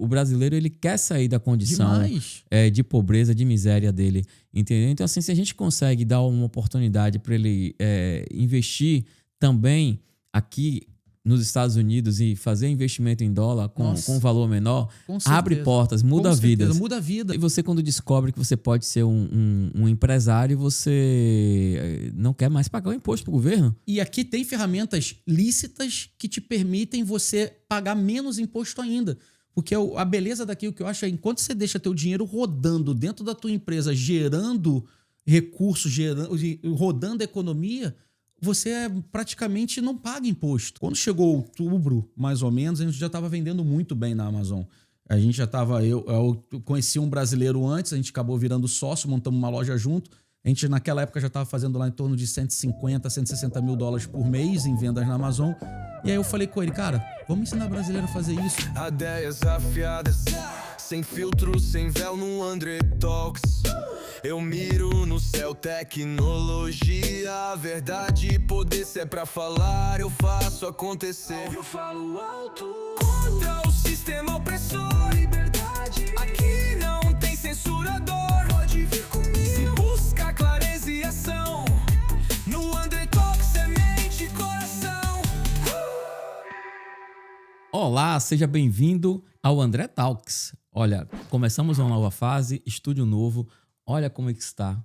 o brasileiro ele quer sair da condição Demais. de pobreza, de miséria dele, entendeu? Então, assim, se a gente consegue dar uma oportunidade para ele investir também aqui nos Estados Unidos e fazer investimento em dólar com um valor menor, abre portas, muda vidas. Muda a vida. E você, quando descobre que você pode ser um empresário, você não quer mais pagar o imposto pro governo. E aqui tem ferramentas lícitas que te permitem você pagar menos imposto ainda. Porque a beleza daqui, o que eu acho é, enquanto você deixa teu dinheiro rodando dentro da tua empresa, gerando recursos, rodando a economia, você praticamente não paga imposto. Quando chegou outubro, mais ou menos, a gente já estava vendendo muito bem na Amazon. A gente já estava... Eu conheci um brasileiro antes, a gente acabou virando sócio, montamos uma loja junto. A gente, naquela época, já estava fazendo lá em torno de 150, 160 mil dólares por mês em vendas na Amazon. E aí eu falei com ele, cara, vamos ensinar brasileiro a fazer isso. Ideias afiadas, sem filtro, sem véu no André Talks. Eu miro no céu, tecnologia, verdade, poder, se é pra falar, eu faço acontecer. Eu falo alto contra o sistema opressor, liberdade. Aqui não tem censurador, pode vir comigo. Se busca clareza e ação, no André Talks, semente e coração. Olá, seja bem-vindo ao André Talks. Olha, começamos uma nova fase, estúdio novo. Olha como é que está.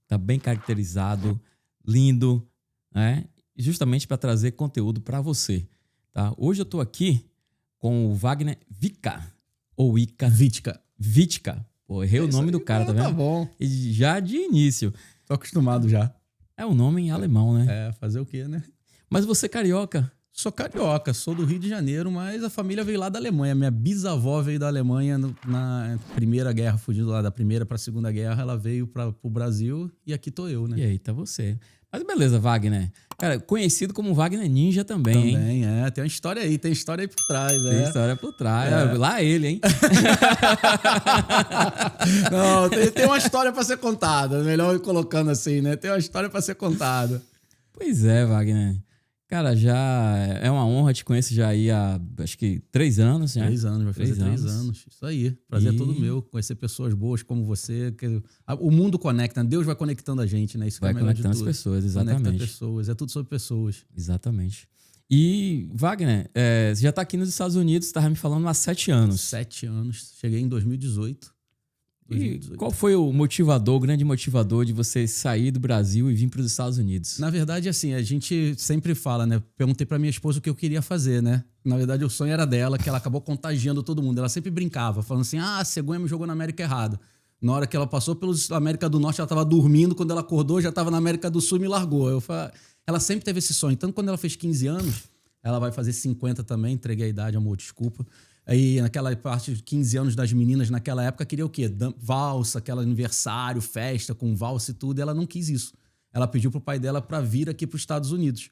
Está bem caracterizado, lindo, né? Justamente para trazer conteúdo para você. Tá? Hoje eu estou aqui com o Wagner Vitka. Ou Ica. Vitka. Pô, errei o nome do cara, tá vendo? Tá bom. E já de início. Tô acostumado já. É um nome em alemão, né? É, fazer o quê, né? Mas você é carioca. Sou carioca, sou do Rio de Janeiro, mas a família veio lá da Alemanha. Minha bisavó veio da Alemanha na Primeira Guerra, fugindo lá da Primeira para a Segunda Guerra. Ela veio para o Brasil e aqui tô eu, né? E aí tá você. Mas beleza, Wagner. Cara, conhecido como Wagner Ninja também, hein? Também, é. Tem uma história aí, por trás. Tem história por trás. É. Lá ele, hein? Não, tem uma história para ser contada. Melhor ir colocando assim, né? Tem uma história para ser contada. Pois é, Wagner. Cara, já é uma honra, te conheço já aí há, acho que 3 anos. Né? 3 anos, vai fazer 3 anos. Isso aí, prazer é todo meu, conhecer pessoas boas como você. O mundo conecta, Deus vai conectando a gente, né? Isso vai conectando as pessoas, exatamente. Conecta pessoas, é tudo sobre pessoas. Exatamente. E, Wagner, você já está aqui nos Estados Unidos, estava me falando há 7 anos. 7 anos, cheguei em 2018. E qual foi o grande motivador de você sair do Brasil e vir para os Estados Unidos? Na verdade, assim, a gente sempre fala, né? Perguntei para minha esposa o que eu queria fazer, né? Na verdade, o sonho era dela, que ela acabou contagiando todo mundo. Ela sempre brincava, falando assim, a cegonha me jogou na América errada. Na hora que ela passou pela América do Norte, ela estava dormindo. Quando ela acordou, já estava na América do Sul e me largou. Ela sempre teve esse sonho. Então, quando ela fez 15 anos, ela vai fazer 50 também. Entreguei a idade, amor, desculpa. Aí, naquela parte de 15 anos das meninas, naquela época, queria o quê? Valsa, aquele aniversário, festa com valsa e tudo. E ela não quis isso. Ela pediu pro pai dela para vir aqui para os Estados Unidos.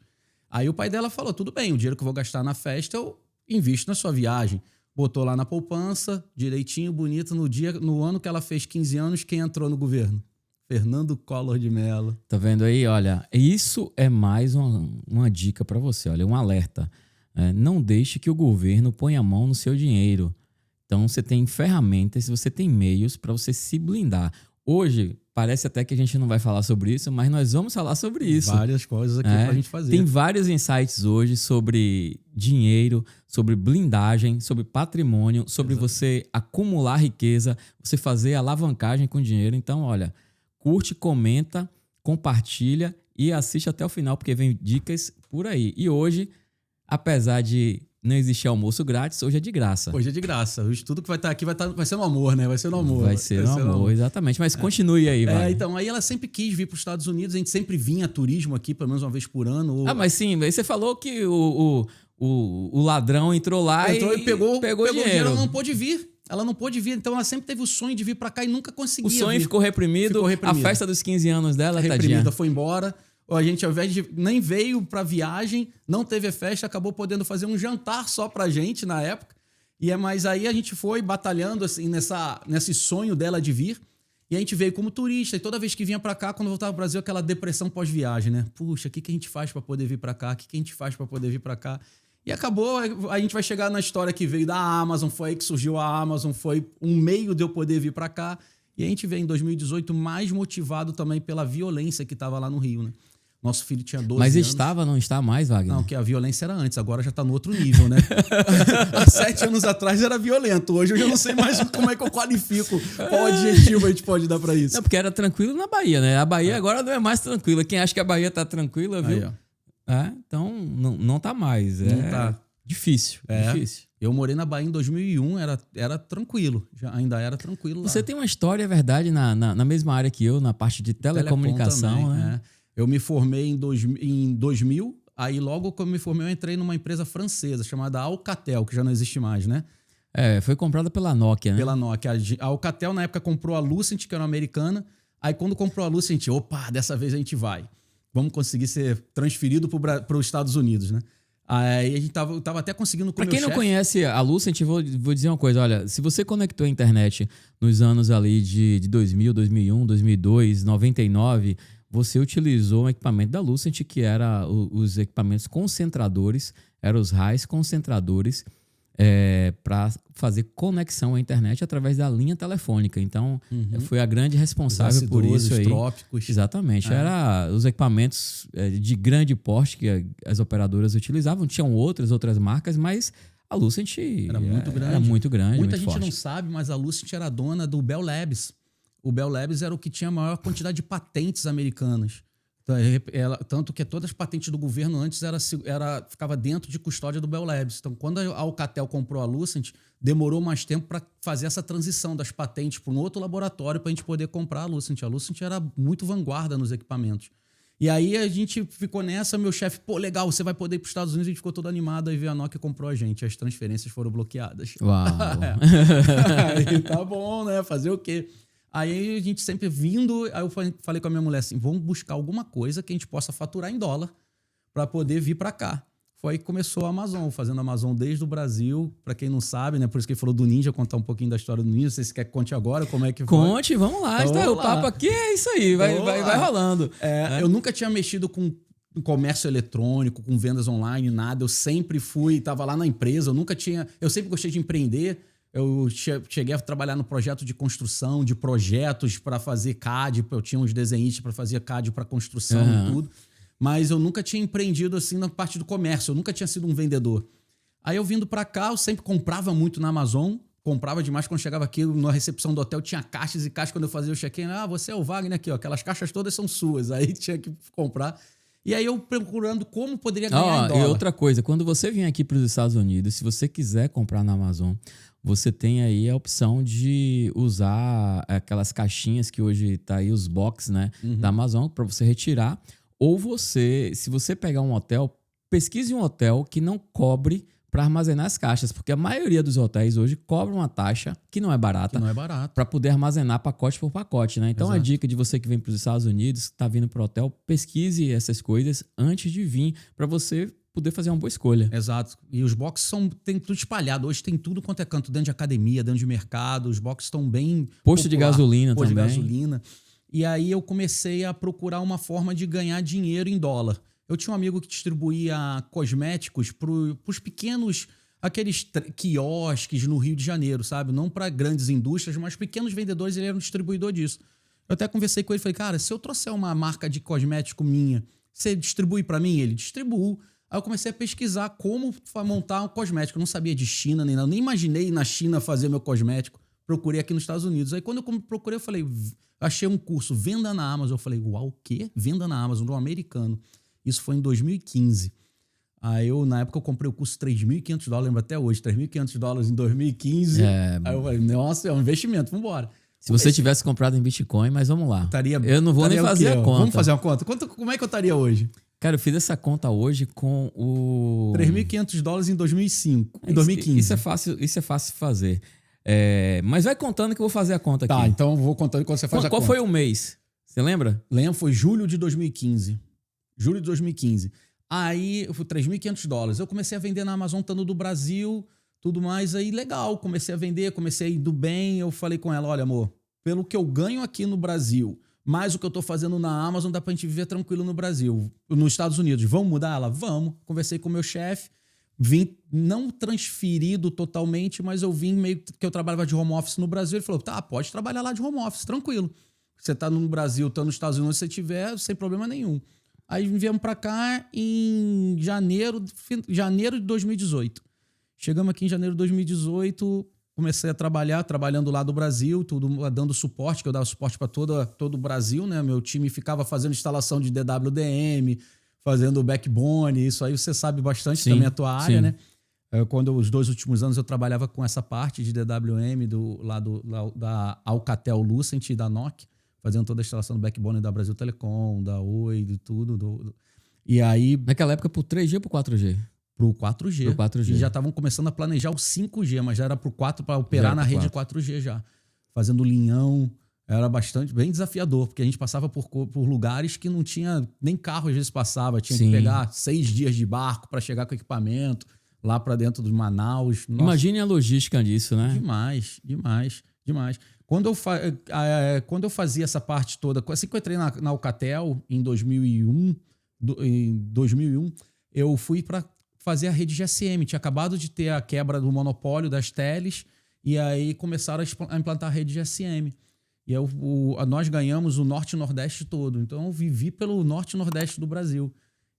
Aí o pai dela falou, tudo bem, o dinheiro que eu vou gastar na festa, eu invisto na sua viagem. Botou lá na poupança, direitinho, bonito. No ano que ela fez 15 anos, quem entrou no governo? Fernando Collor de Mello. Tá vendo aí? Olha, isso é mais uma dica para você. Olha, um alerta. Não deixe que o governo ponha a mão no seu dinheiro. Então, você tem ferramentas, você tem meios para você se blindar. Hoje, parece até que a gente não vai falar sobre isso, mas nós vamos falar sobre isso. Várias coisas aqui pra gente fazer. Tem vários insights hoje sobre dinheiro, sobre blindagem, sobre patrimônio, sobre você acumular riqueza, você fazer alavancagem com dinheiro. Então, olha, curte, comenta, compartilha e assiste até o final, porque vem dicas por aí. E hoje, apesar de não existir almoço grátis, hoje é de graça. Hoje é de graça. O estudo que vai estar aqui vai ser no amor, né? Vai ser no amor. Vai ser no amor, exatamente. Mas continue aí, vai. Então, aí ela sempre quis vir para os Estados Unidos. A gente sempre vinha turismo aqui, pelo menos uma vez por ano. Mas sim, você falou que o ladrão entrou lá e pegou dinheiro. Ela não pôde vir. Ela não pôde vir, então ela sempre teve o sonho de vir para cá e nunca conseguia. O sonho vir. Ficou reprimido. A festa dos 15 anos dela, reprimida, foi embora. A gente, ao invés de nem veio pra viagem, não teve a festa, acabou podendo fazer um jantar só pra gente na época. Mas aí a gente foi batalhando assim, nesse sonho dela de vir. E a gente veio como turista. E toda vez que vinha pra cá, quando voltava pro Brasil, aquela depressão pós-viagem, né? Puxa, o que a gente faz pra poder vir pra cá? O que a gente faz pra poder vir pra cá? E acabou, a gente vai chegar na história que veio da Amazon, foi aí que surgiu a Amazon, foi um meio de eu poder vir para cá. E a gente veio em 2018 mais motivado também pela violência que estava lá no Rio, né? Nosso filho tinha 12 Mas anos. estava, não está mais, Wagner? Não, que a violência era antes, agora já está no outro nível, né? Há 7 anos atrás era violento, hoje eu já não sei mais como é que eu qualifico, qual adjetivo a gente pode dar para isso. Não, porque era tranquilo na Bahia, né? A Bahia agora não é mais tranquila. Quem acha que a Bahia tá tranquila, viu? Aí, então, não tá mais. Não tá. Difícil, difícil. Eu morei na Bahia em 2001, era tranquilo, ainda era tranquilo lá. Você tem uma história, é verdade, na mesma área que eu, na parte de telecomunicação, também, né? Eu me formei em 2000, aí logo que eu me formei eu entrei numa empresa francesa chamada Alcatel, que já não existe mais, né? Foi comprada pela Nokia, né? Pela Nokia. A Alcatel na época comprou a Lucent, que era uma americana, aí quando comprou a Lucent, opa, dessa vez a gente vai. Vamos conseguir ser transferido para os Estados Unidos, né? Aí a gente tava até conseguindo... Para quem não conhece a Lucent, vou dizer uma coisa. Olha, se você conectou a internet nos anos ali de 2000, 2001, 2002, 99, você utilizou um equipamento da Lucent, que era os equipamentos concentradores, eram os raios concentradores, para fazer conexão à internet através da linha telefônica. Então, foi a grande responsável por isso aí. Trópicos. Exatamente. Era os equipamentos de grande porte que as operadoras utilizavam. Tinham outras marcas, mas a Lucent era muito grande. Era muito grande. Muita muito gente forte. não sabe, mas a Lucent era dona do Bell Labs. O Bell Labs era o que tinha a maior quantidade de patentes americanas. Tanto que todas as patentes do governo antes ficava dentro de custódia do Bell Labs. Então, quando a Alcatel comprou a Lucent, demorou mais tempo para fazer essa transição das patentes para um outro laboratório para a gente poder comprar a Lucent. A Lucent era muito vanguarda nos equipamentos. E aí a gente ficou nessa, meu chefe, pô, legal, você vai poder ir para os Estados Unidos. A gente ficou todo animado, aí veio a Nokia e comprou a gente. As transferências foram bloqueadas. Uau! Aí tá bom, né? Fazer o quê? Aí a gente sempre vindo, aí eu falei com a minha mulher assim, vamos buscar alguma coisa que a gente possa faturar em dólar para poder vir para cá. Foi aí que começou a Amazon, fazendo a Amazon desde o Brasil, para quem não sabe, né? Por isso que ele falou do Ninja, contar um pouquinho da história do Ninja. Não sei se quer que conte agora, como é que foi. Conte, vamos lá. Então, o papo aqui é isso aí, vai rolando. Eu nunca tinha mexido com comércio eletrônico, com vendas online, nada. Eu sempre estava lá na empresa, eu sempre gostei de empreender. Eu cheguei a trabalhar no projeto de construção, de projetos para fazer CAD. Eu tinha uns desenhistas para fazer CAD para construção e tudo. Mas eu nunca tinha empreendido assim na parte do comércio. Eu nunca tinha sido um vendedor. Aí eu vindo para cá, eu sempre comprava muito na Amazon. Comprava demais quando chegava aqui na recepção do hotel. Tinha caixas e caixas quando eu fazia o check-in. Você é o Wagner aqui, ó. Aquelas caixas todas são suas. Aí tinha que comprar. E aí eu procurando como poderia ganhar em dólar. E outra coisa, quando você vem aqui para os Estados Unidos, se você quiser comprar na Amazon, você tem aí a opção de usar aquelas caixinhas que hoje tá aí, os box, né, da Amazon, para você retirar. Ou se você pegar um hotel, pesquise um hotel que não cobre para armazenar as caixas, porque a maioria dos hotéis hoje cobra uma taxa que não é barata, para poder armazenar pacote por pacote, né? Então, a dica de você que vem para os Estados Unidos, está vindo para o hotel, pesquise essas coisas antes de vir, para você poder fazer uma boa escolha. Exato. E os boxes tem tudo espalhado. Hoje tem tudo quanto é canto, dentro de academia, dentro de mercado. Os boxes estão bem... Posto de gasolina também. Posto de gasolina. E aí eu comecei a procurar uma forma de ganhar dinheiro em dólar. Eu tinha um amigo que distribuía cosméticos para os pequenos, aqueles quiosques no Rio de Janeiro, sabe? Não para grandes indústrias, mas pequenos vendedores, ele era um distribuidor disso. Eu até conversei com ele, falei, cara, se eu trouxer uma marca de cosmético minha, você distribui para mim? Ele distribuiu. Aí eu comecei a pesquisar como montar um cosmético. Eu não sabia de China nem nada, eu nem imaginei na China fazer meu cosmético. Procurei aqui nos Estados Unidos. Aí quando eu procurei, eu falei, achei um curso, venda na Amazon. Eu falei, uau, o quê? Venda na Amazon, de um americano. Isso foi em 2015. Aí na época eu comprei o curso $3.500, lembro até hoje, $3.500 em 2015. Aí eu falei, nossa, é um investimento, vamos embora. Se você tivesse comprado em Bitcoin, mas vamos lá. Eu não vou nem fazer a conta. Vamos fazer uma conta? Como é que eu estaria hoje? Cara, eu fiz essa conta hoje com o... $3.500 em 2005, em 2015. Isso é fácil de fazer. Mas vai contando que eu vou fazer a conta aqui. Tá, então eu vou contando enquanto você faz a conta. Qual foi o mês? Você lembra? Lembro, foi julho de 2015. Julho de 2015. Aí, eu fui $3.500. Eu comecei a vender na Amazon, estando do Brasil, tudo mais. Aí, legal. Comecei a vender, comecei indo bem. Eu falei com ela, olha, amor, pelo que eu ganho aqui no Brasil, mais o que eu tô fazendo na Amazon, dá pra gente viver tranquilo no Brasil. Nos Estados Unidos. Vamos mudar ela? Vamos. Conversei com o meu chefe. vim não transferido totalmente, mas eu vim meio que eu trabalhava de home office no Brasil. Ele falou, tá, pode trabalhar lá de home office, tranquilo. Você tá no Brasil, tá nos Estados Unidos, se você tiver, sem problema nenhum. Aí viemos para cá em janeiro de 2018. Chegamos aqui em janeiro de 2018, comecei a trabalhando lá do Brasil, tudo dando suporte, que eu dava suporte para todo o Brasil, né? Meu time ficava fazendo instalação de DWDM, fazendo backbone, isso aí você sabe bastante também a tua área, né? Quando os 2 últimos anos eu trabalhava com essa parte de DWM da Alcatel Lucent e da Nokia, fazendo toda a instalação do backbone da Brasil Telecom, da Oi, de tudo. E aí... Naquela época pro 3G ou pro 4G? Pro 4G. Pro 4G. E já estavam começando a planejar o 5G, mas já era pro 4 para operar na rede 4G já. Fazendo linhão. Era bem desafiador, porque a gente passava por lugares que não tinha nem carro, às vezes passava. Tinha que pegar 6 dias de barco para chegar com equipamento lá para dentro de Manaus. Nossa. Imagine a logística disso, né? Demais. Quando eu fazia essa parte toda, assim que eu entrei na Alcatel em 2001, eu fui para fazer a rede GSM. Tinha acabado de ter a quebra do monopólio das teles e aí começaram a implantar a rede GSM. E nós ganhamos o Norte e Nordeste todo. Então eu vivi pelo Norte e Nordeste do Brasil.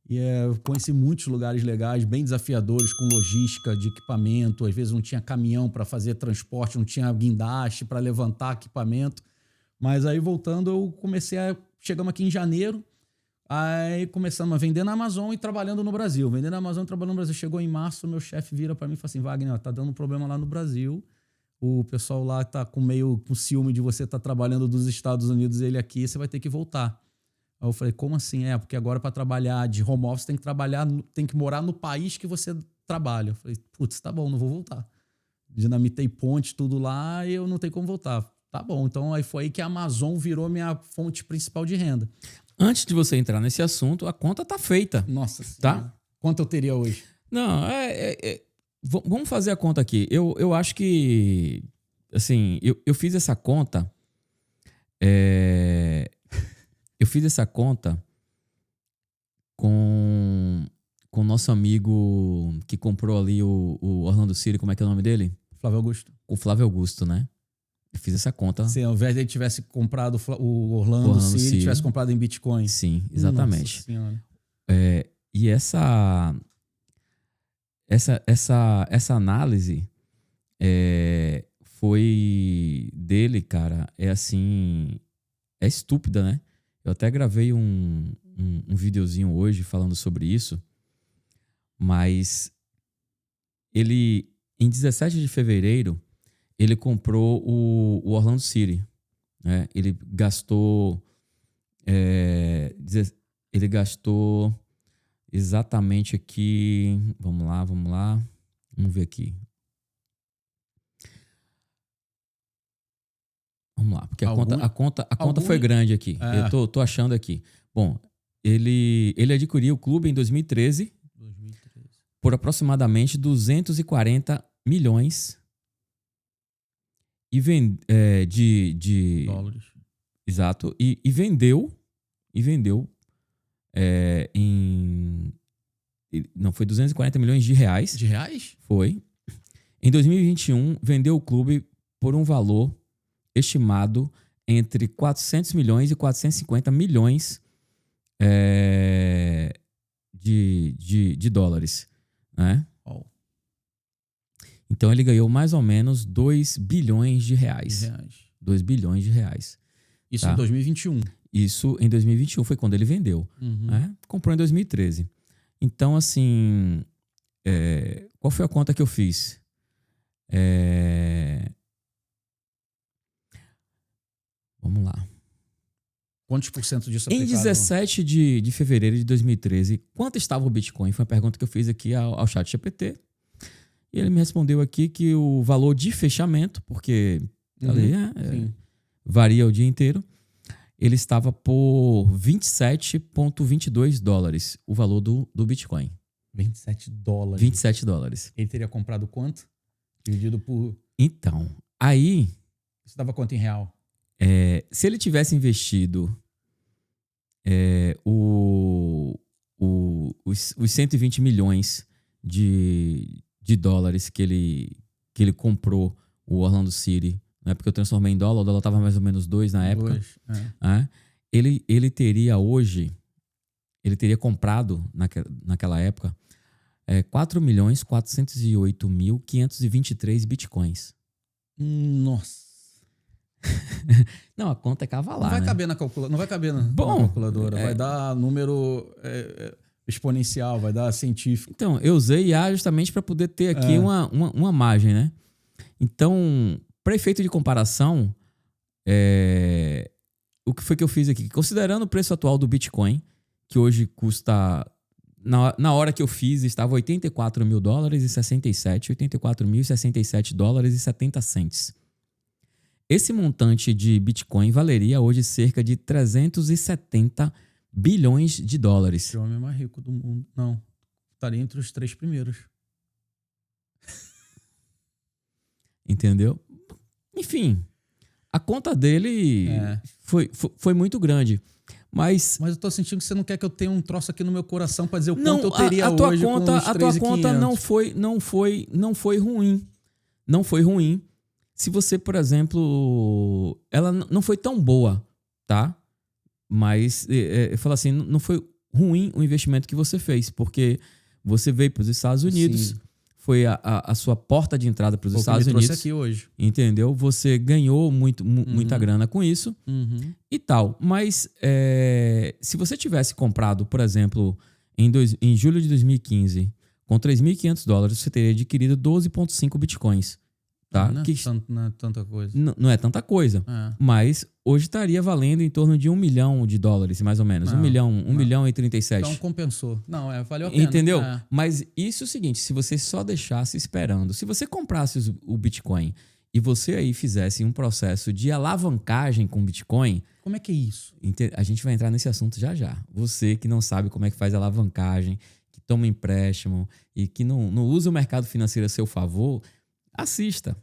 E conheci muitos lugares legais, bem desafiadores, com logística de equipamento. Às vezes não tinha caminhão para fazer transporte, não tinha guindaste para levantar equipamento. Mas aí voltando, chegamos aqui em janeiro, aí começamos a vender na Amazon e trabalhando no Brasil. Vendendo na Amazon e trabalhando no Brasil. Chegou em março, meu chefe vira para mim e fala assim, Wagner, tá dando problema lá no Brasil. O pessoal lá tá com ciúme de você estar trabalhando dos Estados Unidos e ele aqui, você vai ter que voltar. Aí eu falei, como assim? Porque agora para trabalhar de home office tem que morar no país que você trabalha. Eu falei, putz, tá bom, não vou voltar. Dinamitei ponte, tudo lá e eu não tenho como voltar. Tá bom, então aí foi aí que a Amazon virou minha fonte principal de renda. Antes de você entrar nesse assunto, a conta tá feita. Nossa Senhora. Tá? Quanto eu teria hoje? Não, vamos fazer a conta aqui. Eu acho que, assim, eu fiz essa conta... Eu fiz essa conta com o nosso amigo que comprou ali o Orlando City, como é que é o nome dele? Flávio Augusto. Com o Flávio Augusto, né? Eu fiz essa conta. Sim, ao invés de ele tivesse comprado o Orlando City, tivesse comprado em Bitcoin. Sim, exatamente. Nossa Senhora. E essa análise foi dele, cara, é estúpida, né? Eu até gravei um videozinho hoje falando sobre isso, mas ele, em 17 de fevereiro, ele comprou o Orlando City, né? Ele gastou exatamente aqui, vamos lá, vamos ver aqui. Vamos lá, porque a conta foi grande aqui. Eu tô achando aqui. Bom, ele adquiriu o clube em 2013 por aproximadamente 240 milhões de dólares. Exato. E vendeu não, foi 240 milhões de reais. De reais? Foi. Em 2021, vendeu o clube por um valor estimado entre 400 milhões e 450 milhões de dólares, né? Oh. Então ele ganhou mais ou menos 2 bilhões de reais. 2 bilhões de reais. Isso em 2021. Isso em 2021 foi quando ele vendeu. Né? Comprou em 2013. Então, assim, qual foi a conta que eu fiz? Vamos lá. Quantos por cento disso aplicado? Em 17 de fevereiro de 2013, quanto estava o Bitcoin? Foi uma pergunta que eu fiz aqui ao ChatGPT. E ele me respondeu aqui que o valor de fechamento, porque ali varia o dia inteiro, ele estava por 27,22 dólares, o valor do Bitcoin. 27 dólares. 27 dólares. Ele teria comprado quanto? Dividido por... Então, aí... Isso dava quanto em real? Se ele tivesse investido os 120 milhões de dólares que ele comprou o Orlando City, né? Porque eu transformei em dólar, o dólar estava mais ou menos 2 na época. Ele teria hoje, ele teria comprado naquela época 4.408.523 bitcoins. Nossa. Não, a conta é cavalar, Não vai né? caber na calculadora. Não vai caber na calculadora. Vai dar número exponencial, vai dar científico. Então, eu usei IA justamente para poder ter aqui uma margem, né? Então, para efeito de comparação, o que foi que eu fiz aqui? Considerando o preço atual do Bitcoin, que hoje custa... Na hora que eu fiz, estava $84.067, $84.067,70. Esse montante de Bitcoin valeria hoje cerca de 370 bilhões de dólares. Esse homem é mais rico do mundo. Não, estaria entre os 3 primeiros. Entendeu? Enfim, a conta dele foi muito grande. Mas eu tô sentindo que você não quer que eu tenha um troço aqui no meu coração para dizer o quanto eu teria a tua hoje conta, com os 3.500. A tua conta não foi ruim. Não foi ruim. Se você, por exemplo, ela não foi tão boa, tá? Mas eu falo assim, não foi ruim o investimento que você fez, porque você veio para os Estados Unidos, Sim. Foi a sua porta de entrada para os Estados Unidos. Trouxe aqui hoje. Entendeu? Você ganhou muita grana com isso e tal. Mas se você tivesse comprado, por exemplo, em julho de 2015, com $3.500, você teria adquirido 12,5 bitcoins. Tá? Não é tanta coisa. Não é tanta coisa. Mas hoje estaria valendo em torno de $1 milhão, mais ou menos. 1 milhão e 37. Então compensou. Não, valeu a pena. Entendeu? Mas isso é o seguinte, se você só deixasse esperando, se você comprasse o Bitcoin e você aí fizesse um processo de alavancagem com o Bitcoin... Como é que é isso? A gente vai entrar nesse assunto já já. Você que não sabe como é que faz alavancagem, que toma empréstimo e que não usa o mercado financeiro a seu favor... Assista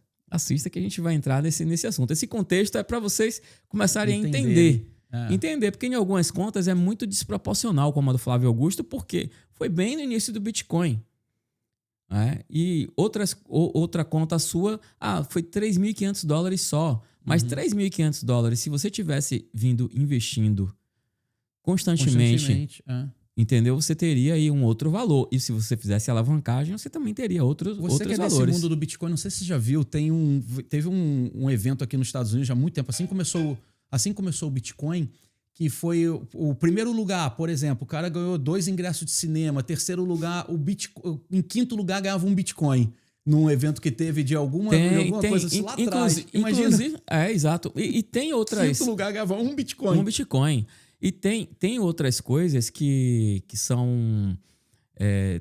que a gente vai entrar nesse assunto. Esse contexto é para vocês começarem a entender. Entender, porque em algumas contas é muito desproporcional, como a do Flávio Augusto, porque foi bem no início do Bitcoin. E outra conta sua, foi $3.500 só. Mas $3.500, se você tivesse vindo investindo constantemente entendeu? Você teria aí um outro valor. E se você fizesse alavancagem, você também teria outros valores. Você que é desse mundo do Bitcoin, não sei se você já viu, teve um evento aqui nos Estados Unidos já há muito tempo. Assim começou o Bitcoin, que foi o primeiro lugar, por exemplo, o cara ganhou 2 ingressos de cinema, terceiro lugar, em quinto lugar ganhava um Bitcoin. Num evento que teve de alguma coisa assim lá atrás. Imagina. Exato. E tem outras... Quinto lugar ganhava um Bitcoin. Um Bitcoin. E tem outras coisas que são...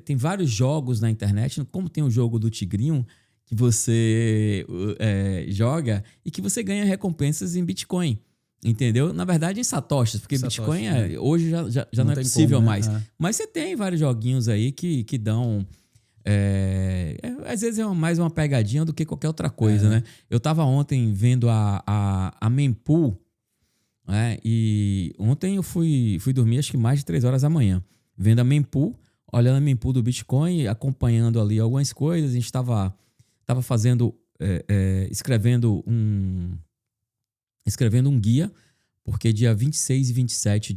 tem vários jogos na internet, como tem o jogo do Tigrinho, que você joga e que você ganha recompensas em Bitcoin. Entendeu? Na verdade, em satoshis, porque Bitcoin hoje já não é possível como, né? mais. Mas você tem vários joguinhos aí que dão... às vezes é mais uma pegadinha do que qualquer outra coisa, né? Eu estava ontem vendo a Mempool, e ontem eu fui dormir acho que mais de 3 horas da manhã, vendo a Mempool, olhando a Mempool do Bitcoin, acompanhando ali algumas coisas. A gente estava fazendo, escrevendo um guia, porque dia 26 e 27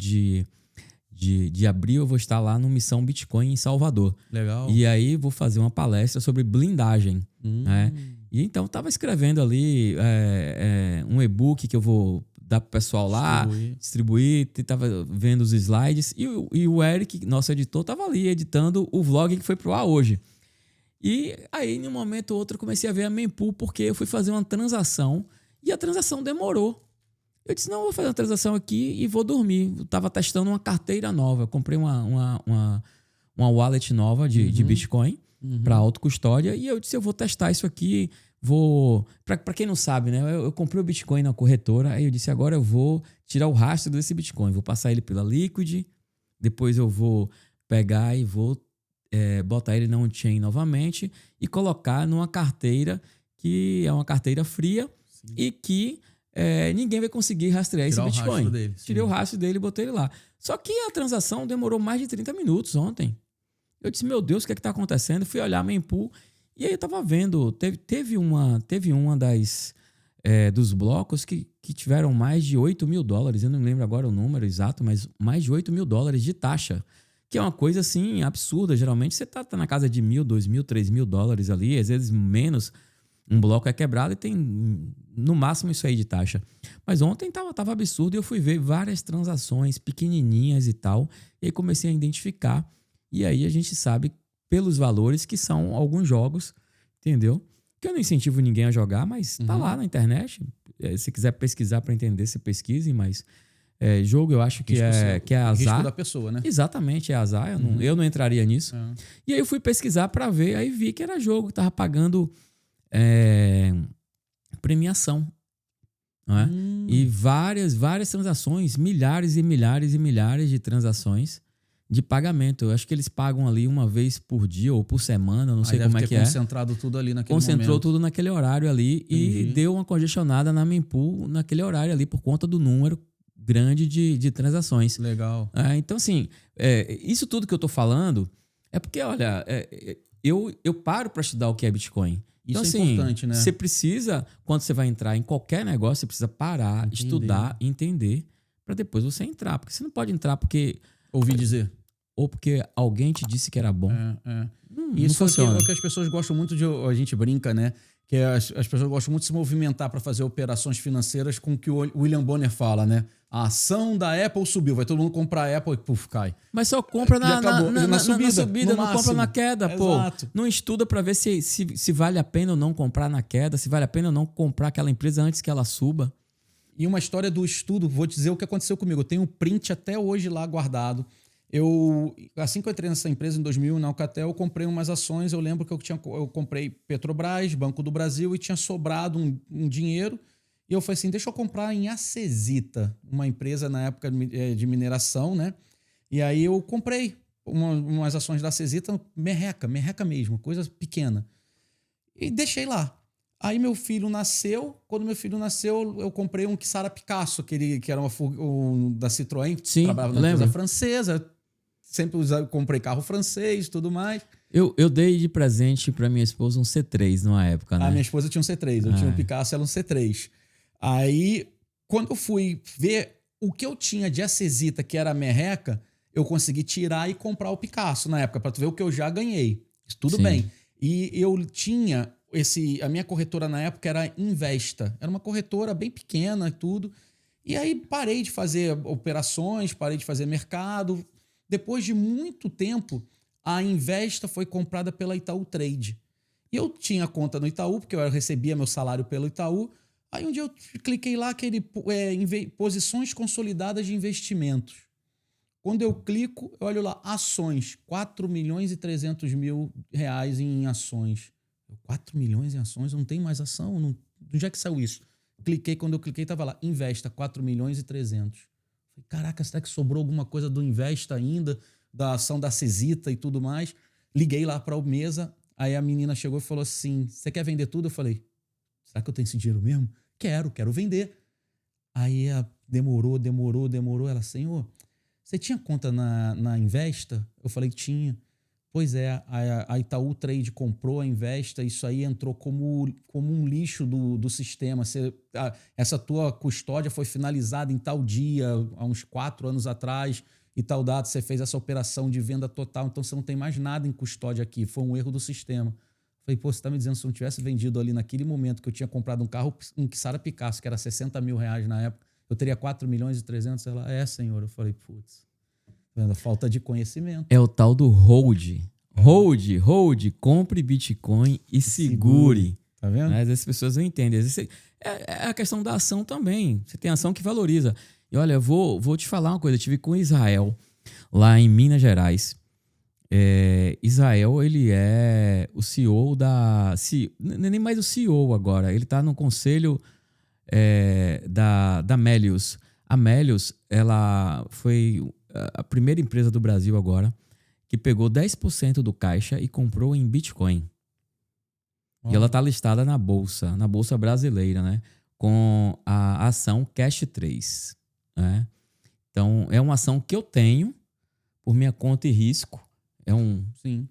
de abril eu vou estar lá no Missão Bitcoin em Salvador. Legal. E aí vou fazer uma palestra sobre blindagem. E então estava escrevendo ali um e-book que eu vou dar pro pessoal lá, distribuir, tava vendo os slides, e o Eric, nosso editor, tava ali editando o vlog que foi pro ar hoje. E aí, em um momento ou outro, eu comecei a ver a Mempool, porque eu fui fazer uma transação e a transação demorou. Eu disse, não, eu vou fazer uma transação aqui e vou dormir. Eu tava testando uma carteira nova, eu comprei uma wallet nova de Bitcoin para autocustódia, e eu disse, eu vou testar isso aqui. Para quem não sabe, né? Eu comprei o Bitcoin na corretora, aí eu disse, agora eu vou tirar o rastro desse Bitcoin, vou passar ele pela Liquid, depois eu vou pegar e vou botar ele na on-chain novamente e colocar numa carteira que é uma carteira fria. Sim. E que ninguém vai conseguir rastrear esse Bitcoin. Tirei o rastro dele e botei ele lá. Só que a transação demorou mais de 30 minutos ontem. Eu disse, meu Deus, o que é que tá acontecendo? Fui olhar a mempool e aí eu tava vendo, teve uma dos blocos que tiveram mais de $8 mil. Eu não lembro agora o número exato, mas mais de $8 mil de taxa. Que é uma coisa assim absurda. Geralmente você tá na casa de $1.000, $2.000, $3.000 ali, às vezes menos. Um bloco é quebrado e tem no máximo isso aí de taxa. Mas ontem tava absurdo e eu fui ver várias transações pequenininhas e tal. E aí comecei a identificar. E aí a gente sabe pelos valores que são alguns jogos, entendeu? Que eu não incentivo ninguém a jogar, mas tá lá na internet. Se quiser pesquisar para entender, se pesquise, mas jogo eu acho que é azar. Risco da pessoa, né? Exatamente, é azar. Eu não entraria nisso. E aí eu fui pesquisar para ver, aí vi que era jogo, que tava pagando premiação. Não é? E várias transações, milhares e milhares e milhares de transações de pagamento. Eu acho que eles pagam ali uma vez por dia ou por semana, não sei como é que é. Concentrado tudo ali naquele momento. Concentrou tudo naquele horário ali e deu uma congestionada na mempool naquele horário ali por conta do número grande de transações. Legal. Então, assim, isso tudo que eu tô falando é porque, olha, eu paro para estudar o que é Bitcoin. Isso então, é assim, importante, né? Você precisa, quando você vai entrar em qualquer negócio, você precisa parar, estudar, entender, para depois você entrar. Porque você não pode entrar porque... Ouvi dizer. Ou porque alguém te disse que era bom. Isso é o que as pessoas gostam muito de... A gente brinca, né? Que as pessoas gostam muito de se movimentar para fazer operações financeiras com o que o William Bonner fala, né? A ação da Apple subiu, vai todo mundo comprar a Apple e puf, cai. Mas só compra na subida, não compra na queda, pô. Exato. Não estuda para ver se vale a pena ou não comprar na queda, se vale a pena ou não comprar aquela empresa antes que ela suba. E uma história do estudo, vou te dizer o que aconteceu comigo. Eu tenho um print até hoje lá guardado. Assim que eu entrei nessa empresa, em 2000, na Alcatel, eu comprei umas ações. Eu lembro que eu comprei Petrobras, Banco do Brasil, e tinha sobrado um dinheiro. E eu falei assim, deixa eu comprar em Acesita, uma empresa na época de mineração, né? E aí eu comprei umas ações da Acesita, merreca mesmo, coisa pequena. E deixei lá. Aí meu filho nasceu. Quando meu filho nasceu, eu comprei um Kissara Picasso, que era da Citroën. Sim, trabalhava na empresa francesa. Sempre comprei carro francês e tudo mais. Eu dei de presente para minha esposa um C3 numa época, né? A minha esposa tinha um C3. Eu tinha um Picasso, ela um C3. Aí, quando eu fui ver o que eu tinha de Acesita, que era merreca, eu consegui tirar e comprar o Picasso na época, para tu ver o que eu já ganhei. Tudo bem. E eu tinha... A minha corretora na época era Investa. Era uma corretora bem pequena e tudo. E aí parei de fazer operações, parei de fazer mercado. Depois de muito tempo, a Investa foi comprada pela Itaú Trade. E eu tinha conta no Itaú, porque eu recebia meu salário pelo Itaú. Aí um dia eu cliquei lá, posições consolidadas de investimentos. Quando eu clico, eu olho lá, ações, 4.300.000 reais em ações. 4 milhões em ações? Não tem mais ação? Não, onde é que saiu isso? Quando eu cliquei, estava lá, Investa, 4.300.000. Caraca, será que sobrou alguma coisa do Investa ainda? Da ação da Acesita e tudo mais? Liguei lá para a mesa, aí a menina chegou e falou assim, você quer vender tudo? Eu falei, será que eu tenho esse dinheiro mesmo? Quero vender. Aí ela demorou. Ela, senhor, você tinha conta na Investa? Eu falei que tinha. Pois é, a Itaú Trade comprou a Investa, isso aí entrou como um lixo do sistema. Essa tua custódia foi finalizada em tal dia, há uns 4 anos atrás, e tal data você fez essa operação de venda total, então você não tem mais nada em custódia aqui, foi um erro do sistema. Falei, pô, você está me dizendo que se eu não tivesse vendido ali naquele momento que eu tinha comprado um carro, um Kissara Picasso, que era 60 mil reais na época, eu teria 4.300.000? Ela, senhor. Eu falei, putz. Vendo? Falta de conhecimento. É o tal do hold. Hold, compre Bitcoin e segure. Tá vendo? Mas as pessoas não entendem. É a questão da ação também. Você tem ação que valoriza. E olha, eu vou te falar uma coisa. Eu estive com Israel, lá em Minas Gerais. Israel, ele é o CEO nem mais o CEO agora. Ele está no conselho da Melius. A Melius, ela foi a primeira empresa do Brasil agora que pegou 10% do caixa e comprou em Bitcoin. E ela está listada na bolsa brasileira, né? Com a ação Cash 3. Né? Então, é uma ação que eu tenho por minha conta e risco. Sim.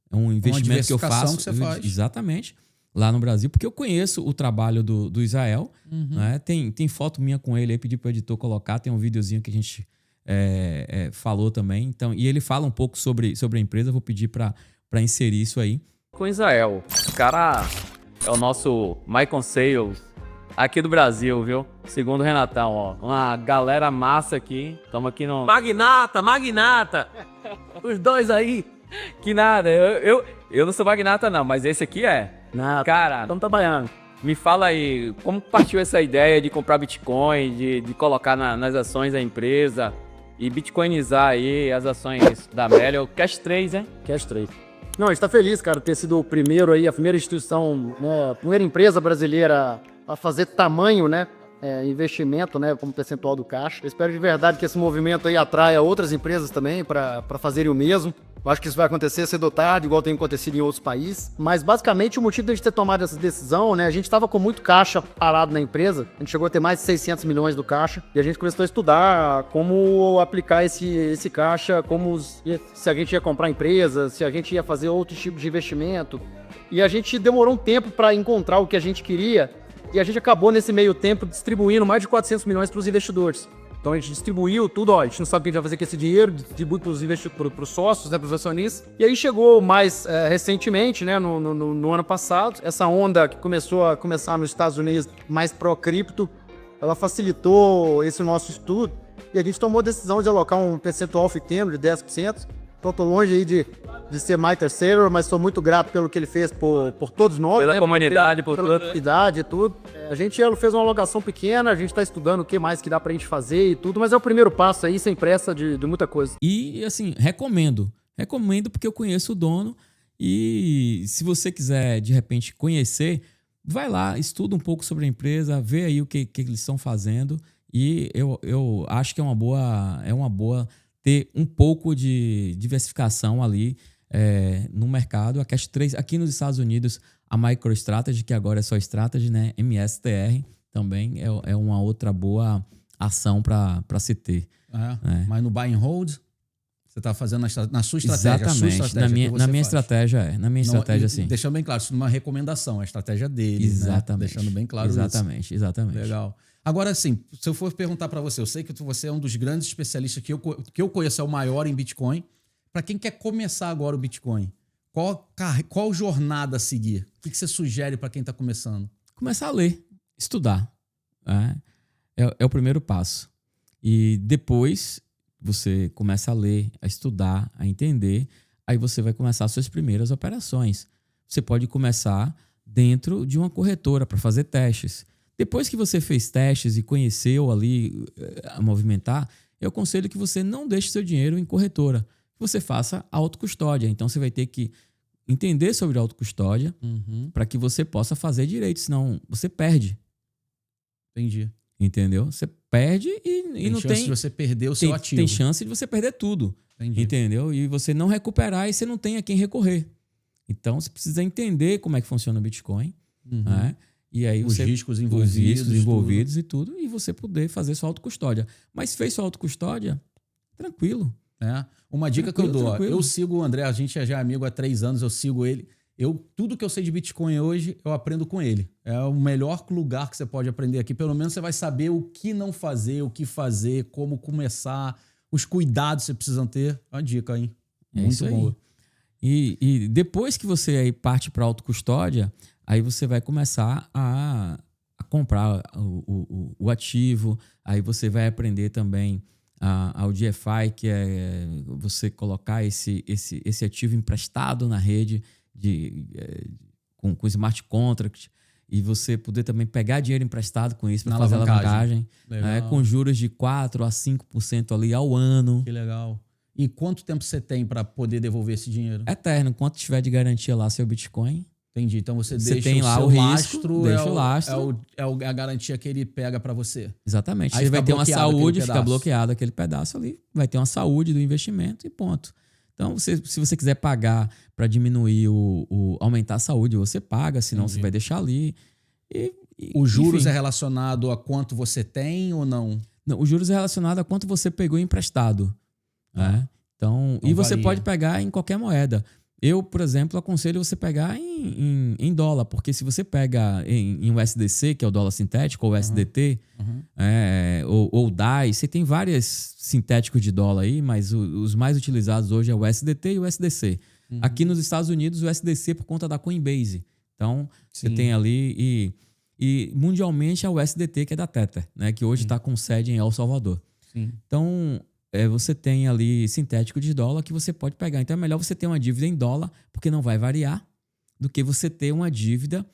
É um investimento que eu diversificação faço. que você faz. Exatamente. Lá no Brasil, porque eu conheço o trabalho do Israel. Né? Tem foto minha com ele aí, pedi pro editor colocar. Tem um videozinho que a gente falou também. Então, e ele fala um pouco sobre a empresa. Eu vou pedir para inserir isso aí. Com Israel. O cara é o nosso Michael Sales aqui do Brasil, viu? Segundo o Renatão, ó. Uma galera massa aqui. Estamos aqui no... Magnata! Os dois aí. Que nada, eu não sou magnata não, mas esse aqui é. Não, Cara, estamos trabalhando. me fala aí, como partiu essa ideia de comprar Bitcoin, de colocar nas ações da empresa e bitcoinizar aí as ações da Amélia, o Cash 3, hein? Cash Trade. Não, a gente tá feliz, cara, ter sido o primeiro aí, a primeira instituição, né, a primeira empresa brasileira a fazer tamanho, né, investimento, né, como percentual do caixa. Eu espero de verdade que esse movimento aí atraia outras empresas também para fazerem o mesmo. Eu acho que isso vai acontecer cedo ou tarde, igual tem acontecido em outros países. Mas basicamente o motivo de a gente ter tomado essa decisão, né, a gente estava com muito caixa parado na empresa, a gente chegou a ter mais de 600 milhões do caixa, e a gente começou a estudar como aplicar esse caixa, se a gente ia comprar empresa, se a gente ia fazer outro tipo de investimento. E a gente demorou um tempo para encontrar o que a gente queria, e a gente acabou nesse meio tempo distribuindo mais de 400 milhões para os investidores. Então a gente distribuiu tudo, ó, a gente não sabe o que a gente vai fazer com esse dinheiro, distribui para os sócios, né, para os acionistas. E aí chegou mais recentemente, né, no ano passado, essa onda que começou a começar nos Estados Unidos mais pró-cripto, ela facilitou esse nosso estudo e a gente tomou a decisão de alocar um percentual fictício de 10%. Então tô longe aí de ser Michael Saylor, mas sou muito grato pelo que ele fez por todos nós. Pela comunidade, por pela tudo. comunidade e tudo. A gente fez uma alocação pequena, a gente tá estudando o que mais que dá pra gente fazer e tudo, mas é o primeiro passo aí, sem pressa de muita coisa. E, assim, recomendo. Recomendo porque eu conheço o dono e se você quiser, de repente, conhecer, vai lá, estuda um pouco sobre a empresa, vê aí o que eles estão fazendo e eu acho que é uma boa ter um pouco de diversificação ali no mercado. A Cash 3, aqui nos Estados Unidos, a MicroStrategy, que agora é só Strategy, né? MSTR também é uma outra boa ação para se ter. Mas no buy and hold, você está fazendo na sua estratégia. Exatamente. Na minha estratégia, sim. Deixando bem claro, isso não é uma recomendação, é a estratégia deles. Exatamente. Né? Deixando bem claro Exatamente. isso. Exatamente. Legal. Agora, assim, se eu for perguntar para você, eu sei que você é um dos grandes especialistas que eu conheço, é o maior em Bitcoin. Para quem quer começar agora o Bitcoin, qual jornada a seguir? O que você sugere para quem está começando? Começar a ler, estudar. É o primeiro passo. E depois você começa a ler, a estudar, a entender. Aí você vai começar as suas primeiras operações. Você pode começar dentro de uma corretora para fazer testes. Depois que você fez testes e conheceu ali a movimentar, eu aconselho que você não deixe seu dinheiro em corretora. Que você faça autocustódia. Então você vai ter que entender sobre autocustódia para que você possa fazer direito, senão você perde. Entendi. Entendeu? Você perde e não tem... chance de você perder o seu ativo. Tem chance de você perder tudo. Entendi. Entendeu? E você não recuperar e você não tem a quem recorrer. Então você precisa entender como é que funciona o Bitcoin. Né? E aí os riscos envolvidos e tudo, e você poder fazer sua autocustódia. Mas fez sua autocustódia, tranquilo. Uma dica que eu dou, tranquilo. Eu sigo o André, a gente é já amigo há 3 anos, eu sigo ele. Tudo que eu sei de Bitcoin hoje, eu aprendo com ele. É o melhor lugar que você pode aprender aqui. Pelo menos você vai saber o que não fazer, o que fazer, como começar, os cuidados que você precisa ter. Uma dica, hein? Muito boa. E depois que você aí parte para autocustódia, aí você vai começar a comprar o ativo, aí você vai aprender também ao DeFi, que é você colocar esse ativo emprestado na rede com smart contract e você poder também pegar dinheiro emprestado com isso para fazer alavancagem, com juros de 4% a 5% ali ao ano. Que legal. E quanto tempo você tem para poder devolver esse dinheiro? Eterno. Quanto tiver de garantia lá seu Bitcoin. Entendi. Então você deixa tem lá o risco, deixa o lastro. É a garantia que ele pega para você. Exatamente. Aí você vai ter uma saúde, fica pedaço. bloqueado aquele pedaço ali, vai ter uma saúde do investimento e ponto. Então, se você quiser pagar para diminuir aumentar a saúde, você paga, senão você vai deixar ali. Os juros enfim. é relacionado a quanto você tem ou não? Não, os juros é relacionado a quanto você pegou emprestado. Né? Então, Não e você varia. pode pegar em qualquer moeda. Eu, por exemplo, aconselho você pegar em dólar, porque se você pega em USDC, que é o dólar sintético, ou USDT, ou DAI, você tem vários sintéticos de dólar aí, mas os mais utilizados hoje é o USDT e o USDC. Aqui nos Estados Unidos, o USDC por conta da Coinbase. Então, você tem ali... E mundialmente é o USDT, que é da Tether, né? Que hoje está com sede em El Salvador. Sim. Então, você tem ali sintético de dólar que você pode pegar. Então, é melhor você ter uma dívida em dólar, porque não vai variar, do que você ter uma dívida,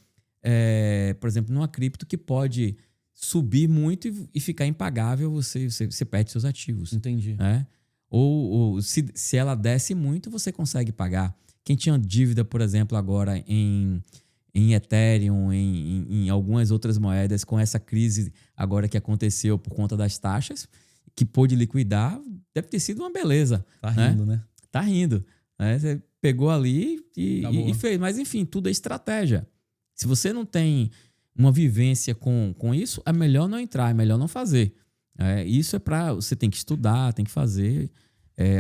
por exemplo, numa cripto que pode subir muito e ficar impagável, você perde seus ativos. Entendi. Né? Ou se ela desce muito, você consegue pagar. Quem tinha dívida, por exemplo, agora em Ethereum, em algumas outras moedas, com essa crise agora que aconteceu por conta das taxas, que pôde liquidar, deve ter sido uma beleza. Tá rindo, né? Tá rindo. Né? Você pegou ali e fez. Mas, enfim, tudo é estratégia. Se você não tem uma vivência com isso, é melhor não entrar, é melhor não fazer. Isso é para... Você tem que estudar, tem que fazer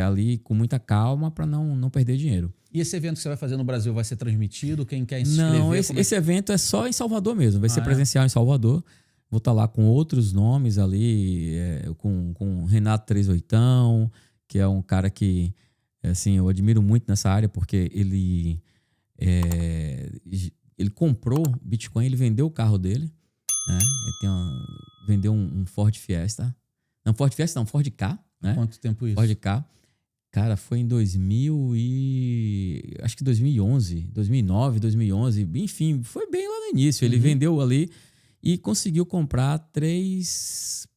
ali com muita calma para não perder dinheiro. E esse evento que você vai fazer no Brasil vai ser transmitido? Quem quer se inscrever? Não, esse evento é só em Salvador mesmo. Vai ser presencial em Salvador. Vou estar lá com outros nomes ali, com Renato 38, que é um cara que assim, eu admiro muito nessa área, porque ele comprou Bitcoin, ele vendeu o carro dele, né? Ele vendeu um Ford Fiesta. Não, Ford Fiesta não, Ford Ka. Né? Quanto tempo isso? Ford Ka. Cara, foi em acho que 2011, 2009, 2011, enfim, foi bem lá no início. Ele vendeu ali e conseguiu comprar 2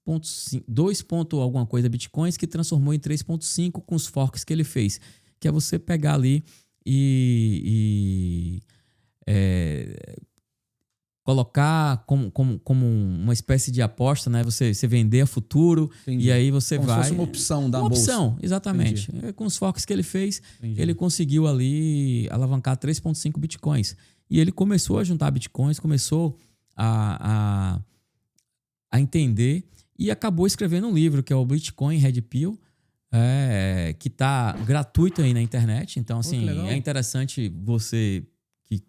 ponto alguma coisa bitcoins, que transformou em 3.5 com os forks que ele fez. Que é você pegar ali e colocar como uma espécie de aposta, né? Você vender a futuro. Entendi. E aí você como vai... se fosse uma opção da bolsa. bolsa. Opção, exatamente. Com os forks que ele fez, ele conseguiu ali alavancar 3.5 bitcoins. E ele começou a juntar bitcoins, começou a entender e acabou escrevendo um livro, que é o Bitcoin Red Pill, que está gratuito aí na internet. Então, assim, é interessante você que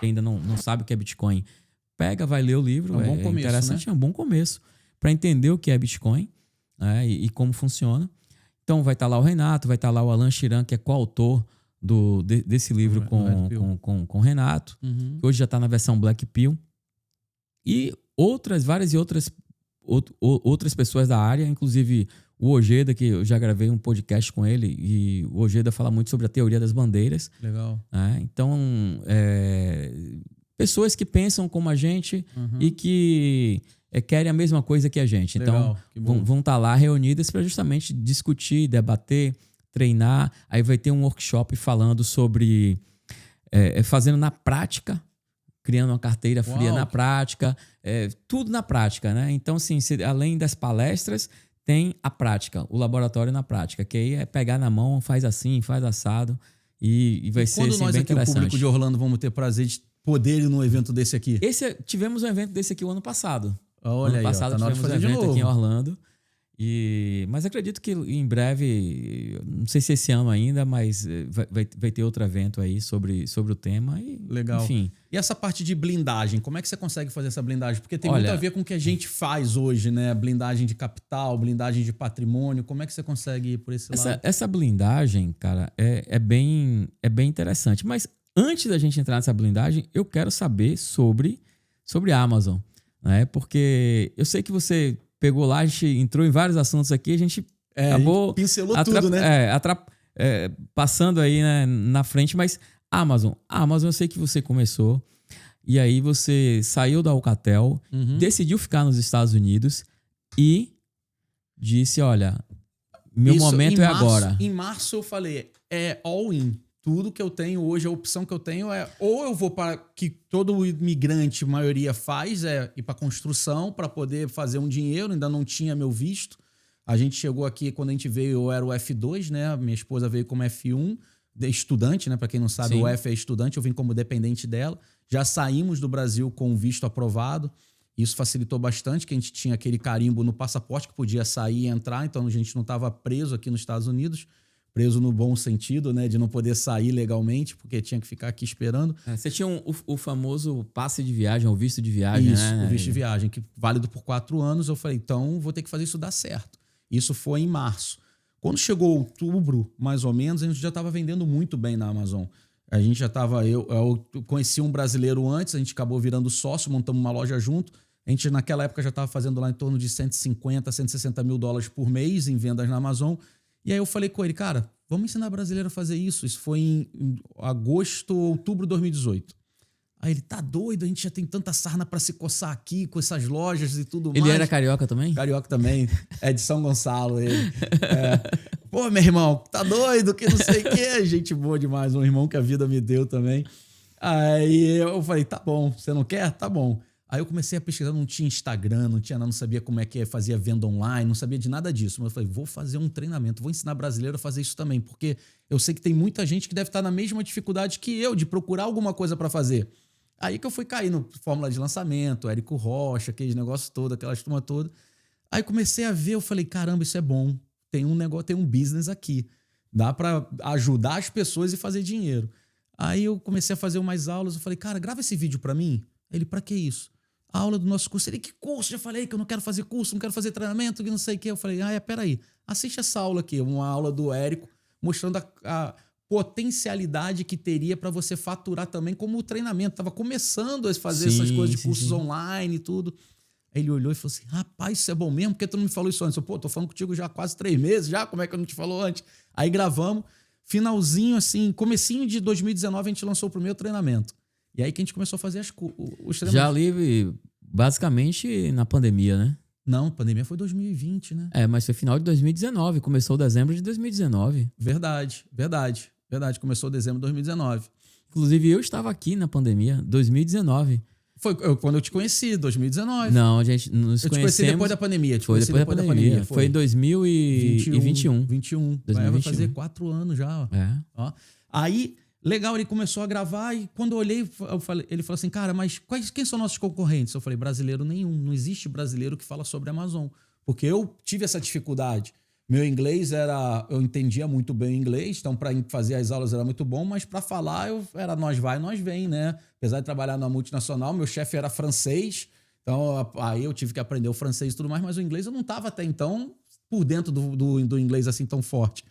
ainda não sabe o que é Bitcoin, vai ler o livro. É um bom começo, interessante, né? É um bom começo para entender o que é Bitcoin e como funciona. Então, vai estar lá o Renato, vai estar lá o Alan Chiran, que é coautor desse livro com o Renato, que hoje já está na versão Black Pill. E várias outras pessoas da área, inclusive o Ojeda, que eu já gravei um podcast com ele, e o Ojeda fala muito sobre a teoria das bandeiras. Legal. Então, pessoas que pensam como a gente e que querem a mesma coisa que a gente. Legal, então, vão estar lá reunidas para justamente discutir, debater, treinar. Aí vai ter um workshop falando sobre fazendo na prática, criando uma carteira fria na prática, tudo na prática, né? Então, assim, além das palestras, tem a prática, o laboratório na prática, que aí é pegar na mão, faz assim, faz assado, e vai ser assim, nós bem aqui, interessante. o público de Orlando, vamos ter prazer de poder ir num evento desse aqui? Tivemos um evento desse aqui o ano passado. Olha ano passado aí, tá tivemos um evento aqui em Orlando. Mas acredito que em breve, não sei se esse ano ainda, mas vai ter outro evento aí sobre o tema. Legal. Enfim. E essa parte de blindagem, como é que você consegue fazer essa blindagem? Porque tem muito a ver com o que a gente faz hoje, né? Blindagem de capital, blindagem de patrimônio. Como é que você consegue ir por esse lado? Essa blindagem, cara, é bem interessante. Mas antes da gente entrar nessa blindagem, eu quero saber sobre a Amazon. Né? Porque eu sei que você pegou lá, a gente entrou em vários assuntos aqui, a gente acabou... Pincelou tudo, né? Passando aí, né, na frente, mas Amazon, eu sei que você começou e aí você saiu da Alcatel, decidiu ficar nos Estados Unidos e disse, olha, momento é agora. Em março eu falei, all in. Tudo que eu tenho hoje, a opção que eu tenho ou eu vou para que todo imigrante, a maioria faz, ir para construção para poder fazer um dinheiro, ainda não tinha meu visto. A gente chegou aqui, quando a gente veio, eu era o F2, né? Minha esposa veio como F1, estudante, né? Para quem não sabe, Sim. o F é estudante, eu vim como dependente dela. Já saímos do Brasil com o visto aprovado. Isso facilitou bastante, que a gente tinha aquele carimbo no passaporte que podia sair e entrar, então a gente não estava preso aqui nos Estados Unidos. preso no bom sentido, né? De não poder sair legalmente, porque tinha que ficar aqui esperando. Você tinha o famoso passe de viagem, o visto de viagem, Isso, né? o visto de viagem, que válido por 4 anos. Eu falei, então vou ter que fazer isso dar certo. Isso foi em março. Quando chegou outubro, mais ou menos, a gente já estava vendendo muito bem na Amazon. A gente já estava... Eu conheci um brasileiro antes, a gente acabou virando sócio, montamos uma loja junto. A gente, naquela época, já estava fazendo lá em torno de 150, 160 mil dólares por mês em vendas na Amazon. E aí eu falei com ele, cara, vamos ensinar brasileiro a fazer isso. Isso foi em agosto, outubro de 2018. Aí ele, tá doido? A gente já tem tanta sarna para se coçar aqui com essas lojas e tudo mais. Ele era carioca também? Carioca também. É de São Gonçalo ele. Pô, meu irmão, tá doido? Que não sei o quê. Gente boa demais. Um irmão que a vida me deu também. Aí eu falei, tá bom. Você não quer? Tá bom. Aí eu comecei a pesquisar, não tinha Instagram, não tinha nada, não sabia como é que fazia venda online, não sabia de nada disso. Mas eu falei, vou fazer um treinamento, vou ensinar brasileiro a fazer isso também, porque eu sei que tem muita gente que deve estar na mesma dificuldade que eu, de procurar alguma coisa para fazer. Aí que eu fui cair no Fórmula de Lançamento, Érico Rocha, aqueles negócios todos, aquelas turma toda. Aí comecei a ver, eu falei, caramba, isso é bom. Tem um negócio, tem um business aqui. Dá para ajudar as pessoas e fazer dinheiro. Aí eu comecei a fazer umas aulas, eu falei, cara, grava esse vídeo para mim. Ele, para que isso? A aula do nosso curso. Ele, que curso? Já falei que eu não quero fazer curso, não quero fazer treinamento, que não sei o quê. Eu falei, peraí, assiste essa aula aqui, uma aula do Érico, mostrando a potencialidade que teria para você faturar também como treinamento. Tava começando a fazer essas coisas de cursos online e tudo. Aí ele olhou e falou assim, rapaz, isso é bom mesmo? Por que tu não me falou isso antes? Eu, tô falando contigo já há quase 3 meses já, como é que eu não te falou antes? Aí gravamos, finalzinho assim, comecinho de 2019 a gente lançou o primeiro treinamento. E aí que a gente começou a fazer os treinamentos. Já ali, basicamente, na pandemia, né? Não, pandemia foi 2020, né? Mas foi final de 2019, começou dezembro de 2019. Verdade. Começou dezembro de 2019. Inclusive, eu estava aqui na pandemia, 2019. Foi quando eu te conheci, 2019. Não, a gente nos eu te conhecemos... conheci depois da pandemia. Foi depois da pandemia. Foi em 2021. 21. Vai fazer 4 anos já. Ó. Aí... Legal, ele começou a gravar e quando eu olhei, ele falou assim, cara, mas quem são nossos concorrentes? Eu falei, brasileiro nenhum. Não existe brasileiro que fala sobre a Amazon. Porque eu tive essa dificuldade. Meu inglês eu entendia muito bem o inglês, então para fazer as aulas era muito bom, mas para falar era nós vai, nós vem, né? Apesar de trabalhar na multinacional, meu chefe era francês, então aí eu tive que aprender o francês e tudo mais, mas o inglês eu não estava até então por dentro do inglês assim tão forte.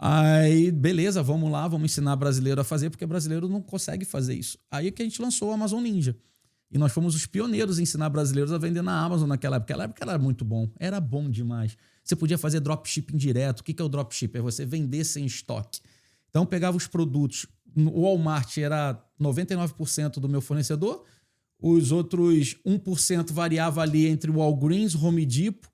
Aí, beleza, vamos lá, vamos ensinar brasileiro a fazer, porque brasileiro não consegue fazer isso. Aí que a gente lançou o Amazon Ninja. E nós fomos os pioneiros em ensinar brasileiros a vender na Amazon naquela época. Naquela época era muito bom, era bom demais. Você podia fazer dropshipping direto. O que é o dropshipping? É você vender sem estoque. Então, pegava os produtos. O Walmart era 99% do meu fornecedor, os outros 1% variava ali entre o Walgreens, Home Depot,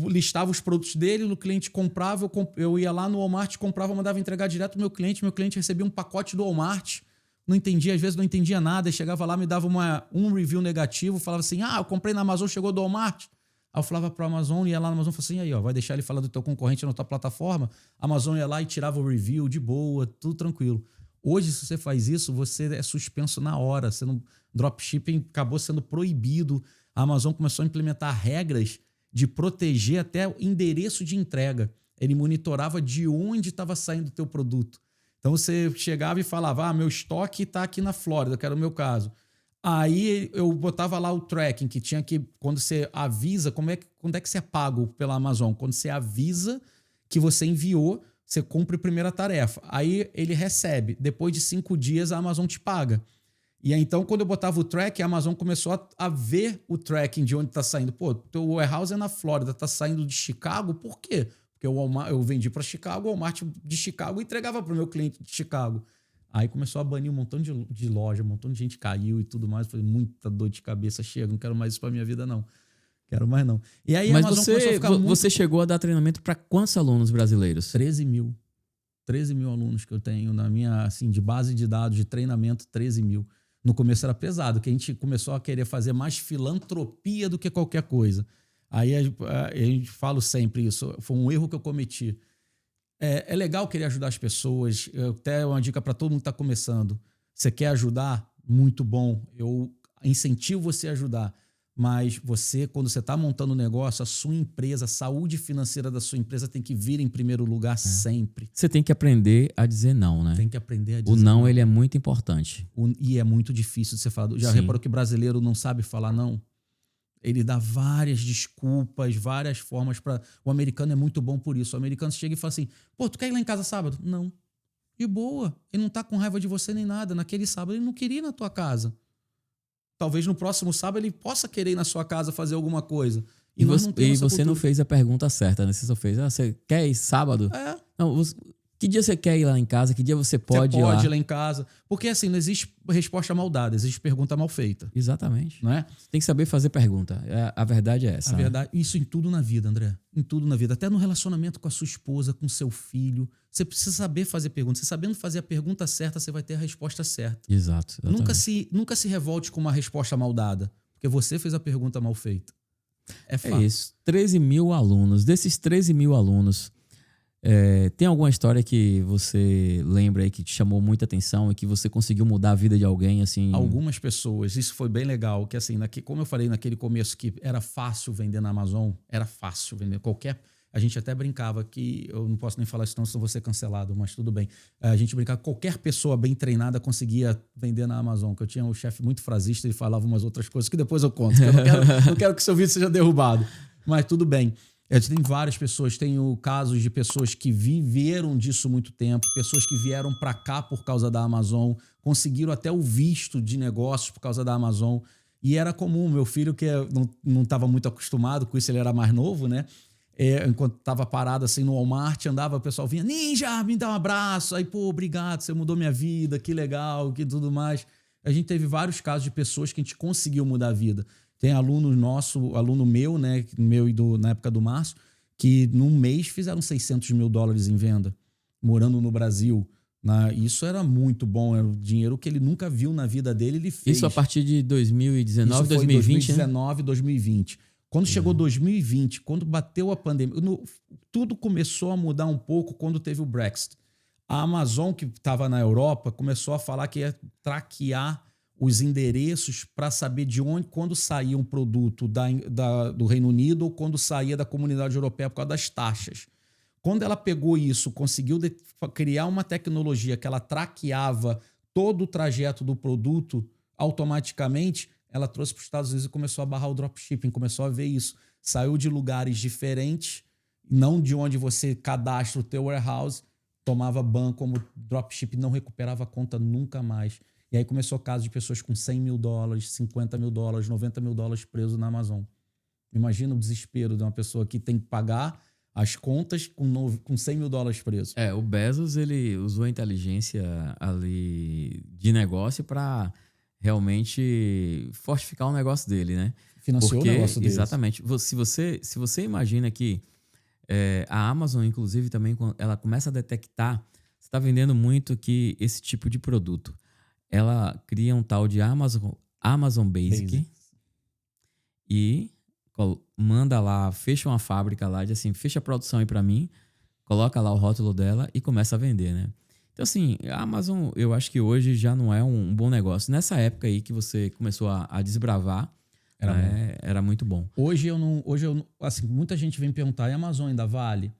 listava os produtos dele, o cliente comprava, eu ia lá no Walmart, comprava, mandava entregar direto pro meu cliente recebia um pacote do Walmart, não entendia, às vezes não entendia nada, chegava lá, me dava um review negativo, falava assim, eu comprei na Amazon, chegou do Walmart. Aí eu falava pro Amazon, ia lá na Amazon e falava assim, aí ó, vai deixar ele falar do teu concorrente na tua plataforma? A Amazon ia lá e tirava o review de boa, tudo tranquilo. Hoje, se você faz isso, você é suspenso na hora, dropshipping acabou sendo proibido, a Amazon começou a implementar regras de proteger até o endereço de entrega. Ele monitorava de onde estava saindo o teu produto. Então você chegava e falava, meu estoque está aqui na Flórida, que era o meu caso. Aí eu botava lá o tracking, que tinha que, quando você avisa, quando é que você é pago pela Amazon? Quando você avisa que você enviou, você cumpre a primeira tarefa. Aí ele recebe. Depois de 5 dias, a Amazon te paga. E aí, então, quando eu botava o track, a Amazon começou a ver o tracking de onde está saindo. Pô, teu warehouse é na Flórida, está saindo de Chicago, por quê? Porque eu vendi para Chicago, o Walmart de Chicago entregava para o meu cliente de Chicago. Aí começou a banir um montão de loja, um montão de gente caiu e tudo mais. Foi muita dor de cabeça, chega, não quero mais isso para minha vida, não. Quero mais, não. E aí mas a Amazon começou a ficar você chegou a dar treinamento para quantos alunos brasileiros? 13 mil. 13 mil alunos que eu tenho na minha, assim, de base de dados, de treinamento, 13 mil. No começo era pesado, que a gente começou a querer fazer mais filantropia do que qualquer coisa. Aí a gente fala sempre isso, foi um erro que eu cometi. É legal querer ajudar as pessoas, até uma dica para todo mundo que está começando. Você quer ajudar? Muito bom, eu incentivo você a ajudar. Mas você, quando você está montando um negócio, a sua empresa, a saúde financeira da sua empresa tem que vir em primeiro lugar sempre. Você tem que aprender a dizer não, né? Tem que aprender a dizer O não, ele é muito importante. E é muito difícil de ser falado. Já Sim. reparou que brasileiro não sabe falar não? Ele dá várias desculpas, várias formas para. O americano é muito bom por isso. O americano chega e fala assim: pô, tu quer ir lá em casa sábado? Não. De boa. Ele não tá com raiva de você nem nada. Naquele sábado ele não queria ir na tua casa. Talvez no próximo sábado ele possa querer ir na sua casa fazer alguma coisa. E nós você, não temos essa você não cultura. fez a pergunta certa, né? Você só fez, você quer ir sábado? É. Não, que dia você quer ir lá em casa? Que dia você pode ir lá? Você pode ir lá em casa. Porque assim, não existe resposta mal dada, existe pergunta mal feita. Exatamente. Não é? Tem que saber fazer pergunta. A verdade é essa. A né? verdade, isso em tudo na vida, André. Em tudo na vida. Até no relacionamento com a sua esposa, com seu filho. Você precisa saber fazer perguntas. Você sabendo fazer a pergunta certa, você vai ter a resposta certa. Exato. Exatamente. Nunca se revolte com uma resposta mal dada. Porque você fez a pergunta mal feita. É fato. É isso. 13 mil alunos. Desses 13 mil alunos, tem alguma história que você lembra aí que te chamou muita atenção e que você conseguiu mudar a vida de alguém, assim? Algumas pessoas, isso foi bem legal, que assim, como eu falei naquele começo que era fácil vender na Amazon, era fácil vender a gente até brincava que, eu não posso nem falar isso não, senão vou ser cancelado, mas tudo bem. A gente brincava que qualquer pessoa bem treinada conseguia vender na Amazon, que eu tinha um chefe muito frasista, ele falava umas outras coisas que depois eu conto, que eu não quero que seu vídeo seja derrubado, mas tudo bem. Tem várias pessoas, tenho casos de pessoas que viveram disso muito tempo, pessoas que vieram para cá por causa da Amazon, conseguiram até o visto de negócios por causa da Amazon. E era comum, meu filho, que não estava muito acostumado com isso, ele era mais novo, né? Enquanto estava parado assim no Walmart, andava, o pessoal vinha, Ninja, me dá um abraço. Aí, pô, obrigado, você mudou minha vida, que legal, que tudo mais. A gente teve vários casos de pessoas que a gente conseguiu mudar a vida. Tem aluno meu, né, meu e na época do Márcio, que num mês fizeram $600 mil em venda, morando no Brasil. Isso era muito bom, era o dinheiro que ele nunca viu na vida dele, ele fez. Isso a partir de 2019, Isso foi 2020, 2019, 2020. Quando chegou 2020, quando bateu a pandemia, tudo começou a mudar um pouco quando teve o Brexit. A Amazon, que estava na Europa, começou a falar que ia traquear os endereços para saber de onde, quando saía um produto do Reino Unido ou quando saía da comunidade europeia por causa das taxas. Quando ela pegou isso, conseguiu criar uma tecnologia que ela traqueava todo o trajeto do produto automaticamente, ela trouxe para os Estados Unidos e começou a barrar o dropshipping, começou a ver isso. Saiu de lugares diferentes, não de onde você cadastra o teu warehouse, tomava ban como dropshipping, não recuperava a conta nunca mais. E aí começou o caso de pessoas com $100 mil, $50 mil, $90 mil presos na Amazon. Imagina o desespero de uma pessoa que tem que pagar as contas com $100 mil preso. O Bezos, ele usou a inteligência ali de negócio para realmente fortificar o negócio dele, né? Financiou o negócio dele. Exatamente. Se você imagina que a Amazon, inclusive, também, quando ela começa a detectar, você está vendendo muito que esse tipo de produto. Ela cria um tal de Amazon Basic. E manda lá, fecha uma fábrica lá, diz assim, fecha a produção aí para mim, coloca lá o rótulo dela e começa a vender, né? Então, assim, a Amazon, eu acho que hoje já não é um bom negócio. Nessa época aí que você começou a desbravar, era muito bom. Hoje eu não, assim, muita gente vem perguntar, e a Amazon ainda vale?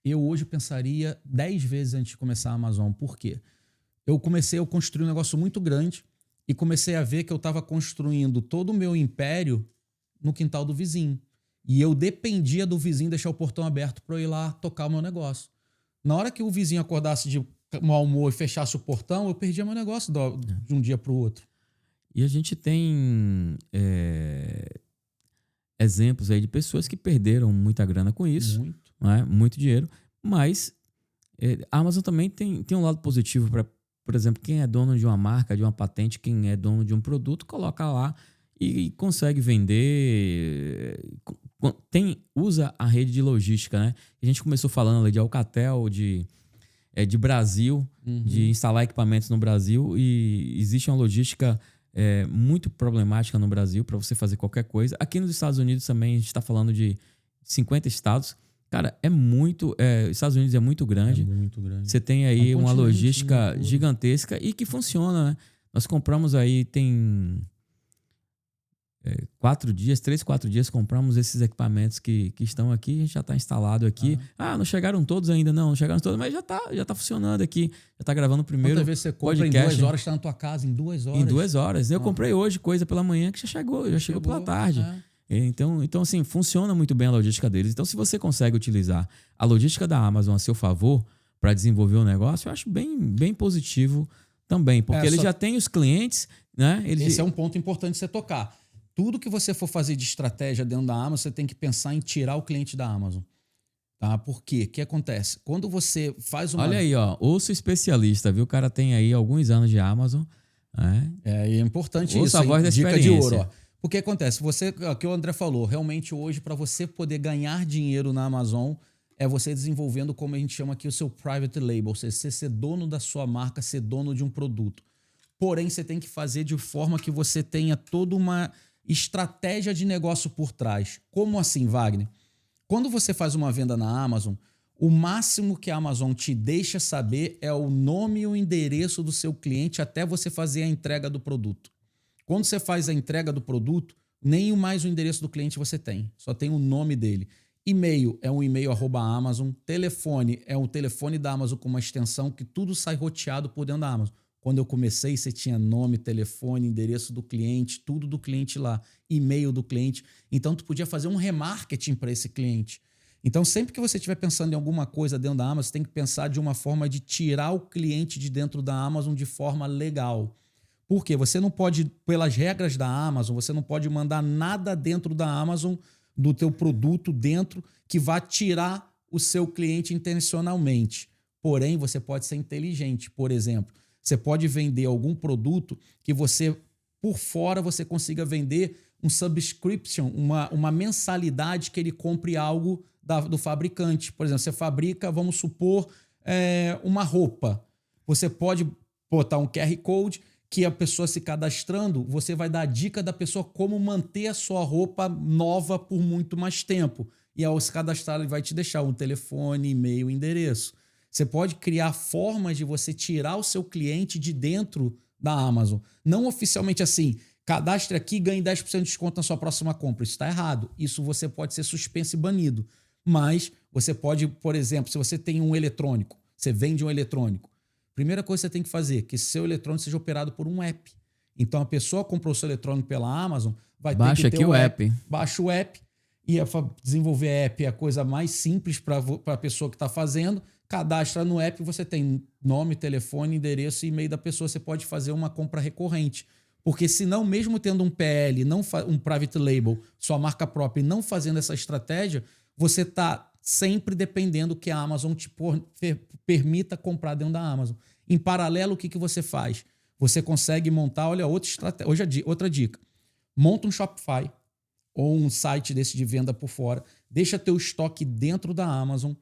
Eu hoje pensaria 10 vezes antes de começar a Amazon. Por quê? Eu construí um negócio muito grande e comecei a ver que eu estava construindo todo o meu império no quintal do vizinho. E eu dependia do vizinho deixar o portão aberto para eu ir lá tocar o meu negócio. Na hora que o vizinho acordasse de mau humor e fechasse o portão, eu perdia meu negócio de um dia para o outro. E a gente tem exemplos aí de pessoas que perderam muita grana com isso. Muito. Né? Muito dinheiro. Mas a Amazon também tem um lado positivo para, por exemplo, quem é dono de uma marca, de uma patente, quem é dono de um produto, coloca lá e consegue vender, usa a rede de logística, né? A gente começou falando ali de Alcatel, de Brasil, de instalar equipamentos no Brasil, e existe uma logística muito problemática no Brasil para você fazer qualquer coisa. Aqui nos Estados Unidos também a gente está falando de 50 estados. Cara, os Estados Unidos é muito grande. É muito grande. Você tem aí uma logística né? gigantesca e que funciona, né? Nós compramos aí, 4 dias, 3, 4 dias, compramos esses equipamentos que estão aqui, a gente já está instalado aqui. Não chegaram todos ainda, não chegaram todos, mas já tá funcionando aqui, já está gravando o primeiro Quantas vezes você compra podcast. em 2 horas, está na tua casa, em 2 horas? Em 2 horas. Eu comprei hoje coisa pela manhã que já chegou pela tarde. Então, assim, funciona muito bem a logística deles. Então, se você consegue utilizar a logística da Amazon a seu favor para desenvolver o negócio, eu acho bem positivo também, porque ele já tem os clientes, né? Esse é um ponto importante você tocar. Tudo que você for fazer de estratégia dentro da Amazon, você tem que pensar em tirar o cliente da Amazon. Tá? Por quê? O que acontece? Quando você faz uma... Olha aí, ó, ouço especialista, viu? O cara tem aí alguns anos de Amazon. É importante ouça isso. a voz da dica de experiência. ouro. Ó. O que acontece? O que o André falou, realmente hoje, para você poder ganhar dinheiro na Amazon, é você desenvolvendo, como a gente chama aqui, o seu private label, ou seja, você ser dono da sua marca, ser dono de um produto. Porém, você tem que fazer de forma que você tenha toda uma estratégia de negócio por trás. Como assim, Wagner? Quando você faz uma venda na Amazon, o máximo que a Amazon te deixa saber é o nome e o endereço do seu cliente até você fazer a entrega do produto. Quando você faz a entrega do produto, nem mais o endereço do cliente você tem, só tem o nome dele. E-mail é um e-mail @Amazon, telefone é um telefone da Amazon com uma extensão que tudo sai roteado por dentro da Amazon. Quando eu comecei, você tinha nome, telefone, endereço do cliente, tudo do cliente lá, e-mail do cliente. Então, tu podia fazer um remarketing para esse cliente. Então, sempre que você estiver pensando em alguma coisa dentro da Amazon, você tem que pensar de uma forma de tirar o cliente de dentro da Amazon de forma legal. Por quê? Você não pode, pelas regras da Amazon, você não pode mandar nada dentro da Amazon, do teu produto dentro, que vá tirar o seu cliente intencionalmente. Porém, você pode ser inteligente. Por exemplo, você pode vender algum produto que você, por fora, você consiga vender um subscription, uma mensalidade que ele compre algo do fabricante. Por exemplo, você fabrica, vamos supor, uma roupa. Você pode botar um QR Code que a pessoa se cadastrando, você vai dar a dica da pessoa como manter a sua roupa nova por muito mais tempo. E ao se cadastrar, ele vai te deixar um telefone, e-mail, endereço. Você pode criar formas de você tirar o seu cliente de dentro da Amazon. Não oficialmente assim, cadastre aqui e ganhe 10% de desconto na sua próxima compra. Isso está errado. Isso você pode ser suspenso e banido. Mas você pode, por exemplo, se você tem um eletrônico, você vende um eletrônico, primeira coisa que você tem que fazer é que seu eletrônico seja operado por um app. Então a pessoa comprou o seu eletrônico pela Amazon, vai ter que ter aqui o app. Baixa o app e desenvolver app é a coisa mais simples para a pessoa que está fazendo. Cadastra no app, você tem nome, telefone, endereço e e-mail da pessoa. Você pode fazer uma compra recorrente. Porque senão, mesmo tendo um PL, um private label, sua marca própria, e não fazendo essa estratégia, você está sempre dependendo que a Amazon te permita comprar dentro da Amazon. Em paralelo, o que você faz? Você consegue montar, olha, outra estratégia, outra dica. Monta um Shopify ou um site desse de venda por fora, deixa teu estoque dentro da Amazon,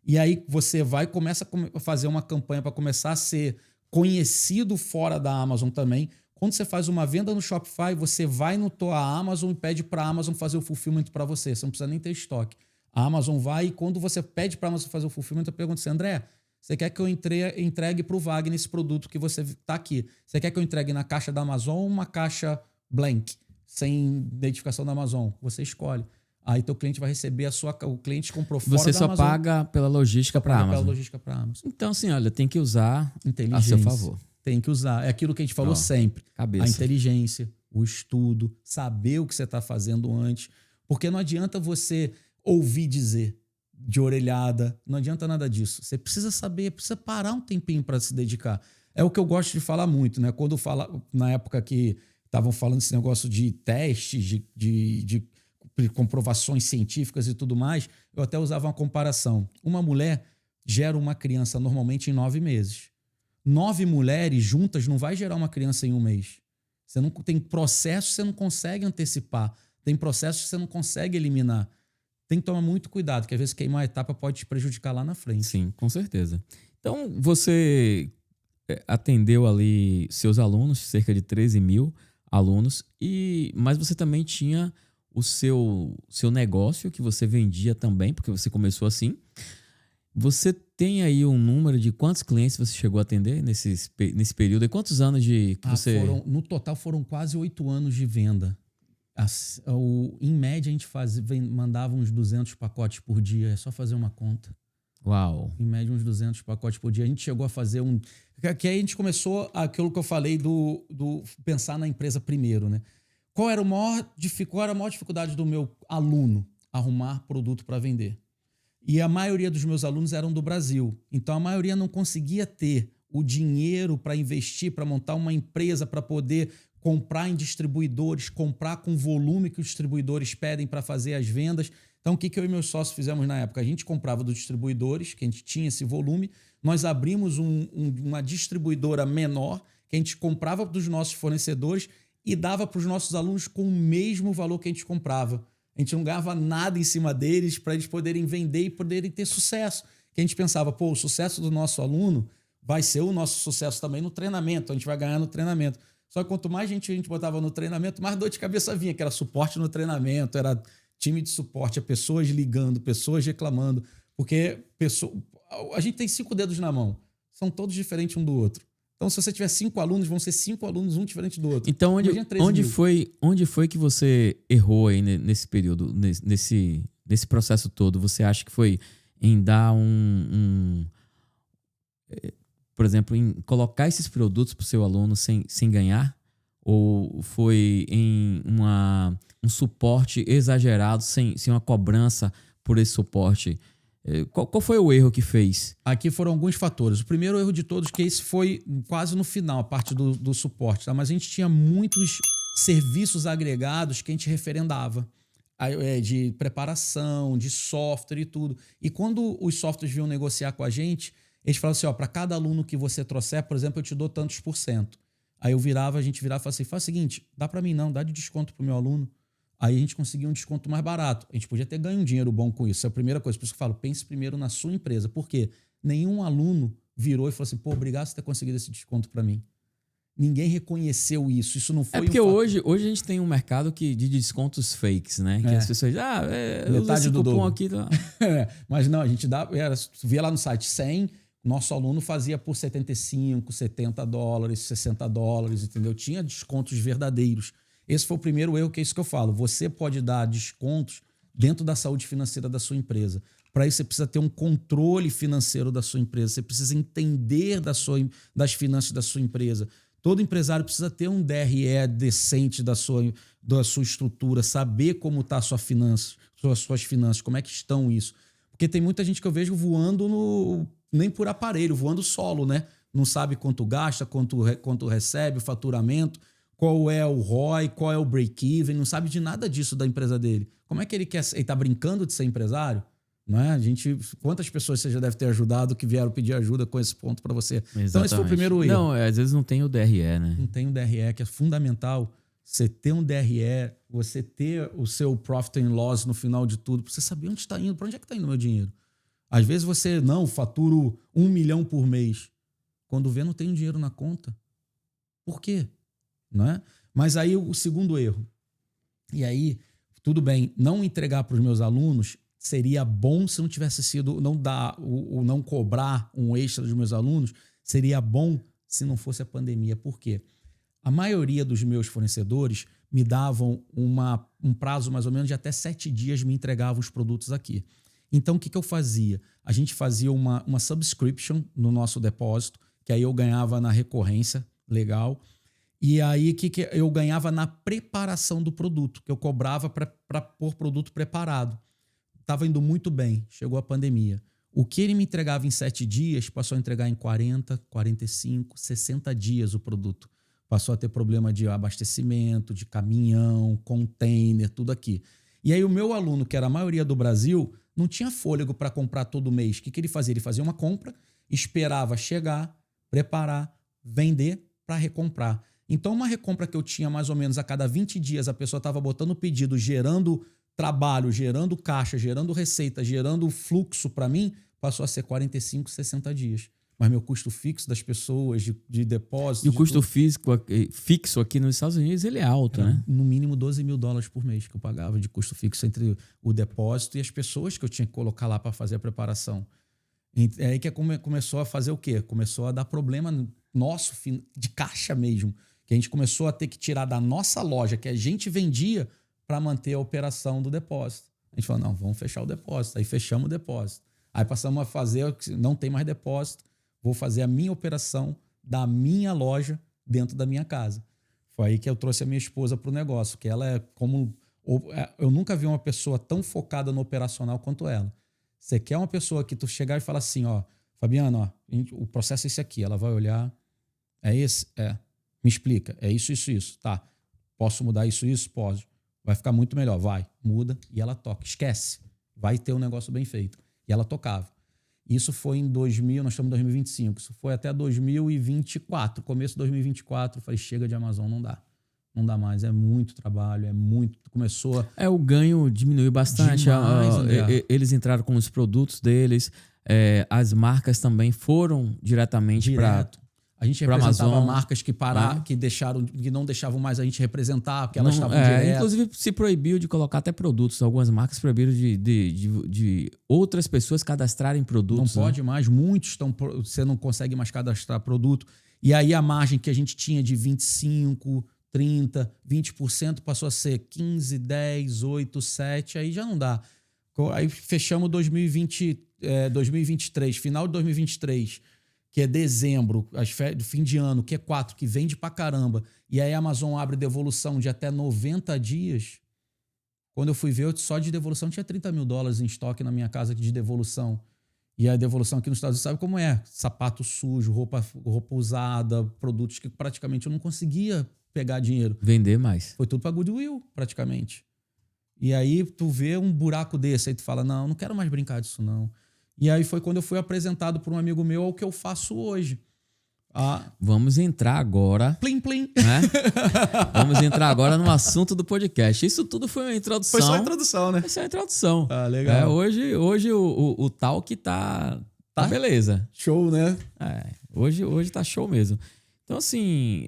e aí você começa a fazer uma campanha para começar a ser conhecido fora da Amazon também. Quando você faz uma venda no Shopify, você vai no tua Amazon e pede para a Amazon fazer o fulfillment para você. Você não precisa nem ter estoque. A Amazon vai e quando você pede para a Amazon fazer o fulfillment, eu pergunto assim, André, você quer que eu entregue para o Wagner esse produto que você está aqui? Você quer que eu entregue na caixa da Amazon ou uma caixa blank, sem identificação da Amazon? Você escolhe. Aí teu cliente vai receber o cliente comprou fora Você da só Amazon. paga pela logística para a Amazon. Pela logística para a Amazon. Então, assim, olha, tem que usar a Inteligência. seu favor. Tem que usar. É aquilo que a gente falou sempre. Cabeça. A inteligência, o estudo, saber o que você está fazendo antes. Porque não adianta você ouvir dizer de orelhada, não adianta nada disso. Você precisa saber, precisa parar um tempinho para se dedicar. É o que eu gosto de falar muito, né? Quando na época que estavam falando esse negócio de testes, de comprovações científicas e tudo mais, eu até usava uma comparação. Uma mulher gera uma criança normalmente em 9 meses. 9 mulheres juntas não vai gerar uma criança em 1 mês. Você não tem processos que você não consegue antecipar. Tem processos que você não consegue eliminar. Tem que tomar muito cuidado, que às vezes queimar a etapa pode te prejudicar lá na frente. Sim, com certeza. Então, você atendeu ali seus alunos, cerca de 13 mil alunos, mas você também tinha o seu negócio que você vendia também, porque você começou assim. Você tem aí um número de quantos clientes você chegou a atender nesse período? E quantos anos de que você... No total foram quase 8 anos de venda. Em média, a gente mandava uns 200 pacotes por dia. É só fazer uma conta. Uau. Em média, uns 200 pacotes por dia. A gente chegou a fazer um... Que aí a gente começou aquilo que eu falei do pensar na empresa primeiro, né? Qual era a maior dificuldade do meu aluno? Arrumar produto para vender. E a maioria dos meus alunos eram do Brasil. Então, a maioria não conseguia ter o dinheiro para investir, para montar uma empresa, para poder comprar em distribuidores, comprar com o volume que os distribuidores pedem para fazer as vendas. Então, o que eu e meus sócios fizemos na época? A gente comprava dos distribuidores, que a gente tinha esse volume. Nós abrimos uma distribuidora menor, que a gente comprava dos nossos fornecedores e dava para os nossos alunos com o mesmo valor que a gente comprava. A gente não ganhava nada em cima deles para eles poderem vender e poderem ter sucesso. Que a gente pensava, pô, o sucesso do nosso aluno vai ser o nosso sucesso também no treinamento. A gente vai ganhar no treinamento. Só que quanto mais gente a gente botava no treinamento, mais dor de cabeça vinha, que era suporte no treinamento, era time de suporte, pessoas ligando, pessoas reclamando. Porque a gente tem 5 dedos na mão. São todos diferentes um do outro. Então, se você tiver 5 alunos, vão ser 5 alunos, um diferente do outro. Então, onde foi que você errou aí nesse período, nesse processo todo? Você acha que foi em dar por exemplo, em colocar esses produtos para o seu aluno sem ganhar? Ou foi em um suporte exagerado, sem uma cobrança por esse suporte? Qual foi o erro que fez? Aqui foram alguns fatores. O primeiro erro de todos, que esse foi quase no final, a parte do suporte. Tá? Mas a gente tinha muitos serviços agregados que a gente referendava. De preparação, de software e tudo. E quando os softwares vinham negociar com a gente, eles falavam assim, para cada aluno que você trouxer, por exemplo, eu te dou tantos %. Aí a gente virava e falava assim, faz o seguinte, dá para mim não, dá de desconto pro meu aluno. Aí a gente conseguia um desconto mais barato. A gente podia ter ganho um dinheiro bom com isso. Essa é a primeira coisa. Por isso que eu falo, pense primeiro na sua empresa. Por quê? Nenhum aluno virou e falou assim, pô, obrigado por ter conseguido esse desconto para mim. Ninguém reconheceu isso. Isso não foi porque hoje a gente tem um mercado de descontos fakes, né? Que as pessoas metade do cupom aqui. Tá. Mas não, a gente via lá no site 100, nosso aluno fazia por $75, $70, $60, entendeu? Tinha descontos verdadeiros. Esse foi o primeiro erro, que é isso que eu falo. Você pode dar descontos dentro da saúde financeira da sua empresa. Para isso, você precisa ter um controle financeiro da sua empresa. Você precisa entender das finanças da sua empresa. Todo empresário precisa ter um DRE decente da sua estrutura, saber como está suas finanças, como é que estão isso. Porque tem muita gente que eu vejo voando nem por aparelho, voando solo, né? Não sabe quanto gasta, quanto recebe, o faturamento, qual é o ROI, qual é o break-even, não sabe de nada disso da empresa dele. Como é que ele quer? Ele está brincando de ser empresário? Não é? Quantas pessoas você já deve ter ajudado que vieram pedir ajuda com esse ponto para você? Exatamente. Então, esse foi o primeiro erro. Não, às vezes não tem o DRE, né? Não tem o DRE, que é fundamental. Você ter um DRE, você ter o seu profit and loss no final de tudo, para você saber onde está indo, para onde é que está indo o meu dinheiro. Às vezes você, faturo 1 milhão por mês. Quando vê, não tem dinheiro na conta. Por quê? Não é? Mas aí o segundo erro. E aí, tudo bem, não entregar para os meus alunos seria bom se não tivesse sido, não cobrar um extra dos meus alunos, seria bom se não fosse a pandemia. Por quê? A maioria dos meus fornecedores me davam um prazo mais ou menos de até 7 dias, me entregavam os produtos aqui. Então, o que eu fazia? A gente fazia uma subscription no nosso depósito, que aí eu ganhava na recorrência, legal. E aí, que eu ganhava na preparação do produto, que eu cobrava para pôr produto preparado. Estava indo muito bem, chegou a pandemia. O que ele me entregava em 7 dias, passou a entregar em 40, 45, 60 dias o produto. Passou a ter problema de abastecimento, de caminhão, container, tudo aqui. E aí o meu aluno, que era a maioria do Brasil, não tinha fôlego para comprar todo mês. O que ele fazia? Ele fazia uma compra, esperava chegar, preparar, vender para recomprar. Então, uma recompra que eu tinha mais ou menos a cada 20 dias, a pessoa estava botando o pedido, gerando trabalho, gerando caixa, gerando receita, gerando fluxo para mim, passou a ser 45, 60 dias. Mas meu custo fixo das pessoas, de depósito... E o custo fixo aqui nos Estados Unidos, ele é alto, né? No mínimo $12 mil por mês que eu pagava de custo fixo entre o depósito e as pessoas que eu tinha que colocar lá para fazer a preparação. É aí que começou a fazer o quê? Começou a dar problema nosso de caixa mesmo. Que a gente começou a ter que tirar da nossa loja, que a gente vendia, para manter a operação do depósito. A gente falou, não, vamos fechar o depósito. Aí fechamos o depósito. Aí passamos a fazer, não tem mais depósito, vou fazer a minha operação da minha loja dentro da minha casa. Foi aí que eu trouxe a minha esposa para o negócio, que ela é como... Eu nunca vi uma pessoa tão focada no operacional quanto ela. Você quer uma pessoa que tu chegar e falar assim, ó, Fabiano, ó, o processo é esse aqui. Ela vai olhar, é esse? É. Me explica, é isso, isso, isso. Tá, posso mudar isso, isso? Pode. Vai ficar muito melhor. Vai, muda e ela toca. Esquece, vai ter um negócio bem feito. E ela tocava. Isso foi em 2000, nós estamos em 2025. Isso foi até 2024, começo de 2024. Eu falei, chega de Amazon, não dá. Não dá mais, é muito trabalho, é muito... Começou a... O ganho diminuiu bastante. Demais, eles entraram com os produtos deles, as marcas também foram diretamente para... A gente representava marcas que pararam, que não deixavam mais a gente representar, porque elas estavam direto. Inclusive, se proibiu de colocar até produtos. Algumas marcas proibiram de outras pessoas cadastrarem produtos. Não pode mais, muitos estão... Você não consegue mais cadastrar produto. E aí a margem que a gente tinha de 25%, 30%, 20% passou a ser 15%, 10%, 8%, 7%, aí já não dá. Aí fechamos 2023, final de 2023, que é dezembro, do fim de ano, Q4, que vende pra caramba, e aí a Amazon abre devolução de até 90 dias. Quando eu fui ver, só de devolução tinha $30 mil em estoque na minha casa de devolução. E a devolução aqui nos Estados Unidos sabe como é? Sapato sujo, roupa usada, produtos que praticamente eu não conseguia pegar dinheiro. Vender mais. Foi tudo para Goodwill, praticamente. E aí tu vê um buraco desse, aí tu fala, não quero mais brincar disso, não. E aí foi quando eu fui apresentado por um amigo meu ao que eu faço hoje. Vamos entrar agora... Plim, plim. Né? Vamos entrar agora no assunto do podcast. Isso tudo foi uma introdução. Foi só a introdução, né? Foi só a introdução. Legal. Hoje o Talk tá beleza. Show, né? Hoje tá show mesmo. Então, assim,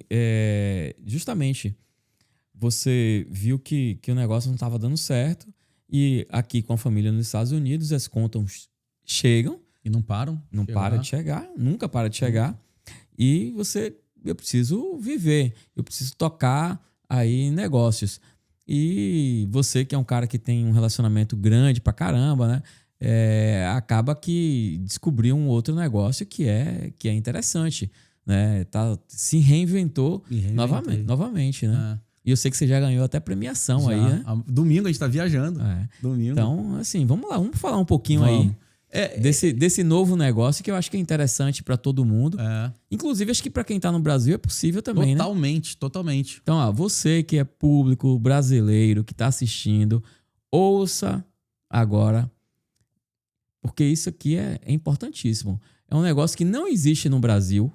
justamente, você viu que o negócio não estava dando certo e aqui com a família nos Estados Unidos, as contas chegam. E não param. Não para de chegar, nunca para de chegar. E eu preciso viver, eu preciso tocar aí negócios. E você que é um cara que tem um relacionamento grande pra caramba, né? Acaba que descobriu um outro negócio que é interessante. Né? Se reinventou novamente, né? E eu sei que você já ganhou até premiação aí, né? Domingo a gente tá viajando. Domingo. Então, assim, vamos lá, vamos falar um pouquinho aí desse novo negócio que eu acho que é interessante para todo mundo. Inclusive, acho que para quem tá no Brasil é possível também, Totalmente. Então, você que é público brasileiro, que tá assistindo, ouça agora, porque isso aqui é importantíssimo. É um negócio que não existe no Brasil,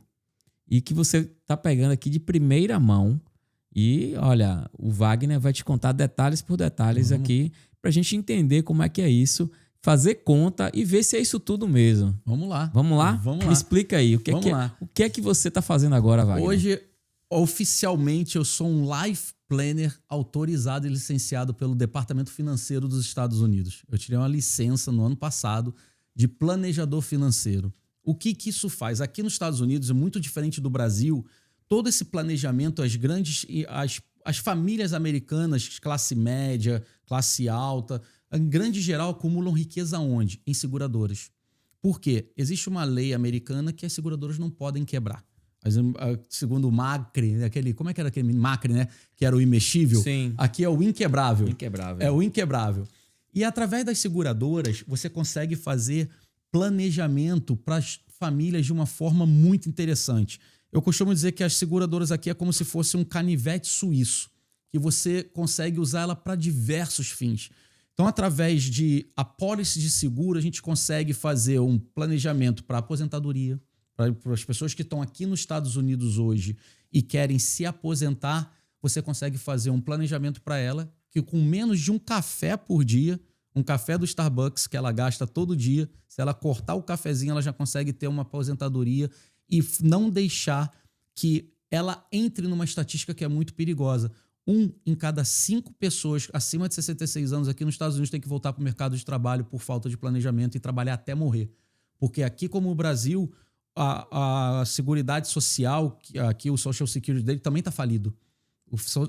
e que você tá pegando aqui de primeira mão. E, olha, o Wagner vai te contar detalhes por detalhes aqui pra gente entender como é que é isso, fazer conta e ver se é isso tudo mesmo. Vamos lá. Me explica aí, o que é que você tá fazendo agora, Wagner? Hoje, oficialmente, eu sou um Life Planner autorizado e licenciado pelo Departamento Financeiro dos Estados Unidos. Eu tirei uma licença no ano passado de planejador financeiro. O que isso faz? Aqui nos Estados Unidos é muito diferente do Brasil. Todo esse planejamento, as famílias americanas, classe média, classe alta, em grande geral, acumulam riqueza onde? Em seguradoras. Por quê? Existe uma lei americana que as seguradoras não podem quebrar. Segundo o Macri, como é que era aquele Macri, né? Que era o imexível. Sim. Aqui é o inquebrável. Inquebrável. É o inquebrável. E através das seguradoras, você consegue fazer planejamento para as famílias de uma forma muito interessante. Eu costumo dizer que as seguradoras aqui é como se fosse um canivete suíço, que você consegue usar ela para diversos fins. Então, através de apólice de seguro, a gente consegue fazer um planejamento para aposentadoria, para as pessoas que estão aqui nos Estados Unidos hoje e querem se aposentar, você consegue fazer um planejamento para ela que com menos de um café por dia, um café do Starbucks que ela gasta todo dia, se ela cortar o cafezinho, ela já consegue ter uma aposentadoria e não deixar que ela entre numa estatística que é muito perigosa. 1 em cada 5 pessoas acima de 66 anos aqui nos Estados Unidos tem que voltar para o mercado de trabalho por falta de planejamento e trabalhar até morrer. Porque aqui, como o Brasil, a Seguridade Social, aqui o Social Security dele também está falido.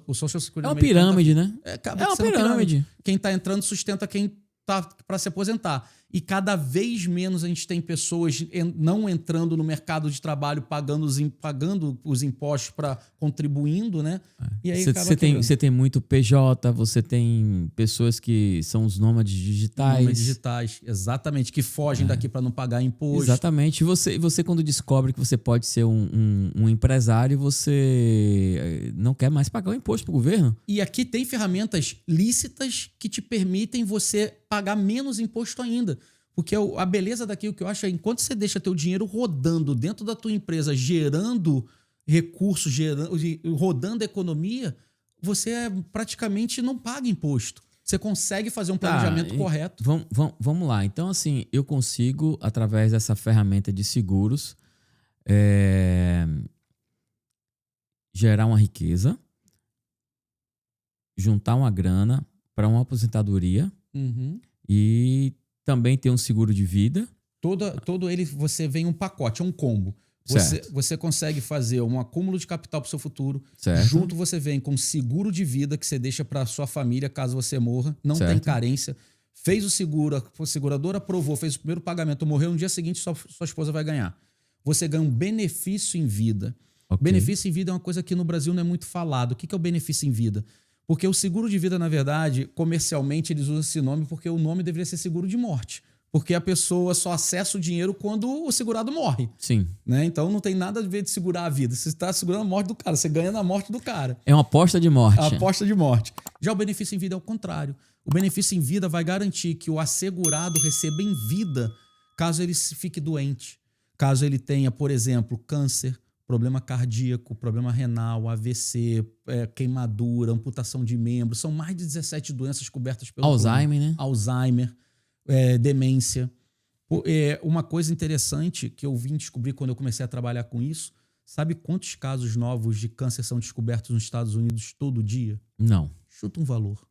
O Social Security É uma americano pirâmide, né? acaba É uma sendo pirâmide. Quem está entrando sustenta quem tá para se aposentar. E cada vez menos a gente tem pessoas não entrando no mercado de trabalho, pagando os impostos para contribuindo, né? E aí Você tem muito PJ, você tem pessoas que são os nômades digitais. Nômades digitais, exatamente, que fogem daqui para não pagar imposto. Exatamente. Você quando descobre que você pode ser um empresário, você não quer mais pagar o imposto para o governo. E aqui tem ferramentas lícitas que te permitem você pagar menos imposto ainda. Porque a beleza daqui, o que eu acho é, enquanto você deixa teu dinheiro rodando dentro da tua empresa, gerando recursos, rodando a economia, você praticamente não paga imposto. Você consegue fazer um planejamento correto. Vamos lá. Então, assim, eu consigo, através dessa ferramenta de seguros, gerar uma riqueza, juntar uma grana para uma aposentadoria e também ter um seguro de vida. Todo ele, você vem um pacote, é um combo. Você consegue fazer um acúmulo de capital para o seu futuro. Certo. Junto você vem com seguro de vida que você deixa para sua família caso você morra. Não tem carência. Fez o seguro, a seguradora aprovou, fez o primeiro pagamento, morreu no dia seguinte, sua esposa vai ganhar. Você ganha um benefício em vida. Okay. Benefício em vida é uma coisa que no Brasil não é muito falado. O que é o benefício em vida? Porque o seguro de vida, na verdade, comercialmente eles usam esse nome porque o nome deveria ser seguro de morte. Porque a pessoa só acessa o dinheiro quando o segurado morre. Sim. Né? Então não tem nada a ver de segurar a vida. Você está segurando a morte do cara, você ganha na morte do cara. É uma aposta de morte. É uma aposta de morte. Já o benefício em vida é o contrário. O benefício em vida vai garantir que o assegurado receba em vida caso ele fique doente. Caso ele tenha, por exemplo, câncer, problema cardíaco, problema renal, AVC, queimadura, amputação de membros. São mais de 17 doenças cobertas pelo Alzheimer, né? Alzheimer, demência. Uma coisa interessante que eu vim descobrir quando eu comecei a trabalhar com isso, sabe quantos casos novos de câncer são descobertos nos Estados Unidos todo dia? Não. Chuta um valor.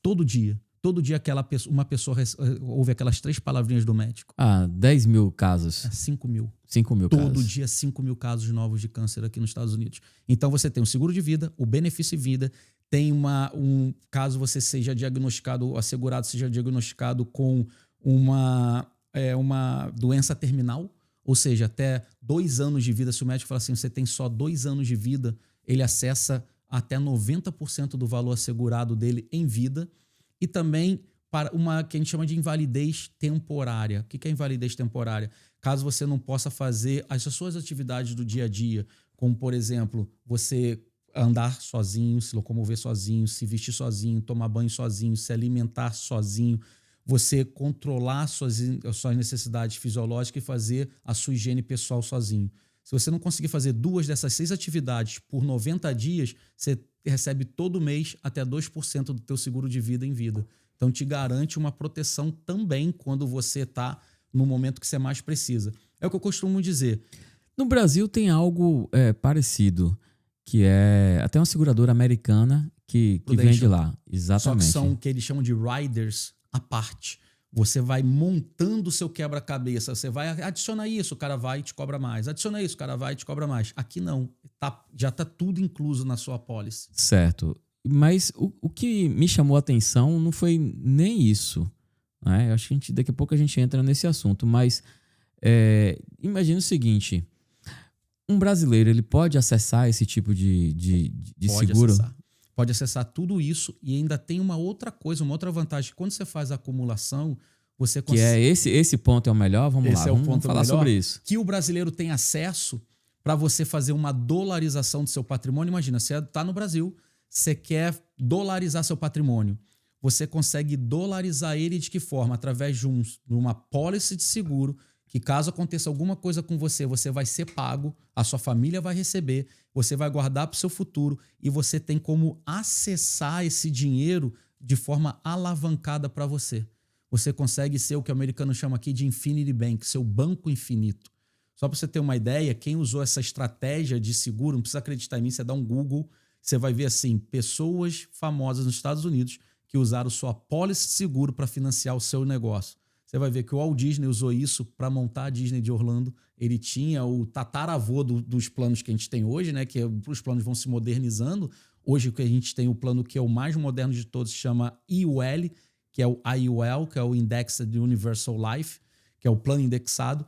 Todo dia. Todo dia uma pessoa ouve aquelas 3 palavrinhas do médico. 10 mil casos. 5 mil. 5 mil casos. Todo dia, 5 mil casos novos de câncer aqui nos Estados Unidos. Então, você tem o seguro de vida, o benefício de vida, tem caso você seja diagnosticado, o assegurado seja diagnosticado com uma doença terminal, ou seja, até 2 anos de vida. Se o médico fala assim, você tem só 2 anos de vida, ele acessa até 90% do valor assegurado dele em vida. E também para uma que a gente chama de invalidez temporária. O que é invalidez temporária? Caso você não possa fazer as suas atividades do dia a dia, como, por exemplo, você andar sozinho, se locomover sozinho, se vestir sozinho, tomar banho sozinho, se alimentar sozinho, você controlar suas necessidades fisiológicas e fazer a sua higiene pessoal sozinho. Se você não conseguir fazer 2 dessas 6 atividades por 90 dias, você recebe todo mês até 2% do teu seguro de vida em vida. Então, te garante uma proteção também quando você está no momento que você mais precisa. É o que eu costumo dizer. No Brasil tem algo parecido, que é até uma seguradora americana que vende lá. Exatamente. Só que são o que eles chamam de riders à parte. Você vai montando o seu quebra-cabeça. Você vai adicionar isso, o cara vai e te cobra mais. Adiciona isso, o cara vai e te cobra mais. Aqui não. Já está tudo incluso na sua apólice. Certo. Mas o que me chamou a atenção não foi nem isso. Né? Eu acho que daqui a pouco a gente entra nesse assunto. Mas imagina o seguinte. Um brasileiro, ele pode acessar esse tipo de seguro? Pode acessar tudo isso e ainda tem uma outra coisa, uma outra vantagem. Quando você faz a acumulação, você consegue... Que esse ponto é o melhor? Vamos lá, vamos falar sobre isso. Que o brasileiro tem acesso para você fazer uma dolarização do seu patrimônio. Imagina, você está no Brasil, você quer dolarizar seu patrimônio. Você consegue dolarizar ele de que forma? Através de uma pólice de seguro, que caso aconteça alguma coisa com você, você vai ser pago, a sua família vai receber, você vai guardar para o seu futuro e você tem como acessar esse dinheiro de forma alavancada para você. Você consegue ser o que o americano chama aqui de Infinity Bank, seu banco infinito. Só para você ter uma ideia, quem usou essa estratégia de seguro, não precisa acreditar em mim, você dá um Google, você vai ver assim, pessoas famosas nos Estados Unidos que usaram sua pólice de seguro para financiar o seu negócio. Você vai ver que o Walt Disney usou isso para montar a Disney de Orlando. Ele tinha o tataravô dos planos que a gente tem hoje, né? Que os planos vão se modernizando. Hoje o que a gente tem, o plano que é o mais moderno de todos, chama IUL, que é o IUL, que é o Indexed Universal Life, que é o plano indexado.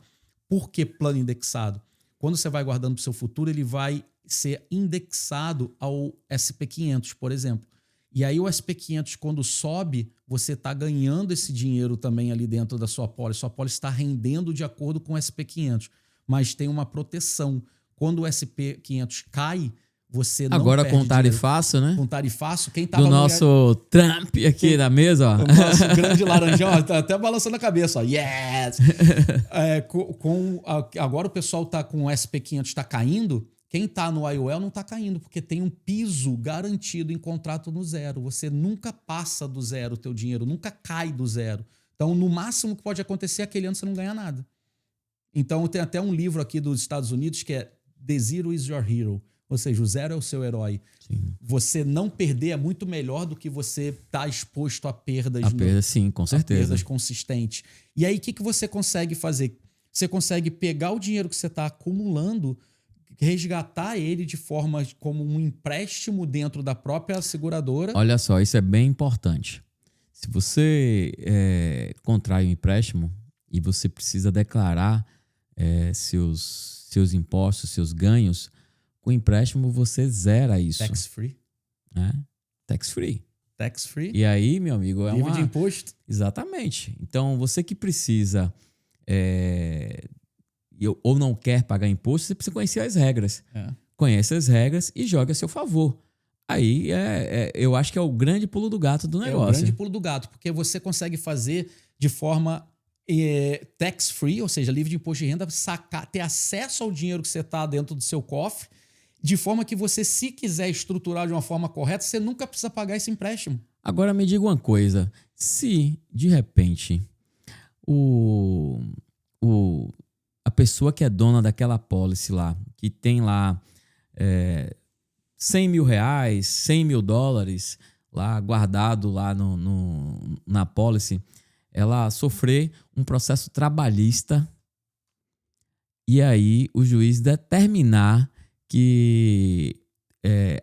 Por que plano indexado? Quando você vai guardando para o seu futuro, ele vai ser indexado ao SP500, por exemplo. E aí o SP500, quando sobe, você está ganhando esse dinheiro também ali dentro da sua pólice. Sua pólice está rendendo de acordo com o SP500, mas tem uma proteção. Quando o SP500 cai, você não Agora perde com tarifaço, né? Com tarifaço, quem tava Do nosso Trump aqui na mesa, ó. O nosso grande laranjão, ó, tá até balançando a cabeça, ó. Yes! Agora o pessoal tá com o SP500 tá caindo. Quem está no IOL não está caindo, porque tem um piso garantido em contrato no zero. Você nunca passa do zero o teu dinheiro, nunca cai do zero. Então, no máximo que pode acontecer, aquele ano você não ganha nada. Então, tem até um livro aqui dos Estados Unidos que é The Zero is Your Hero. Ou seja, o zero é o seu herói. Sim. Você não perder é muito melhor do que você estar exposto a perdas. Sim, com certeza. Perdas consistentes. E aí, o que você consegue fazer? Você consegue pegar o dinheiro que você está acumulando, resgatar ele de forma como um empréstimo dentro da própria seguradora. Olha só, isso é bem importante. Se você contrai um empréstimo e você precisa declarar seus impostos, seus ganhos, com o empréstimo você zera isso. Tax free. Tax free. Tax free. E aí, meu amigo, livre de imposto. Exatamente. Então, você que precisa ou não quer pagar imposto, você precisa conhecer as regras. Conhece as regras e joga a seu favor. Aí eu acho que é o grande pulo do gato do negócio. É o grande pulo do gato, porque você consegue fazer de forma tax-free, ou seja, livre de imposto de renda, sacar, ter acesso ao dinheiro que você está dentro do seu cofre, de forma que você, se quiser estruturar de uma forma correta, você nunca precisa pagar esse empréstimo. Agora me diga uma coisa, se de repente a pessoa que é dona daquela policy lá, que tem lá 100 mil reais, 100 mil dólares lá guardado lá na policy, ela sofrer um processo trabalhista e aí o juiz determinar que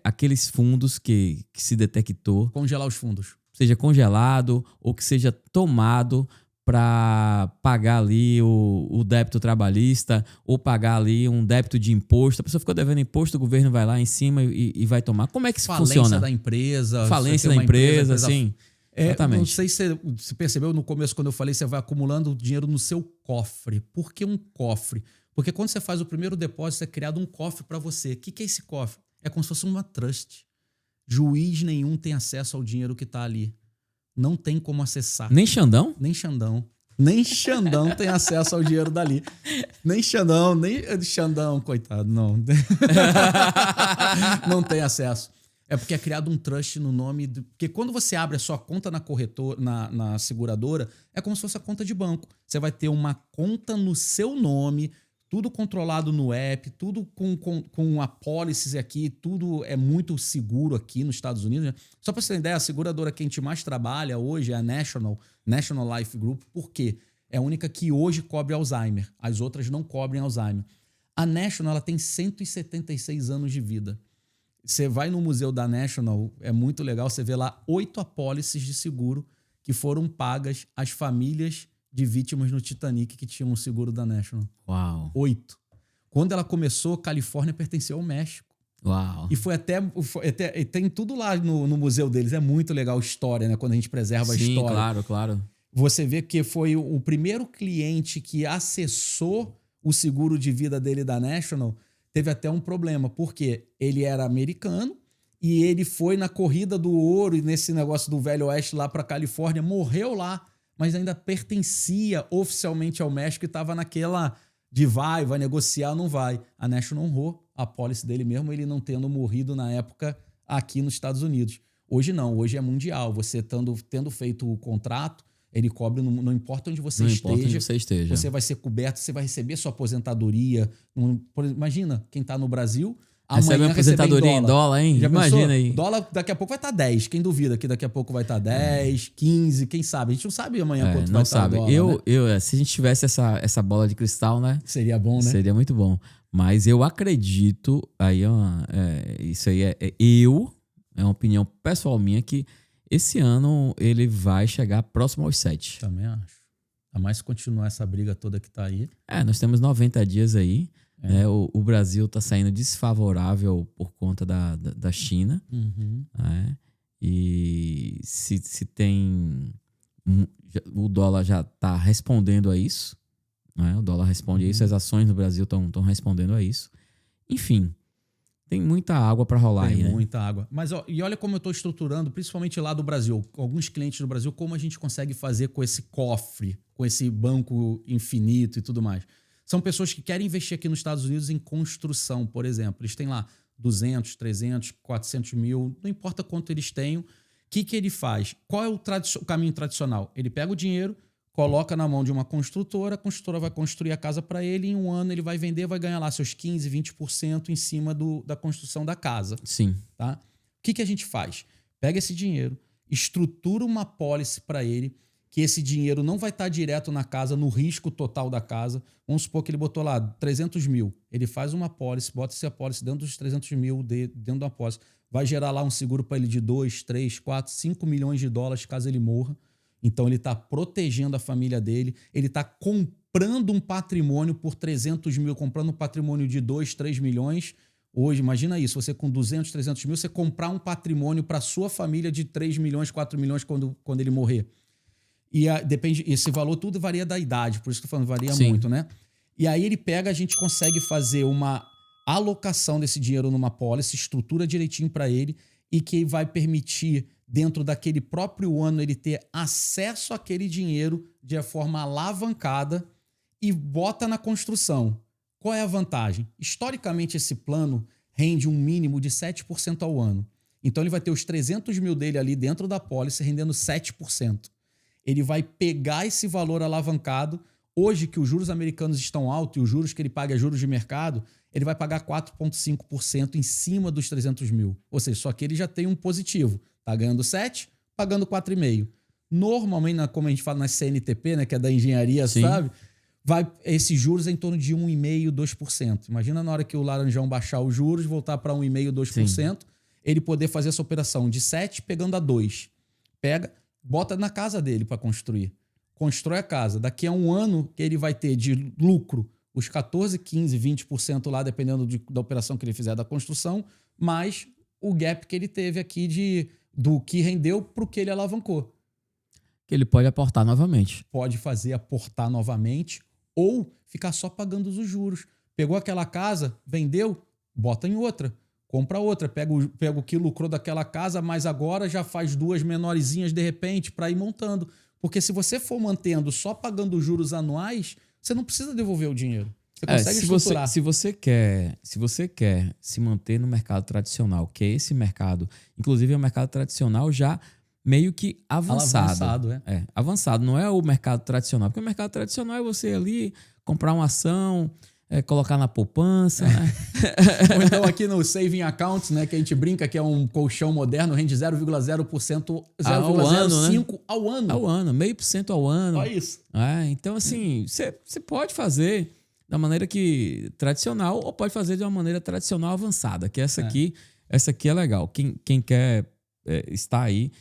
aqueles fundos que se detectou... Congelar os fundos. Seja congelado ou que seja tomado para pagar ali o débito trabalhista ou pagar ali um débito de imposto. A pessoa ficou devendo imposto, o governo vai lá em cima e vai tomar. Como é que isso funciona? Falência da empresa. Falência da empresa, sim. Exatamente. Não sei se você percebeu no começo, quando eu falei, você vai acumulando dinheiro no seu cofre. Por que um cofre? Porque quando você faz o primeiro depósito, é criado um cofre para você. O que é esse cofre? É como se fosse uma trust. Juiz nenhum tem acesso ao dinheiro que está ali. Não tem como acessar. Nem Xandão? Nem Xandão. Nem Xandão tem acesso ao dinheiro dali. Nem Xandão, coitado, não. Não tem acesso. É porque é criado um trust no nome... Porque quando você abre a sua conta na corretora, na seguradora, é como se fosse a conta de banco. Você vai ter uma conta no seu nome, tudo controlado no app, tudo com apólices aqui, tudo é muito seguro aqui nos Estados Unidos. Né? Só para você ter ideia, a seguradora que a gente mais trabalha hoje é a National Life Group. Por quê? É a única que hoje cobre Alzheimer. As outras não cobrem Alzheimer. A National ela tem 176 anos de vida. Você vai no museu da National, é muito legal, você vê lá 8 apólices de seguro que foram pagas às famílias de vítimas no Titanic que tinham o seguro da National. Uau. 8. Quando ela começou, Califórnia pertenceu ao México. Uau. E foi até tem tudo lá no museu deles. É muito legal a história, né? Quando a gente preserva a história. Sim, claro, claro. Você vê que foi o primeiro cliente que acessou o seguro de vida dele da National, teve até um problema, porque ele era americano e ele foi na corrida do ouro e nesse negócio do Velho Oeste lá para Califórnia, morreu lá, mas ainda pertencia oficialmente ao México e estava naquela de vai negociar, não vai. A National honrou a pólice dele mesmo, ele não tendo morrido na época aqui nos Estados Unidos. Hoje não, hoje é mundial. Você tendo feito o contrato, ele cobre, não importa onde você esteja. Você vai ser coberto, você vai receber sua aposentadoria. Imagina, quem está no Brasil, Recebe uma aposentadoria em dólar, hein? Já Imagina pensou? aí. Dólar daqui a pouco vai estar 10. Quem duvida que daqui a pouco vai estar 10, 15, quem sabe? A gente não sabe amanhã quanto Não vai estar sabe. o dólar, né? Se a gente tivesse essa bola de cristal, né? Seria bom, né? Seria muito bom. Mas eu acredito, isso aí é uma opinião pessoal minha, que esse ano ele vai chegar próximo aos 7. Também acho. Ainda mais se continuar essa briga toda que tá aí. Nós temos 90 dias aí. Né? O Brasil está saindo desfavorável por conta da China. Uhum. Né? E se tem... O dólar já está respondendo a isso. Né? O dólar responde a isso. As ações no Brasil estão respondendo a isso. Enfim, tem muita água para rolar aí, né? Muita água. Mas e olha como eu estou estruturando, principalmente lá do Brasil, alguns clientes do Brasil, como a gente consegue fazer com esse cofre, com esse banco infinito e tudo mais. São pessoas que querem investir aqui nos Estados Unidos em construção, por exemplo. Eles têm lá 200, 300, 400 mil, não importa quanto eles tenham. O que ele faz? Qual é o caminho tradicional? Ele pega o dinheiro, coloca na mão de uma construtora, a construtora vai construir a casa para ele, e em um ano ele vai vender, vai ganhar lá seus 15%, 20% em cima da construção da casa. Sim. Tá? O que a gente faz? Pega esse dinheiro, estrutura uma pólice para ele, que esse dinheiro não vai estar direto na casa, no risco total da casa. Vamos supor que ele botou lá 300 mil. Ele faz uma pólice, bota essa pólice dentro dos 300 mil, dentro da pólice. Vai gerar lá um seguro para ele de 2, 3, 4, 5 milhões de dólares caso ele morra. Então ele está protegendo a família dele. Ele está comprando um patrimônio por 300 mil, comprando um patrimônio de 2, 3 milhões. Hoje, imagina isso, você com 200, 300 mil, você comprar um patrimônio para sua família de 3 milhões, 4 milhões quando ele morrer. E depende, esse valor tudo varia da idade, por isso que eu tô falando, varia muito, né? E aí ele pega, a gente consegue fazer uma alocação desse dinheiro numa pólice, estrutura direitinho para ele, e que vai permitir, dentro daquele próprio ano, ele ter acesso àquele dinheiro de forma alavancada e bota na construção. Qual é a vantagem? Historicamente, esse plano rende um mínimo de 7% ao ano. Então ele vai ter os 300 mil dele ali dentro da pólice rendendo 7%. Ele vai pegar esse valor alavancado. Hoje, que os juros americanos estão altos e os juros que ele paga é juros de mercado, ele vai pagar 4,5% em cima dos 300 mil. Ou seja, só que ele já tem um positivo. Está ganhando 7, pagando 4,5%. Normalmente, como a gente fala na CNTP, né, que é da engenharia, sabe? Esses juros é em torno de 1,5%, 2%. Imagina na hora que o Laranjão baixar os juros, voltar para 1,5%, 2%, ele poder fazer essa operação de 7 pegando a 2. Pega, bota na casa dele para construir. Constrói a casa. Daqui a um ano que ele vai ter de lucro os 14, 15, 20% lá, dependendo da operação que ele fizer da construção, mais o gap que ele teve aqui do que rendeu para o que ele alavancou. Que ele pode aportar novamente. Pode fazer aportar novamente ou ficar só pagando os juros. Pegou aquela casa, vendeu, bota em outra. Compra outra, pega o que lucrou daquela casa, mas agora já faz 2 menorzinhas de repente para ir montando. Porque se você for mantendo só pagando os juros anuais, você não precisa devolver o dinheiro. Você consegue estruturar. Se você quer se manter no mercado tradicional, que é esse mercado, inclusive é um mercado tradicional já meio que avançado. Avançado, não é o mercado tradicional. Porque o mercado tradicional é você ali comprar uma ação, colocar na poupança, né? Ou então aqui no Saving Accounts, né, que a gente brinca que é um colchão moderno, rende 0,0%, 0,05% ao ano. Ao ano, 0,5% ao ano. Olha isso. Então, assim, você pode fazer da maneira que tradicional ou pode fazer de uma maneira tradicional avançada, que essa aqui é legal. Quem quer estar aí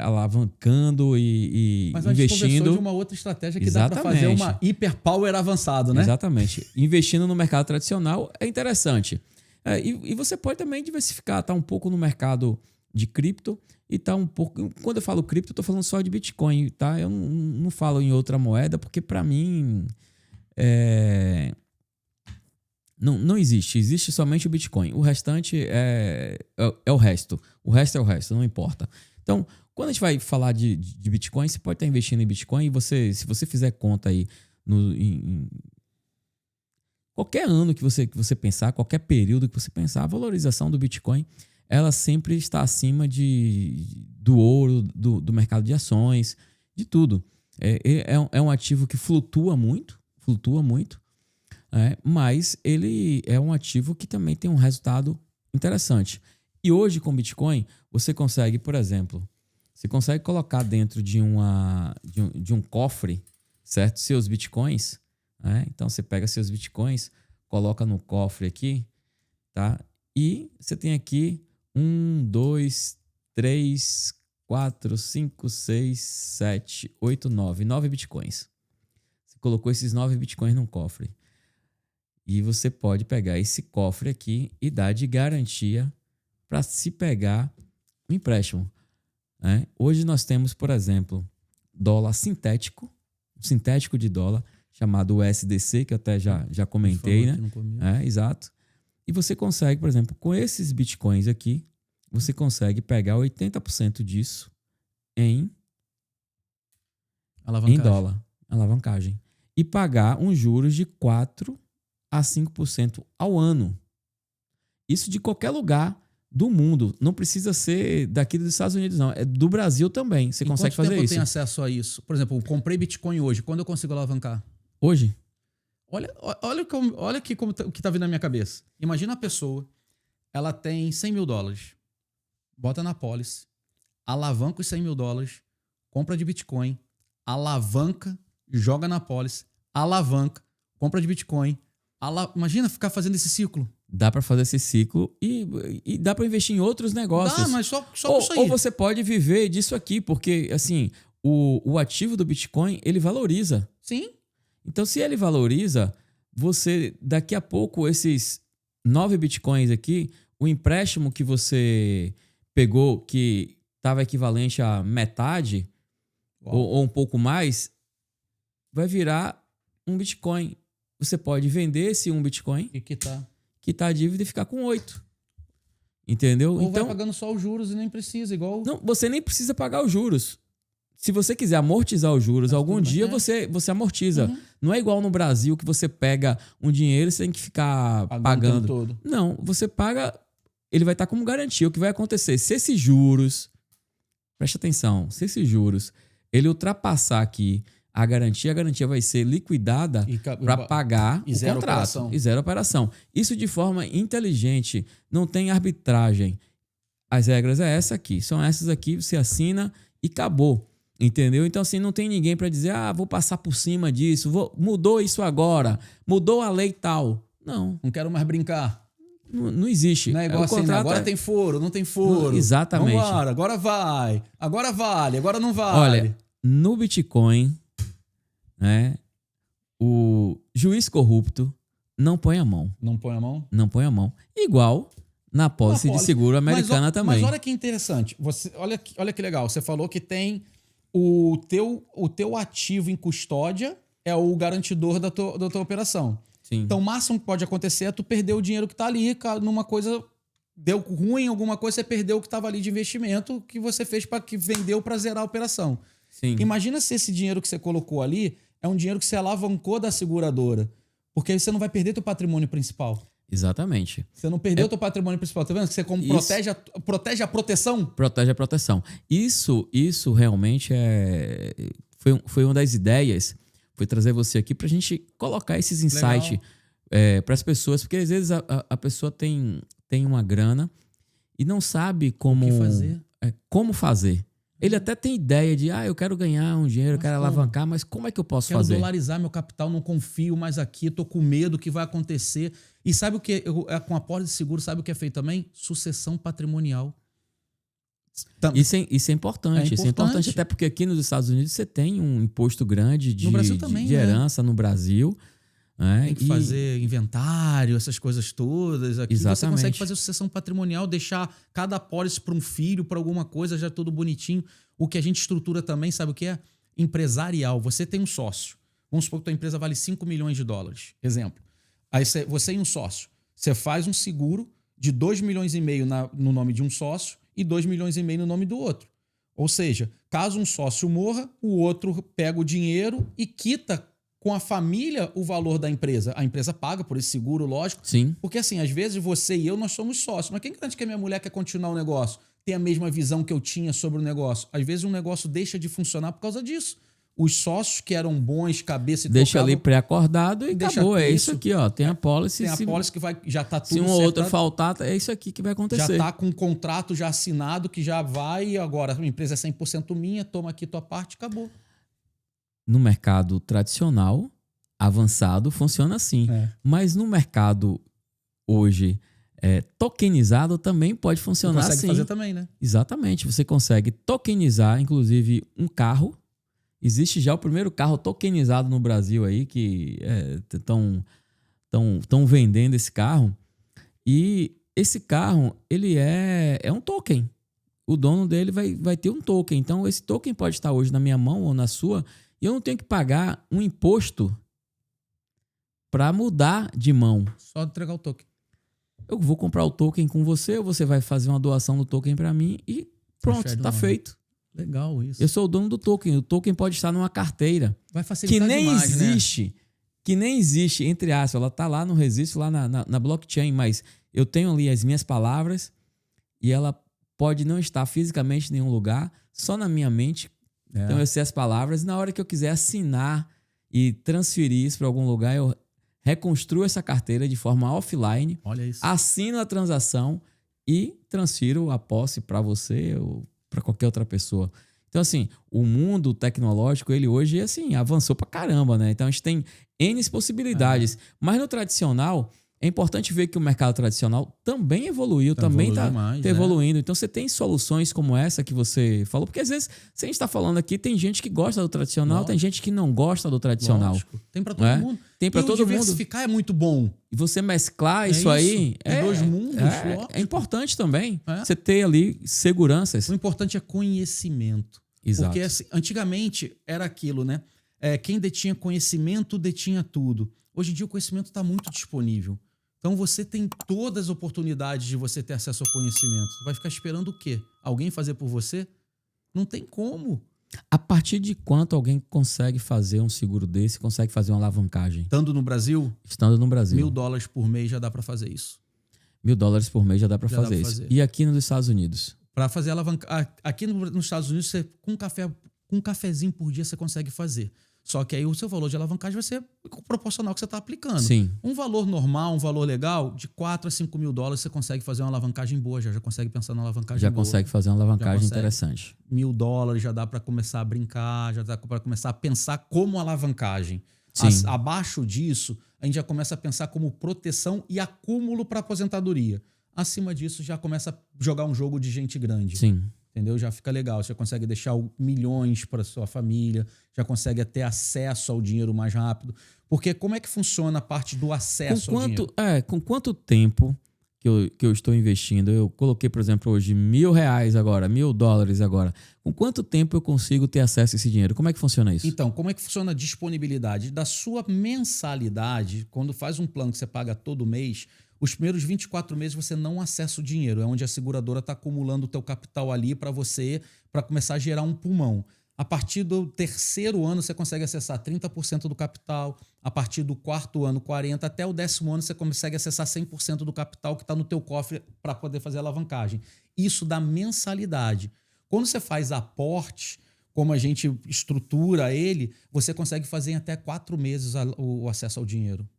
alavancando e mas investindo. Mas a gente conversou de uma outra estratégia que dá para fazer uma hiperpower avançado, né? Exatamente. Investindo no mercado tradicional é interessante. E você pode também diversificar, tá um pouco no mercado de cripto e tá um pouco... Quando eu falo cripto, eu tô falando só de Bitcoin, tá? Eu não falo em outra moeda, porque para mim não existe. Existe somente o Bitcoin. O restante é o resto. O resto é o resto, não importa. Então, quando a gente vai falar de Bitcoin, você pode estar investindo em Bitcoin e se você fizer conta aí em qualquer ano que você pensar, qualquer período que você pensar, a valorização do Bitcoin, ela sempre está acima do ouro, do mercado de ações, de tudo. É um ativo que flutua muito, Mas ele é um ativo que também tem um resultado interessante. E hoje, com Bitcoin, você consegue, por exemplo, você consegue colocar dentro de um cofre, certo? Seus Bitcoins. Então, você pega seus Bitcoins, coloca no cofre aqui, tá? E você tem aqui 1, 2, 3, 4, 5, 6, 7, 8, 9 Bitcoins. Você colocou esses 9 Bitcoins num cofre. E você pode pegar esse cofre aqui e dar de garantia para se pegar um empréstimo. Hoje nós temos, por exemplo, dólar sintético, um sintético de dólar, chamado USDC, que eu até já comentei, né? Exato. E você consegue, por exemplo, com esses Bitcoins aqui, você consegue pegar 80% disso em dólar, alavancagem, e pagar uns juros de 4 a 5% ao ano. Isso de qualquer lugar do mundo. Não precisa ser daqui dos Estados Unidos, não. É do Brasil também. Você consegue fazer isso. Quanto tempo eu tenho acesso a isso? Por exemplo, eu comprei Bitcoin hoje. Quando eu consigo alavancar? Hoje? Olha aqui o que tá vindo na minha cabeça. Imagina a pessoa, ela tem $100 mil, bota na pólice, alavanca os $100 mil, compra de Bitcoin, alavanca, joga na pólice, alavanca, compra de Bitcoin. Imagina ficar fazendo esse ciclo. Dá para fazer esse ciclo e dá para investir em outros negócios. Dá, mas só com isso aí. Ou você pode viver disso aqui, porque assim, o ativo do Bitcoin, ele valoriza. Sim. Então, se ele valoriza, você, daqui a pouco, esses 9 Bitcoins aqui, o empréstimo que você pegou, que estava equivalente a metade, ou um pouco mais, vai virar um Bitcoin. Você pode vender esse um Bitcoin e quitar a dívida e ficar com 8. Entendeu? Ou então, vai pagando só os juros e nem precisa, igual... Não, você nem precisa pagar os juros. Se você quiser amortizar os juros, algum dia você amortiza. Uhum. Não é igual no Brasil que você pega um dinheiro e você tem que ficar pagando. Todo. Não, você paga, ele vai estar como garantia. O que vai acontecer? Se esses juros, preste atenção, se esses juros, ele ultrapassar aqui a garantia vai ser liquidada para pagar o contrato. Operação. E zero operação. Isso de forma inteligente, não tem arbitragem. As regras é essa aqui, são essas aqui, você assina e acabou. Entendeu? Então, assim, não tem ninguém para dizer, vou passar por cima disso, mudou isso agora, mudou a lei tal. Não quero mais brincar. Não existe. Não é igual assim, agora tem foro, não tem foro. Exatamente. Vambora, agora vai, agora vale, agora não vale. Olha, no Bitcoin, né, o juiz corrupto não põe a mão. Não põe a mão? Não põe a mão. Igual na pólice de seguro americana também. Mas olha que interessante. Olha que legal. Você falou que tem o teu ativo em custódia é o garantidor da tua operação. Sim. Então, o máximo que pode acontecer é tu perder o dinheiro que tá ali, numa coisa deu ruim, alguma coisa, você perdeu o que estava ali de investimento que você fez para que vendeu para zerar a operação. Sim. Imagina se esse dinheiro que você colocou ali é um dinheiro que você alavancou da seguradora, porque aí você não vai perder teu patrimônio principal. Exatamente. Você não perdeu teu patrimônio principal. Tá vendo que você protege a proteção? Protege a proteção. Isso realmente foi uma das ideias. Foi trazer você aqui pra gente colocar esses insights para as pessoas. Porque às vezes a pessoa tem uma grana e não sabe como fazer. Ele até tem ideia de, eu quero ganhar um dinheiro, eu quero alavancar, mas como é que eu posso fazer? Quero dolarizar meu capital, não confio mais aqui, tô com medo que vai acontecer. E sabe o que, com a pólice de seguro, sabe o que é feito também? Sucessão patrimonial. Isso é importante. Isso é importante até porque aqui nos Estados Unidos você tem um imposto grande de herança no Brasil. Tem que fazer inventário, essas coisas todas. Aqui Exatamente. Você consegue fazer sucessão patrimonial, deixar cada apólice para um filho, para alguma coisa, já tudo bonitinho. O que a gente estrutura também, sabe o que é? Empresarial. Você tem um sócio. Vamos supor que tua empresa vale $5 milhões. Exemplo. Aí você e um sócio. Você faz um seguro de 2,5 milhões no nome de um sócio e 2,5 milhões no nome do outro. Ou seja, caso um sócio morra, o outro pega o dinheiro e quita com a família o valor da empresa. A empresa paga por esse seguro, lógico. Sim. Porque assim, às vezes você e eu, nós somos sócios. Mas quem garante que a minha mulher quer continuar o negócio? Tem a mesma visão que eu tinha sobre o negócio? Às vezes um negócio deixa de funcionar por causa disso. Os sócios que eram bons, cabeça e Deixa tocavam, ali pré-acordado e Deixa acabou. É isso. isso aqui, ó. Tem a policy. tem a policy que já tá tudo se um ou outro certo, faltar, é isso aqui que vai já acontecer. tá com um contrato já assinado que já vai, e agora a empresa é 100% minha, toma aqui tua parte, acabou. No mercado tradicional, avançado, funciona assim. Mas no mercado hoje tokenizado também pode funcionar Consegue assim. fazer também, né? Exatamente. Você consegue tokenizar, inclusive, um carro. Existe já o primeiro carro tokenizado no Brasil aí, que estão vendendo esse carro. E esse carro, ele é um token. O dono dele vai ter um token. Então, esse token pode estar hoje na minha mão ou na sua, e eu não tenho que pagar um imposto para mudar de mão. Só entregar o token. Eu vou comprar o token com você, ou você vai fazer uma doação do token para mim e pronto, Transfere tá o nome. feito. Legal isso. Eu sou o dono do token. O token pode estar numa carteira Vai que facilitar nem demais, existe. Que nem existe, entre aspas. Ela tá lá no registro, lá na blockchain, mas eu tenho ali as minhas palavras e ela pode não estar fisicamente em nenhum lugar, só na minha mente. né? Então eu sei as palavras. E na hora que eu quiser assinar e transferir isso para algum lugar, eu reconstruo essa carteira de forma offline, Olha isso. assino a transação e transfiro a posse para você ou para qualquer outra pessoa. Então, assim, o mundo tecnológico, ele hoje, assim, avançou pra caramba, né? Então, a gente tem N possibilidades. Mas no tradicional, é importante ver que o mercado tradicional também evoluiu, também evoluiu está demais, né? evoluindo. Então, você tem soluções como essa que você falou, porque às vezes, se a gente está falando aqui, tem gente que gosta do tradicional, Lógico. tem gente que não gosta do tradicional. Lógico. Tem pra todo Né? mundo. Tem pra E o todo mundo. diversificar é muito bom. E você mesclar isso isso. aí De dois mundos, lógico. é importante também. É. Você ter ali seguranças. O importante é conhecimento. Exato. Porque assim, antigamente era aquilo, né? Quem detinha conhecimento detinha tudo. Hoje em dia o conhecimento está muito disponível. Então você tem todas as oportunidades de você ter acesso ao conhecimento. Você vai ficar esperando o quê? Alguém fazer por você? Não tem como. A partir de quanto alguém consegue fazer um seguro desse, consegue fazer uma alavancagem? Estando no Brasil, Estando no Brasil. $1.000 por mês já dá para fazer isso. $1.000 por mês já dá para Já dá fazer pra isso. fazer. E aqui nos Estados Unidos? Para fazer alavancagem. Aqui nos Estados Unidos, você, com um cafezinho por dia, você consegue fazer. Só que aí o seu valor de alavancagem vai ser proporcional ao que você está aplicando. Sim. Um valor normal, um valor legal, de 4 a 5 mil dólares, você consegue fazer uma alavancagem boa. Já consegue pensar na alavancagem Já boa. consegue fazer uma alavancagem consegue. interessante. $1.000 já dá para começar a brincar, já dá para começar a pensar como alavancagem. Sim. Abaixo disso, a gente já começa a pensar como proteção e acúmulo para aposentadoria. Acima disso, já começa a jogar um jogo de gente grande. Sim. Entendeu? Já fica legal. Você consegue deixar milhões para sua família, já consegue ter acesso ao dinheiro mais rápido. Porque como é que funciona a parte do acesso ao dinheiro? Com quanto tempo que eu estou investindo? Eu coloquei, por exemplo, hoje R$1.000 agora, $1.000 agora. Com quanto tempo eu consigo ter acesso a esse dinheiro? Como é que funciona isso? Então, como é que funciona a disponibilidade da sua mensalidade? Quando faz um plano que você paga todo mês, os primeiros 24 meses você não acessa o dinheiro. É onde a seguradora está acumulando o teu capital ali para começar a gerar um pulmão. A partir do terceiro ano, você consegue acessar 30% do capital. A partir do quarto ano, 40%. Até o 10º ano, você consegue acessar 100% do capital que está no teu cofre para poder fazer a alavancagem. Isso dá mensalidade. Quando você faz aporte, como a gente estrutura ele, você consegue fazer em até 4 meses o acesso ao dinheiro.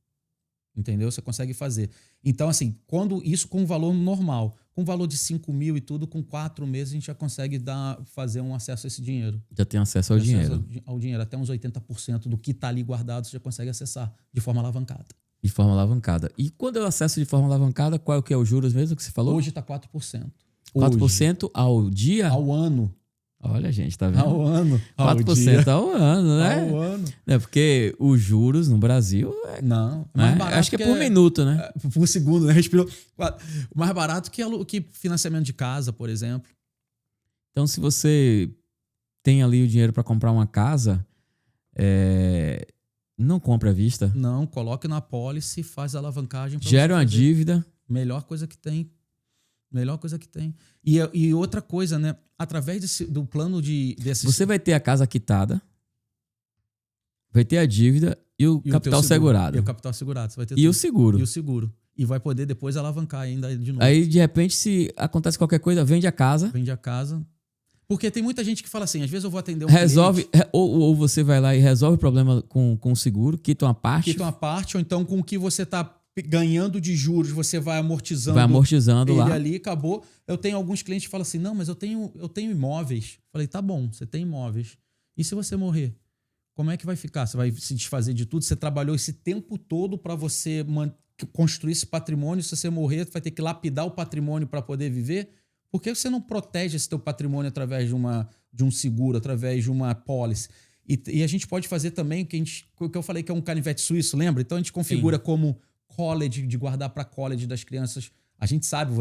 Entendeu? Você consegue fazer. Então, assim, isso com um valor normal, com um valor de 5 mil e tudo, com 4 meses a gente já consegue fazer um acesso a esse dinheiro. Já tem acesso ao dinheiro. Ao dinheiro. Até uns 80% do que está ali guardado você já consegue acessar de forma alavancada. De forma alavancada. E quando eu acesso de forma alavancada, qual é o que é os juros mesmo que você falou? Hoje está 4%. 4% ao dia? Ao ano. Olha, gente, tá vendo? Ao ano. 4% ao ano, né? Ao ano. É porque os juros no Brasil Não. né? Acho que é por minuto, né? Por segundo, né? Respirou. Mais barato que financiamento de casa, por exemplo. Então, se você tem ali o dinheiro para comprar uma casa, não compre à vista. Não, coloque na pólice, faz a alavancagem. pra Gera você uma fazer. dívida. Melhor coisa que tem. Melhor coisa que tem. E outra coisa, né? Através do plano desses... Você vai ter a casa quitada, vai ter a dívida e o e o capital teu seguro. segurado. E o capital segurado. Você vai ter E o tudo. seguro. E o seguro. E vai poder depois alavancar ainda de novo. Aí, de repente, se acontece qualquer coisa, vende a casa. Vende a casa. Porque tem muita gente que fala assim, às vezes eu vou atender um Resolve, cliente, ou você vai lá e resolve o problema com o seguro, quita uma parte. quita uma parte, ou então com o que você está ganhando de juros, você vai amortizando, Vai amortizando ele lá. ali, acabou. Eu tenho alguns clientes que falam assim, não, mas eu tenho imóveis. Falei, tá bom, você tem imóveis. E se você morrer? Como é que vai ficar? Você vai se desfazer de tudo? Você trabalhou esse tempo todo para você construir esse patrimônio. Se você morrer, você vai ter que lapidar o patrimônio para poder viver? Por que você não protege esse teu patrimônio através de um seguro, através de uma pólice? E a gente pode fazer também o que eu falei que é um canivete suíço, lembra? Então a gente configura como college, de guardar para college das crianças. A gente sabe,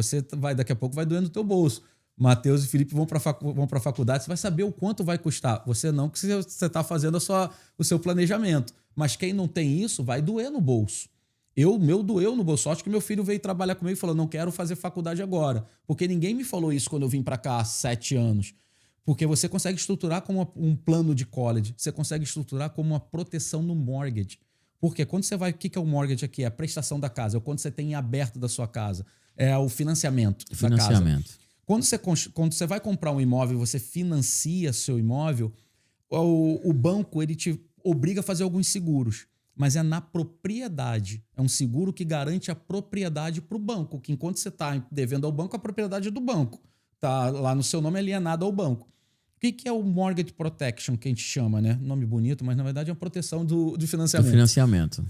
daqui a pouco vai doer no teu bolso. Matheus e Felipe vão para a faculdade, você vai saber o quanto vai custar. Você não, que você está fazendo o seu planejamento. Mas quem não tem isso, vai doer no bolso. Meu doeu no bolso. Sorte que meu filho veio trabalhar comigo e falou, não quero fazer faculdade agora. Porque ninguém me falou isso quando eu vim para cá há 7 anos. Porque você consegue estruturar como um plano de college. Você consegue estruturar como uma proteção no mortgage. Porque quando você vai... O que é o mortgage aqui? É a prestação da casa. É quando você tem em aberto da sua casa. É o financiamento da casa. Quando você vai comprar um imóvel e você financia seu imóvel, o banco ele te obriga a fazer alguns seguros. Mas é na propriedade. É um seguro que garante a propriedade para o banco. Que enquanto você está devendo ao banco, a propriedade é do banco. Está lá no seu nome alienado ao banco. O que é o mortgage protection, que a gente chama, né? Nome bonito, mas na verdade é uma proteção do financiamento. Do financiamento.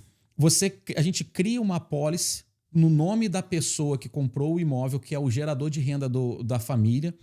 A gente cria uma apólice no nome da pessoa que comprou o imóvel, que é o gerador de renda da família,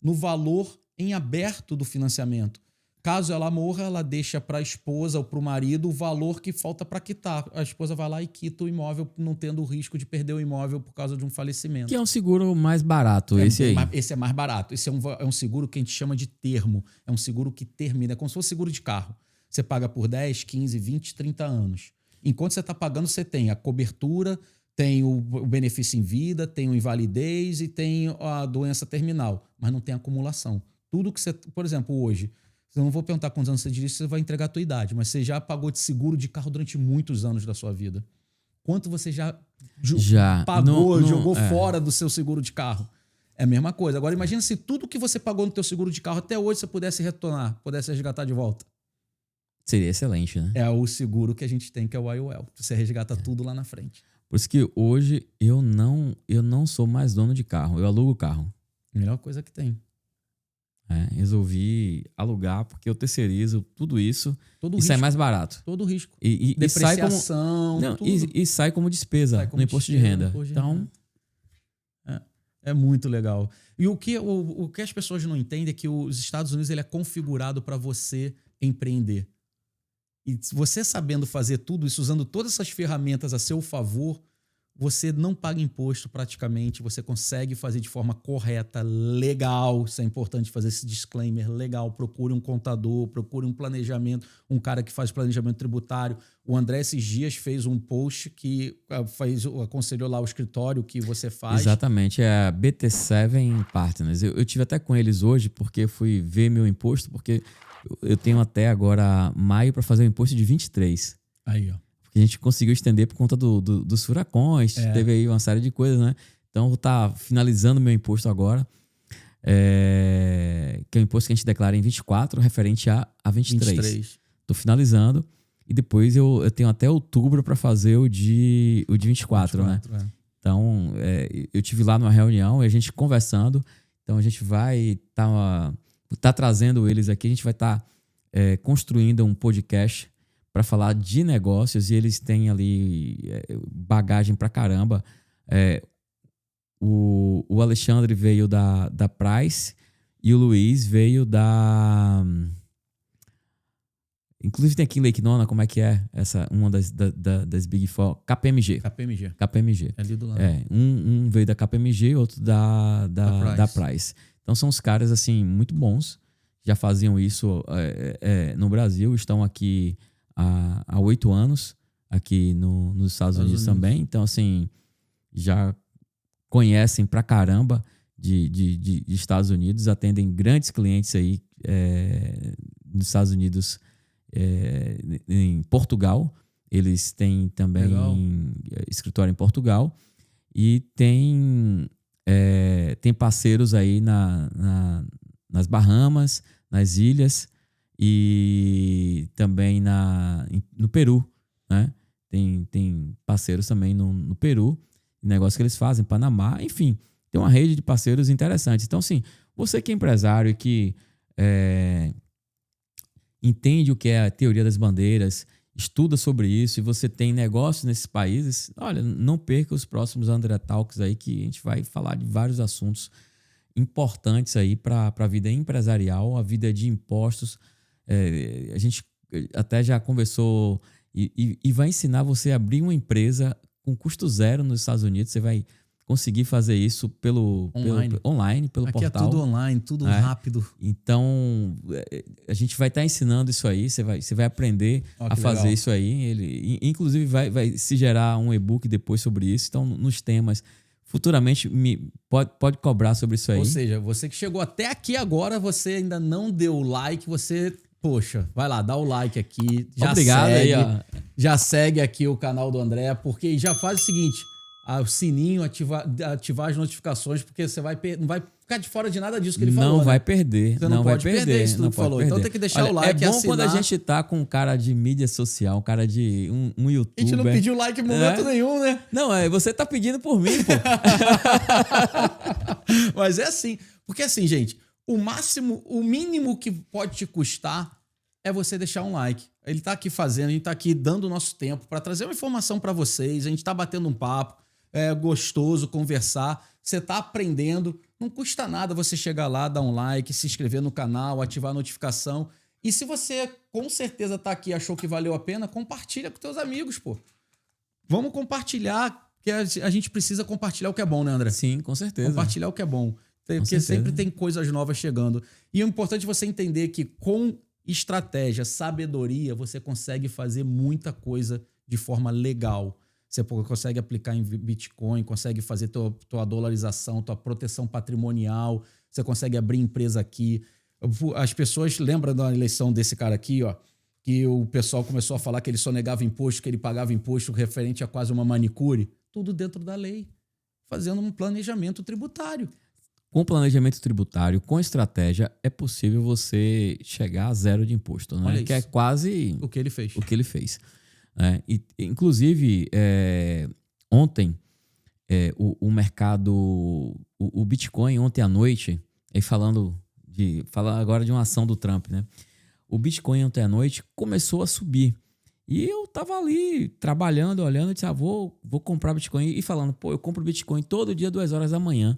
no valor em aberto do financiamento. Caso ela morra, ela deixa para a esposa ou para o marido o valor que falta para quitar. A esposa vai lá e quita o imóvel, não tendo o risco de perder o imóvel por causa de um falecimento. Que é um seguro mais barato, esse aí. Esse é mais barato. Esse é um seguro que a gente chama de termo. É um seguro que termina. É como se fosse seguro de carro. Você paga por 10, 15, 20, 30 anos. Enquanto você está pagando, você tem a cobertura, tem o benefício em vida, tem o invalidez e tem a doença terminal. Mas não tem acumulação. Tudo que você... Por exemplo, hoje... Eu não vou perguntar quantos anos você dirige, você vai entregar a tua idade, mas você já pagou de seguro de carro durante muitos anos da sua vida. Quanto você já pagou, jogou fora do seu seguro de carro? É a mesma coisa. Agora imagina se tudo que você pagou no teu seguro de carro até hoje você pudesse retornar, pudesse resgatar de volta. Seria excelente, né? É o seguro que a gente tem, que é o IOL. Você resgata tudo lá na frente. Por isso que hoje eu não sou mais dono de carro, eu alugo o carro. Melhor coisa que tem. Resolvi alugar porque eu terceirizo tudo isso e sai mais barato. Todo o risco. E depreciação, sai como, tudo. E sai como despesa no imposto de renda. Então, é muito legal. E o que as pessoas não entendem é que os Estados Unidos ele é configurado para você empreender. E você sabendo fazer tudo isso, usando todas essas ferramentas a seu favor, você não paga imposto praticamente, você consegue fazer de forma correta, legal. Isso é importante fazer esse disclaimer, legal. Procure um contador, procure um planejamento, um cara que faz planejamento tributário. O André esses dias fez um post que aconselhou lá o escritório que você faz. Exatamente, é a BT7 Partners. Eu tive até com eles hoje porque fui ver meu imposto, porque eu tenho até agora maio para fazer o imposto de 23. Aí, ó. A gente conseguiu estender por conta dos furacões, teve aí uma série de coisas, né? Então, vou estar finalizando meu imposto agora, que é o imposto que a gente declara em 24, referente a 23. Estou finalizando e depois eu tenho até outubro para fazer o de 24, né? Então, eu tive lá numa reunião e a gente conversando, então a gente vai tá trazendo eles aqui, a gente vai estar construindo um podcast para falar de negócios e eles têm ali bagagem pra caramba. O Alexandre veio da Price e o Luiz veio da... Inclusive tem aqui em Lake Nona, como é que é? Uma das Big Four. KPMG. É ali do lado. Um veio da KPMG, outro da Price. Então são os caras assim muito bons. Já faziam isso no Brasil, estão aqui há 8 anos aqui nos Estados Unidos também. Então, assim, já conhecem pra caramba de Estados Unidos, atendem grandes clientes aí nos Estados Unidos, em Portugal. Eles têm também escritório em Portugal e tem parceiros aí na nas Bahamas, nas ilhas e também no Peru, né? Tem parceiros também no Peru, negócio que eles fazem, Panamá, enfim, tem uma rede de parceiros interessantes. Então, assim, você que é empresário e que entende o que é a teoria das bandeiras, estuda sobre isso e você tem negócio nesses países, olha, não perca os próximos André Talks aí, que a gente vai falar de vários assuntos importantes aí para a vida empresarial, a vida de impostos. A gente até já conversou e vai ensinar você a abrir uma empresa com custo zero nos Estados Unidos. Você vai conseguir fazer isso pelo online, pelo Aqui portal. É tudo online, tudo rápido. Então, a gente vai estar ensinando isso aí. Você vai aprender a fazer legal. isso aí. Inclusive, vai se gerar um e-book depois sobre isso. Então, nos temas, futuramente, pode cobrar sobre isso aí. Ou seja, você que chegou até aqui agora, você ainda não deu o like, poxa, vai lá, dá o like aqui. Já Obrigado segue, aí, ó. Já segue aqui o canal do André, porque já faz o seguinte, o sininho, ativar as notificações, porque você não vai ficar de fora de nada disso que ele falou. Não vai né? perder. Você não vai pode perder isso tudo que falou. Então tem que deixar o like, É bom assinar. quando a gente tá com um cara de mídia social, um cara de um youtuber. A gente não pediu like em momento nenhum, né? Não, você tá pedindo por mim, pô. Mas é assim. Porque assim, gente, o mínimo que pode te custar é você deixar um like. Ele tá aqui fazendo, a gente tá aqui dando o nosso tempo para trazer uma informação para vocês. A gente tá batendo um papo. É gostoso conversar, você tá aprendendo, não custa nada você chegar lá, dar um like, se inscrever no canal, ativar a notificação. E se você com certeza tá aqui e achou que valeu a pena, compartilha com teus amigos, pô. Vamos compartilhar, que a gente precisa compartilhar o que é bom, né, André? Sim, com certeza. Compartilhar o que é bom. Porque sempre tem coisas novas chegando. E é importante você entender que com estratégia, sabedoria, você consegue fazer muita coisa de forma legal. Você consegue aplicar em Bitcoin, consegue fazer tua dolarização, tua proteção patrimonial, você consegue abrir empresa aqui. As pessoas lembram da eleição desse cara aqui, ó, que o pessoal começou a falar que ele só negava imposto, que ele pagava imposto referente a quase uma manicure. Tudo dentro da lei, fazendo um planejamento tributário. Com planejamento tributário, com estratégia, é possível você chegar a zero de imposto, né? Que é quase o que ele fez. O que ele fez. Inclusive, ontem, o mercado, o Bitcoin, ontem à noite, falando agora de uma ação do Trump, né? O Bitcoin ontem à noite começou a subir. E eu tava ali trabalhando, olhando, e disse, vou comprar Bitcoin. E falando, eu compro Bitcoin todo dia, 2 horas da manhã,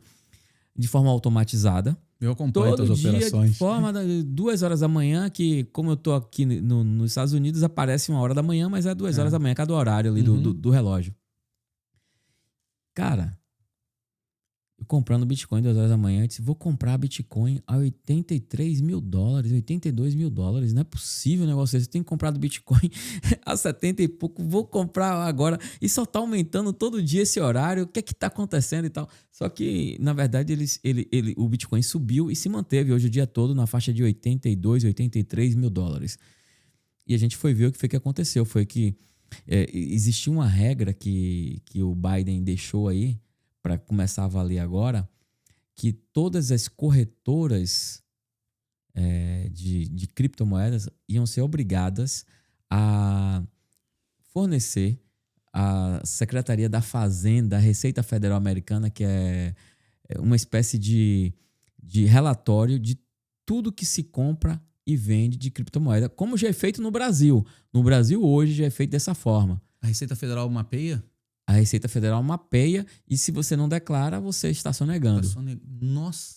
de forma automatizada. Eu acompanho as operações. De forma 2 horas da manhã, que como eu tô aqui nos Estados Unidos, aparece 1 hora da manhã, mas é 2 horas da manhã, cada horário ali do relógio. Cara, eu comprando Bitcoin 2 horas da manhã, eu disse, vou comprar Bitcoin a $83 mil, $82 mil. Não é possível um negócio desse. Eu tenho comprado Bitcoin a 70 e pouco, vou comprar agora. E só tá aumentando todo dia esse horário. O que é que tá acontecendo e tal? Só que, na verdade, o Bitcoin subiu e se manteve hoje o dia todo na faixa de 82, 83 mil dólares. E a gente foi ver o que foi que aconteceu. Foi que existia uma regra que o Biden deixou aí, para começar a valer agora, que todas as corretoras de criptomoedas iam ser obrigadas a fornecer à Secretaria da Fazenda, a Receita Federal Americana, que é uma espécie de relatório de tudo que se compra e vende de criptomoeda, como já é feito no Brasil. No Brasil, hoje, já é feito dessa forma. A Receita Federal mapeia? A Receita Federal mapeia e se você não declara, você está sonegando. Nossa!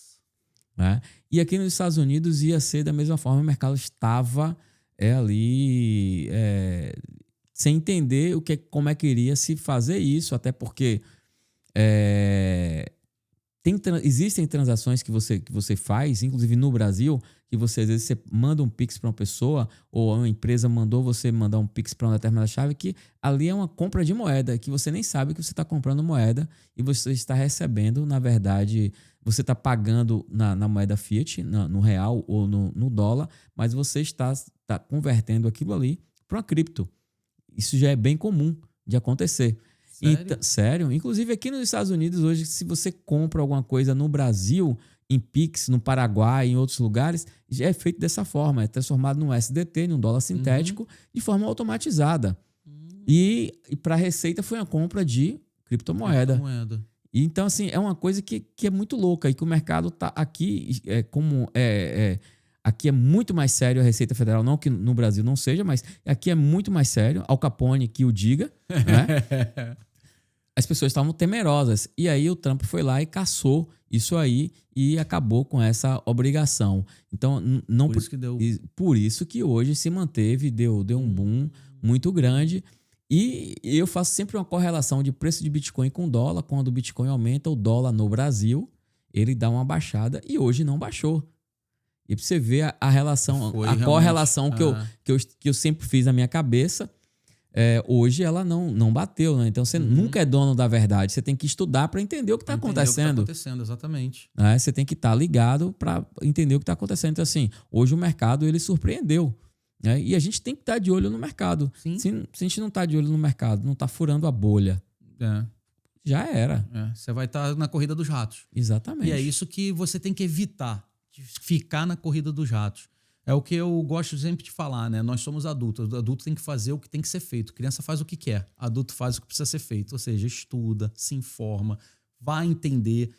E aqui nos Estados Unidos ia ser da mesma forma, o mercado estava ali sem entender como é que iria se fazer isso, até porque existem transações que você faz, inclusive no Brasil, que às vezes você manda um Pix para uma pessoa ou uma empresa mandou você mandar um Pix para uma determinada chave, que ali é uma compra de moeda, que você nem sabe que você está comprando moeda e você está recebendo, na verdade, você está pagando na moeda fiat, no real ou no dólar, mas você está convertendo aquilo ali para uma cripto. Isso já é bem comum de acontecer. Sério? Sério? Inclusive aqui nos Estados Unidos hoje, se você compra alguma coisa no Brasil em Pix, no Paraguai, em outros lugares, já é feito dessa forma. É transformado num SDT, num dólar sintético, de forma automatizada. E para a Receita foi uma compra de criptomoeda. Então, assim, é uma coisa que é muito louca e que o mercado tá aqui, aqui é muito mais sério a Receita Federal, não que no Brasil não seja, mas aqui é muito mais sério. Al Capone que o diga, né? As pessoas estavam temerosas. E aí o Trump foi lá e caçou isso aí e acabou com essa obrigação. Então, não Por isso que deu. por isso que hoje se manteve, deu um boom muito grande. E eu faço sempre uma correlação de preço de Bitcoin com dólar. Quando o Bitcoin aumenta, o dólar no Brasil, ele dá uma baixada e hoje não baixou. E pra você ver a relação, correlação que eu sempre fiz na minha cabeça, hoje ela não bateu, né? Então você nunca é dono da verdade. Você tem que estudar para entender o que está acontecendo. Exatamente. Você tem que estar ligado para entender o que está acontecendo. Então, assim, hoje o mercado ele surpreendeu. Né? E a gente tem que estar de olho no mercado. Se a gente não está de olho no mercado, não está furando a bolha, já era. Você vai estar na corrida dos ratos. Exatamente. E é isso que você tem que evitar, de ficar na corrida dos ratos. É o que eu gosto sempre de falar, né? Nós somos adultos. O adulto tem que fazer o que tem que ser feito. A criança faz o que quer. Adulto faz o que precisa ser feito. Ou seja, estuda, se informa, vai entender,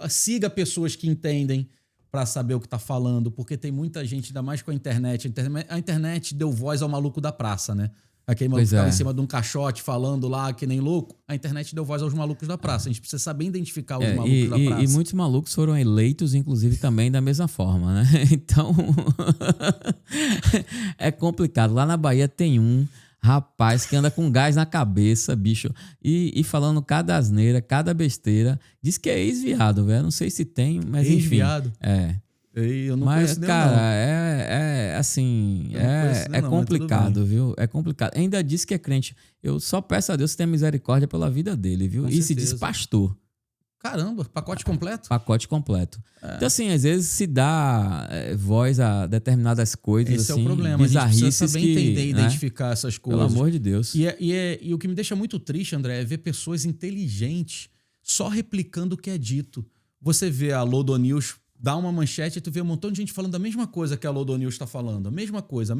siga pessoas que entendem para saber o que está falando, porque tem muita gente, ainda mais com a internet. A internet deu voz ao maluco da praça, né? Aquele maluco que estava em cima de um caixote falando lá que nem louco. A internet deu voz aos malucos da praça. A gente precisa saber identificar os malucos da praça. E muitos malucos foram eleitos, inclusive, também da mesma forma, né? Então, é complicado. Lá na Bahia tem um rapaz que anda com gás na cabeça, bicho, e falando cada asneira, cada besteira. Diz que é ex-viado, velho. Não sei se tem, mas enfim. Ex-viado? Eu não conheço nenhum, cara, não. Assim, não, complicado, viu? É complicado. Ainda diz que é crente. Eu só peço a Deus que tenha misericórdia pela vida dele, viu? Com e se certeza. diz pastor. Caramba, pacote completo? Pacote completo. Então, assim, às vezes se dá voz a determinadas coisas, Esse assim, é o problema. bizarrices A gente precisa saber entender e né? identificar essas coisas. Pelo amor de Deus. E o que me deixa muito triste, André, é ver pessoas inteligentes só replicando o que é dito. Você vê a Lodo News dá uma manchete e tu vê um montão de gente falando a mesma coisa que a Lodo News está falando. A mesma coisa.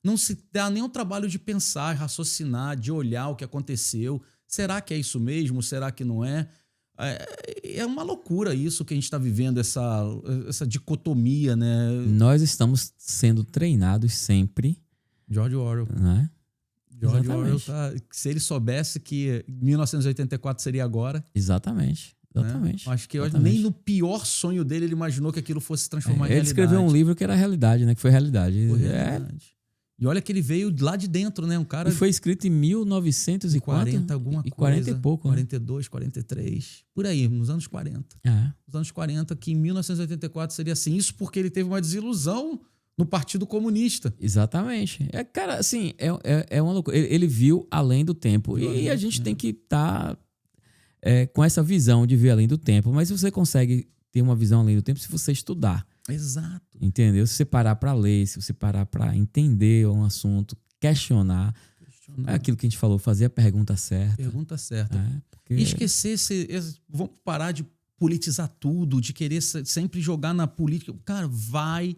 Não se dá nem o trabalho de pensar, raciocinar, de olhar o que aconteceu. Será que é isso mesmo? Será que não é? É uma loucura isso que a gente está vivendo, essa dicotomia, né? Nós estamos sendo treinados sempre. George Orwell. Né? George Orwell, se ele soubesse que 1984 seria agora... Exatamente. Né? Acho que nem no pior sonho dele ele imaginou que aquilo fosse se transformar em realidade. Ele escreveu um livro que era realidade, né? Que foi realidade. Foi realidade. E olha que ele veio lá de dentro, né? Um cara... E foi escrito em 1940, alguma coisa. 40 e pouco. 42, 43. Por aí, nos anos 40. Nos anos 40, que em 1984 seria assim. Isso porque ele teve uma desilusão no Partido Comunista. Exatamente. Cara, assim, é uma loucura. Ele viu além do tempo. E a gente tem que estar com essa visão de ver além do tempo. Mas você consegue ter uma visão além do tempo se você estudar. Exato. Entendeu? Se você parar para ler, se você parar para entender um assunto, questionar. É aquilo que a gente falou, fazer a pergunta certa. Pergunta certa. E esquecer, vamos parar de politizar tudo, de querer sempre jogar na política. Cara, vai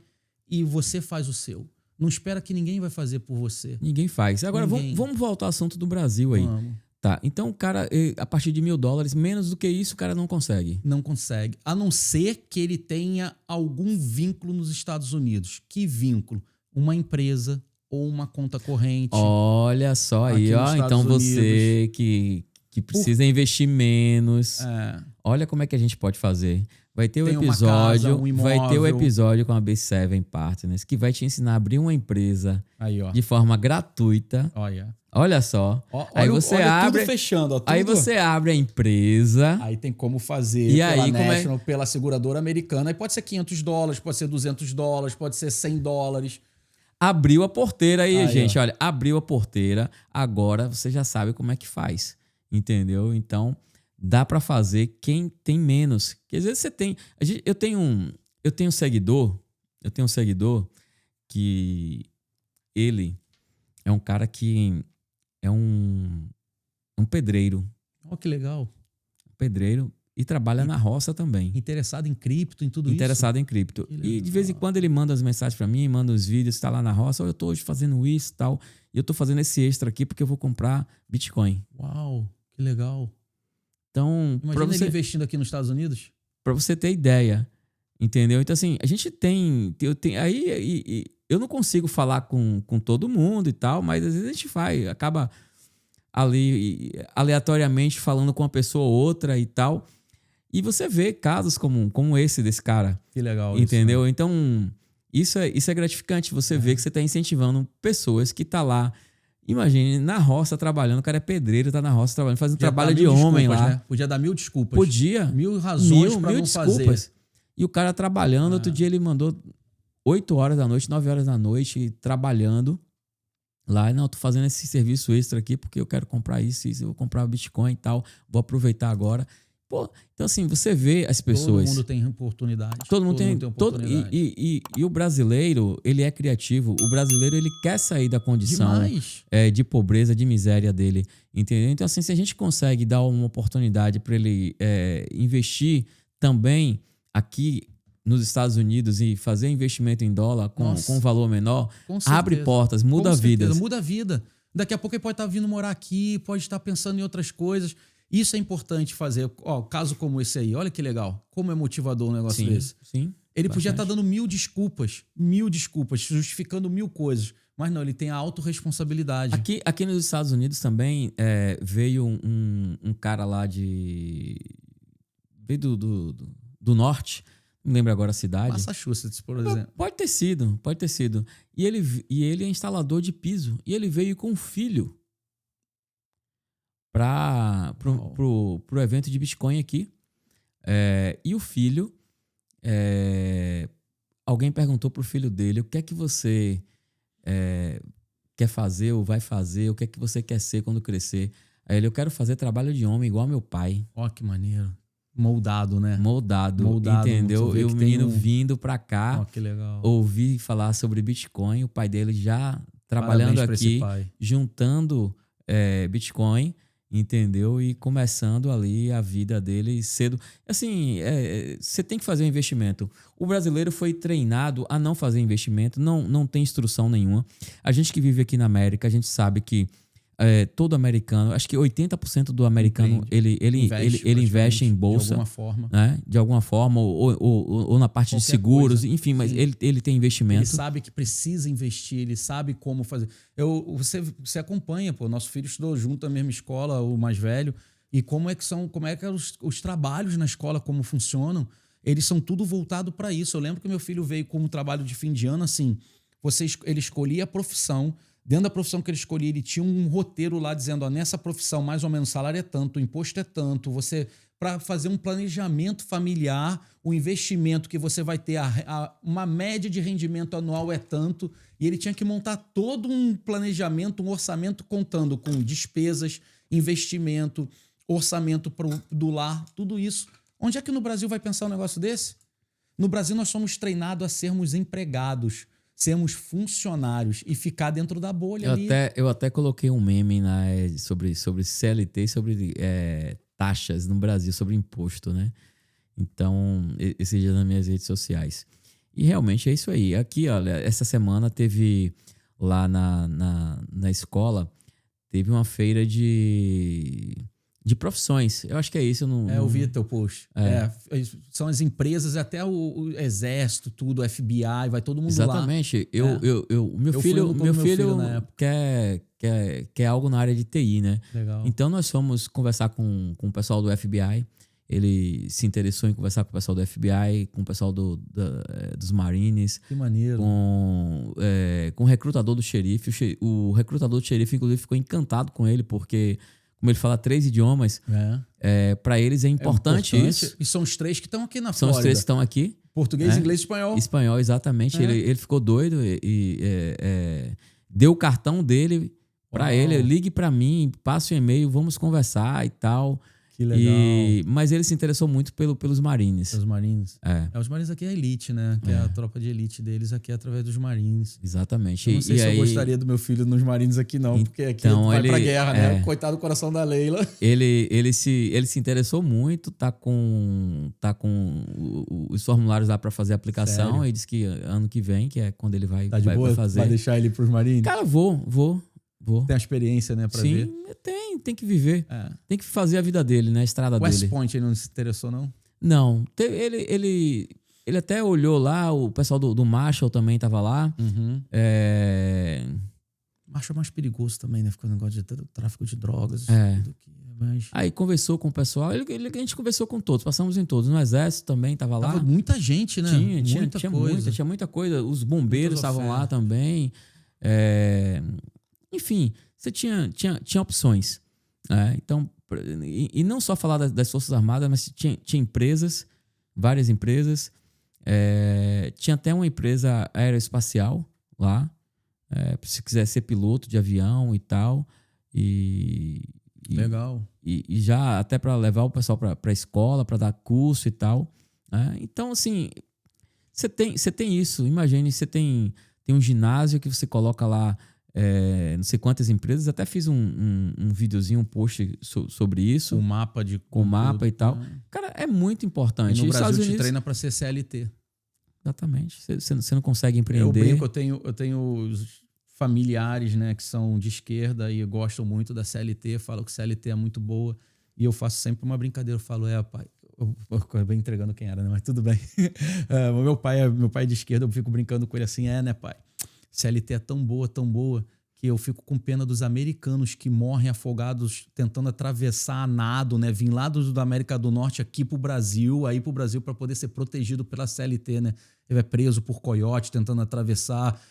e você faz o seu. Não espera que ninguém vai fazer por você. Ninguém faz. Agora, vamos voltar ao assunto do Brasil aí. Vamos. Tá, então o cara, a partir de $1.000, menos do que isso, o cara não consegue. Não consegue. A não ser que ele tenha algum vínculo nos Estados Unidos. Que vínculo? Uma empresa ou uma conta corrente. Olha só aí, ó. Então você que precisa investir menos. Olha como é que a gente pode fazer. Vai ter vai ter o episódio com a B7 Partners, que vai te ensinar a abrir uma empresa de forma gratuita. Olha só. Aí você abre tudo fechando. Tudo. Aí você abre a empresa. Aí tem como fazer pela seguradora americana. Aí pode ser $500, pode ser $200, pode ser $100. Abriu a porteira aí, gente. Olha, abriu a porteira. Agora você já sabe como é que faz. Entendeu? Então, dá para fazer quem tem menos. Porque às vezes você tem... Eu tenho um seguidor que ele é um cara que é um pedreiro. Que legal. Pedreiro. e trabalha na roça também. Interessado em cripto, em tudo Interessado em cripto. E de vez em quando ele manda as mensagens para mim, manda os vídeos, tá lá na roça, eu tô hoje fazendo isso e tal, e eu tô fazendo esse extra aqui porque eu vou comprar Bitcoin. Uau, que legal. Então, Imagina ele investindo aqui nos Estados Unidos. Para você ter ideia, entendeu? Então, assim, a gente eu não consigo falar com todo mundo e tal, mas às vezes a gente acaba ali aleatoriamente falando com uma pessoa ou outra e tal. E você vê casos como esse desse cara. Que legal. Entendeu? Isso, né? Então, isso é gratificante. Você vê que você está incentivando pessoas que tá lá. Imagine, na roça trabalhando, o cara é pedreiro, tá na roça trabalhando, fazendo trabalho de homem lá. Né? Podia dar 1000 desculpas. Podia. 1000 razões pra não fazer. E o cara trabalhando, outro dia ele mandou 8 horas da noite, 9 horas da noite, trabalhando lá. Não, tô fazendo esse serviço extra aqui porque eu quero comprar isso, eu vou comprar Bitcoin e tal, vou aproveitar agora. Pô, então assim, você vê as pessoas... Todo mundo tem oportunidade. Todo mundo tem oportunidade. E o brasileiro, ele é criativo. O brasileiro, ele quer sair da condição de pobreza, de miséria dele. Entendeu? Então assim, se a gente consegue dar uma oportunidade para ele investir também aqui nos Estados Unidos e fazer investimento em dólar com um valor menor, abre portas, muda vidas. Muda a vida. Daqui a pouco ele pode estar vindo morar aqui, pode estar pensando em outras coisas. Isso é importante fazer. Ó, caso como esse aí, olha que legal. Como é motivador um negócio desse. Sim. Ele podia estar dando 1000 desculpas, justificando 1000 coisas. Mas não, ele tem a autorresponsabilidade. Aqui nos Estados Unidos também veio um cara lá veio do norte, não lembro agora a cidade. Massachusetts, por exemplo. Pode ter sido. E ele é instalador de piso. E ele veio com um filho pro evento de Bitcoin aqui. E o filho, alguém perguntou pro filho dele, o que é que você quer fazer ou vai fazer, o que é que você quer ser quando crescer? Aí ele, eu quero fazer trabalho de homem igual meu pai. Ó, que maneiro. Moldado, né? Moldado, entendeu? E o menino vindo pra cá, que legal. Ouvir falar sobre Bitcoin, o pai dele já trabalhando aqui, juntando Bitcoin, entendeu? E começando ali a vida dele cedo. Assim, você tem que fazer um investimento. O brasileiro foi treinado a não fazer investimento, não tem instrução nenhuma. A gente que vive aqui na América, a gente sabe que todo americano, acho que 80% do americano ele investe em bolsa. De alguma forma. Né? De alguma forma, ou na parte de seguros, coisa. Enfim, mas ele tem investimento. Ele sabe que precisa investir, ele sabe como fazer. Você acompanha, pô, nosso filho estudou junto na mesma escola, o mais velho, e como é que os trabalhos na escola, como funcionam, eles são tudo voltado para isso. Eu lembro que meu filho veio como trabalho de fim de ano, assim, ele escolhia a profissão. Dentro da profissão que ele escolhia, ele tinha um roteiro lá dizendo, nessa profissão, mais ou menos, o salário é tanto, o imposto é tanto, para fazer um planejamento familiar, o investimento que você vai ter, uma média de rendimento anual é tanto, e ele tinha que montar todo um planejamento, um orçamento contando com despesas, investimento, orçamento do lar, tudo isso. Onde é que no Brasil vai pensar um negócio desse? No Brasil nós somos treinados a sermos empregados, sermos funcionários e ficar dentro da bolha ali. Eu até coloquei um meme sobre CLT, sobre taxas no Brasil, sobre imposto, né? Então, esse dia nas minhas redes sociais. E realmente é isso aí. Aqui, olha, essa semana teve lá na escola, teve uma feira de profissões. Eu acho que é isso. Eu vi teu post. São as empresas, até o Exército, tudo, o FBI, vai todo mundo Exatamente. lá. Meu filho quer algo na área de TI, né? Legal. Então nós fomos conversar com o pessoal do FBI. Ele se interessou em conversar com o pessoal do FBI, com o pessoal dos Marines. Que maneiro. Com o recrutador do xerife. O recrutador do xerife, inclusive, ficou encantado com ele, porque... Como ele fala 3 idiomas, para eles é importante isso. E são os 3 que estão aqui na Flórida. São os 3 que estão aqui. Português, inglês e espanhol. Espanhol, exatamente. Ele ficou doido e deu o cartão dele para ele. Ligue para mim, passe o e-mail, vamos conversar e tal. Que legal. Mas ele se interessou muito pelos Marines. Os Marines. É, Os Marines aqui é a elite, né? Que é a tropa de elite deles aqui é através dos Marines. exatamente. Eu não sei se eu gostaria do meu filho nos Marines aqui, não. Porque aqui Então, vai pra ele- guerra, né? Coitado do coração da Leila. Ele se interessou muito, tá com os formulários lá para fazer a aplicação. Sério? E disse que ano que vem, que é quando ele vai, Tá de vai boa? fazer. Vai deixar ele pros Marines? Cara, vou. Tem a experiência, né? Pra ver. Sim, tem que viver. É. Tem que fazer a vida dele, né? A estrada West dele. Point ele não se interessou, não? Não, ele até olhou lá, o pessoal do Marshall também tava lá. Acho mais perigoso também, né? Fica o negócio de tráfico de drogas. É. Tudo que mas... Aí conversou com o pessoal, a gente conversou com todos, passamos em todos. No Exército também tava lá. Tava muita gente, né? Tinha muita coisa. Os bombeiros estavam lá também. Enfim, você tinha opções. Então, e não só falar das Forças Armadas, mas tinha empresas, várias empresas. Tinha até uma empresa aeroespacial lá, se quiser ser piloto de avião e tal. Legal. E já até para levar o pessoal para a escola, para dar curso e tal. Então, assim, você tem isso. Imagine, você tem um ginásio que você coloca lá não sei quantas empresas. Até fiz um videozinho, um post sobre isso. Com mapa com mapa e tal. Cara, é muito importante. E no E Brasil Estados te Unidos, treina para ser CLT. exatamente. Você não consegue empreender. Eu brinco, eu tenho os familiares, né, que são de esquerda e gostam muito da CLT, falam que CLT é muito boa. E eu faço sempre uma brincadeira. Eu falo, pai... Eu acabei entregando quem era, né? Mas tudo bem. Meu pai é de esquerda, eu fico brincando com ele assim, né, pai? CLT é tão boa, que eu fico com pena dos americanos que morrem afogados tentando atravessar a nado, né? Vim lá da América do Norte aqui pro Brasil, aí pro Brasil para poder ser protegido pela CLT, né? Ele é preso por coiote tentando atravessar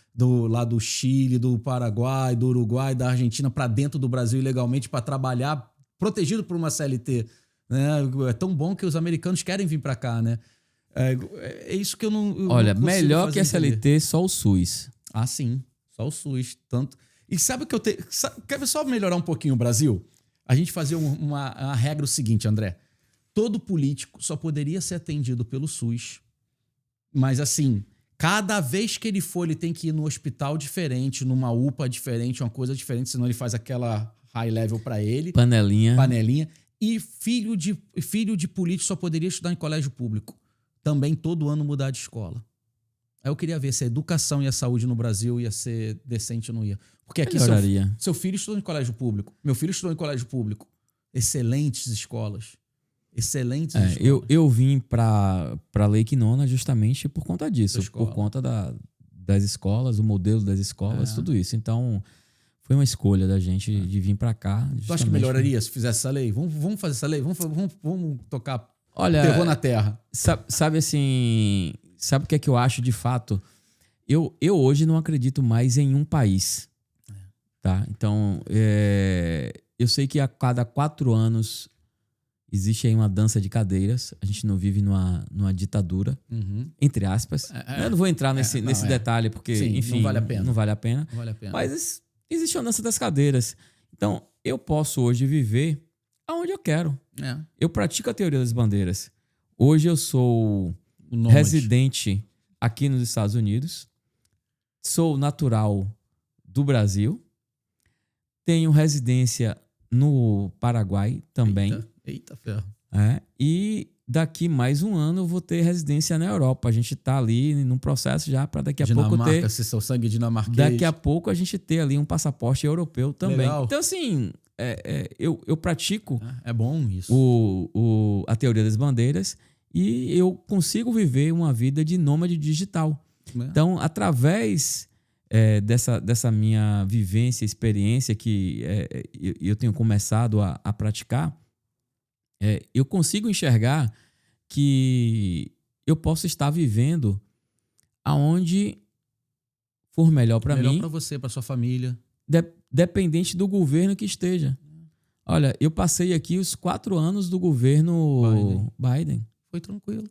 lá do Chile, do Paraguai, do Uruguai, da Argentina para dentro do Brasil ilegalmente para trabalhar protegido por uma CLT. Né? É tão bom que os americanos querem vir para cá, né? É isso que eu não. Olha, não consigo melhor fazer que a CLT, entender. só o SUS. Ah, sim. Só o SUS. Tanto. E sabe o que eu tenho. Quer ver só melhorar um pouquinho o Brasil? A gente fazia uma regra o seguinte, André. Todo político só poderia ser atendido pelo SUS. Mas assim, cada vez que ele for, ele tem que ir no hospital diferente, numa UPA diferente, uma coisa diferente, senão ele faz aquela high level para ele. Panelinha. E filho de político só poderia estudar em colégio público. Também todo ano mudar de escola. Aí eu queria ver se a educação e a saúde no Brasil ia ser decente ou não ia. Porque aqui seu filho estudou em colégio público. Meu filho estudou em colégio público. Excelentes escolas. Excelentes escolas. Eu vim para Lake Nona justamente por conta disso. Por conta das escolas, o modelo das escolas, tudo isso. Então, foi uma escolha da gente de vir para cá. Tu acha que melhoraria se fizesse essa lei? Vamos fazer essa lei? Vamos tocar terror na terra. Sabe assim... Sabe o que é que eu acho de fato? Eu hoje não acredito mais em um país. Tá? Então, eu sei que a cada 4 anos existe aí uma dança de cadeiras. A gente não vive numa ditadura, entre aspas. Eu não vou entrar nesse detalhe, porque, sim, enfim, não vale a pena. Não vale a pena. Não vale a pena. Mas existe uma dança das cadeiras. Então, eu posso hoje viver aonde eu quero. Eu pratico a teoria das bandeiras. Hoje eu sou residente aqui nos Estados Unidos. Sou natural do Brasil. Tenho residência no Paraguai também. Eita ferro. E daqui mais um ano eu vou ter residência na Europa. A gente tá ali num processo já para daqui a pouco ter... se seu sangue dinamarquês. Daqui a pouco a gente ter ali um passaporte europeu também. Legal. Então, assim, eu pratico... É bom isso. A teoria das bandeiras e eu consigo viver uma vida de nômade digital. Então, através dessa minha vivência, experiência que eu tenho começado a praticar, eu consigo enxergar que eu posso estar vivendo aonde for melhor para mim. Melhor para você, para sua família. Dependente do governo que esteja. Olha, eu passei aqui os 4 anos do governo Biden. Foi tranquilo.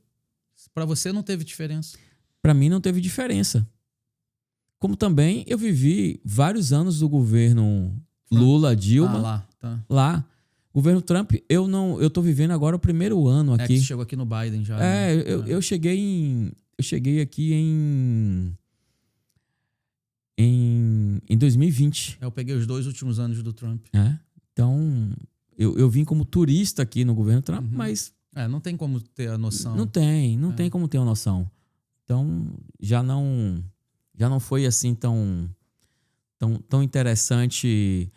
Para você não teve diferença? Para mim não teve diferença. Como também eu vivi vários anos do governo Lula, Dilma. Lá. Governo Trump, eu tô vivendo agora o primeiro ano Que aqui. você chegou aqui no Biden já. né? Eu cheguei aqui em 2020. Eu peguei os 2 últimos anos do Trump. Né? Então, eu vim como turista aqui no governo Trump, mas Não tem como ter a noção. não tem como ter uma noção. Então, já não foi assim tão interessante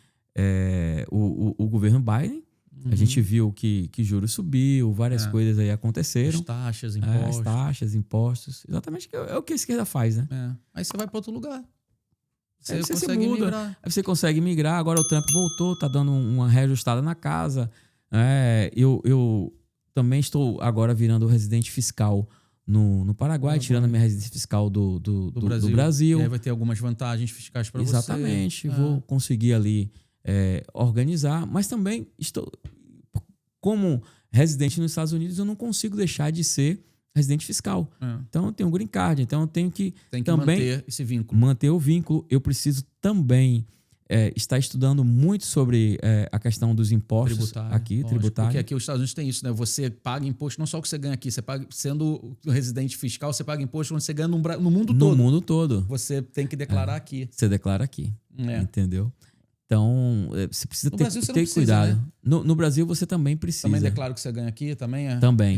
o governo Biden. A gente viu que juros subiu, várias coisas aí aconteceram. As taxas, As impostos. taxas, impostos. Exatamente é o que a esquerda faz, né? Aí você vai para outro lugar. Aí você se consegue muda. migrar. Aí você consegue migrar. Agora o Trump voltou, tá dando uma reajustada na casa. Eu também estou agora virando residente fiscal no Paraguai, tirando a minha residência fiscal do Brasil. E aí vai ter algumas vantagens fiscais para você. Exatamente. Vou conseguir ali organizar. Mas também como residente nos Estados Unidos, eu não consigo deixar de ser residente fiscal. Então eu tenho um green card. Então eu tenho que também manter esse vínculo. Manter o vínculo. Eu preciso também estar estudando muito sobre a questão dos impostos tributários. Porque aqui os Estados Unidos tem isso, né? Você paga imposto não só o que você ganha aqui, você paga, sendo residente fiscal, você paga imposto quando você ganha no mundo todo. No mundo todo. Você tem que declarar aqui. Você declara aqui. Entendeu? Então, você precisa No Brasil, você não ter precisa, cuidado. né? No Brasil, você também precisa. Também declara o que você ganha aqui? Também é? Também.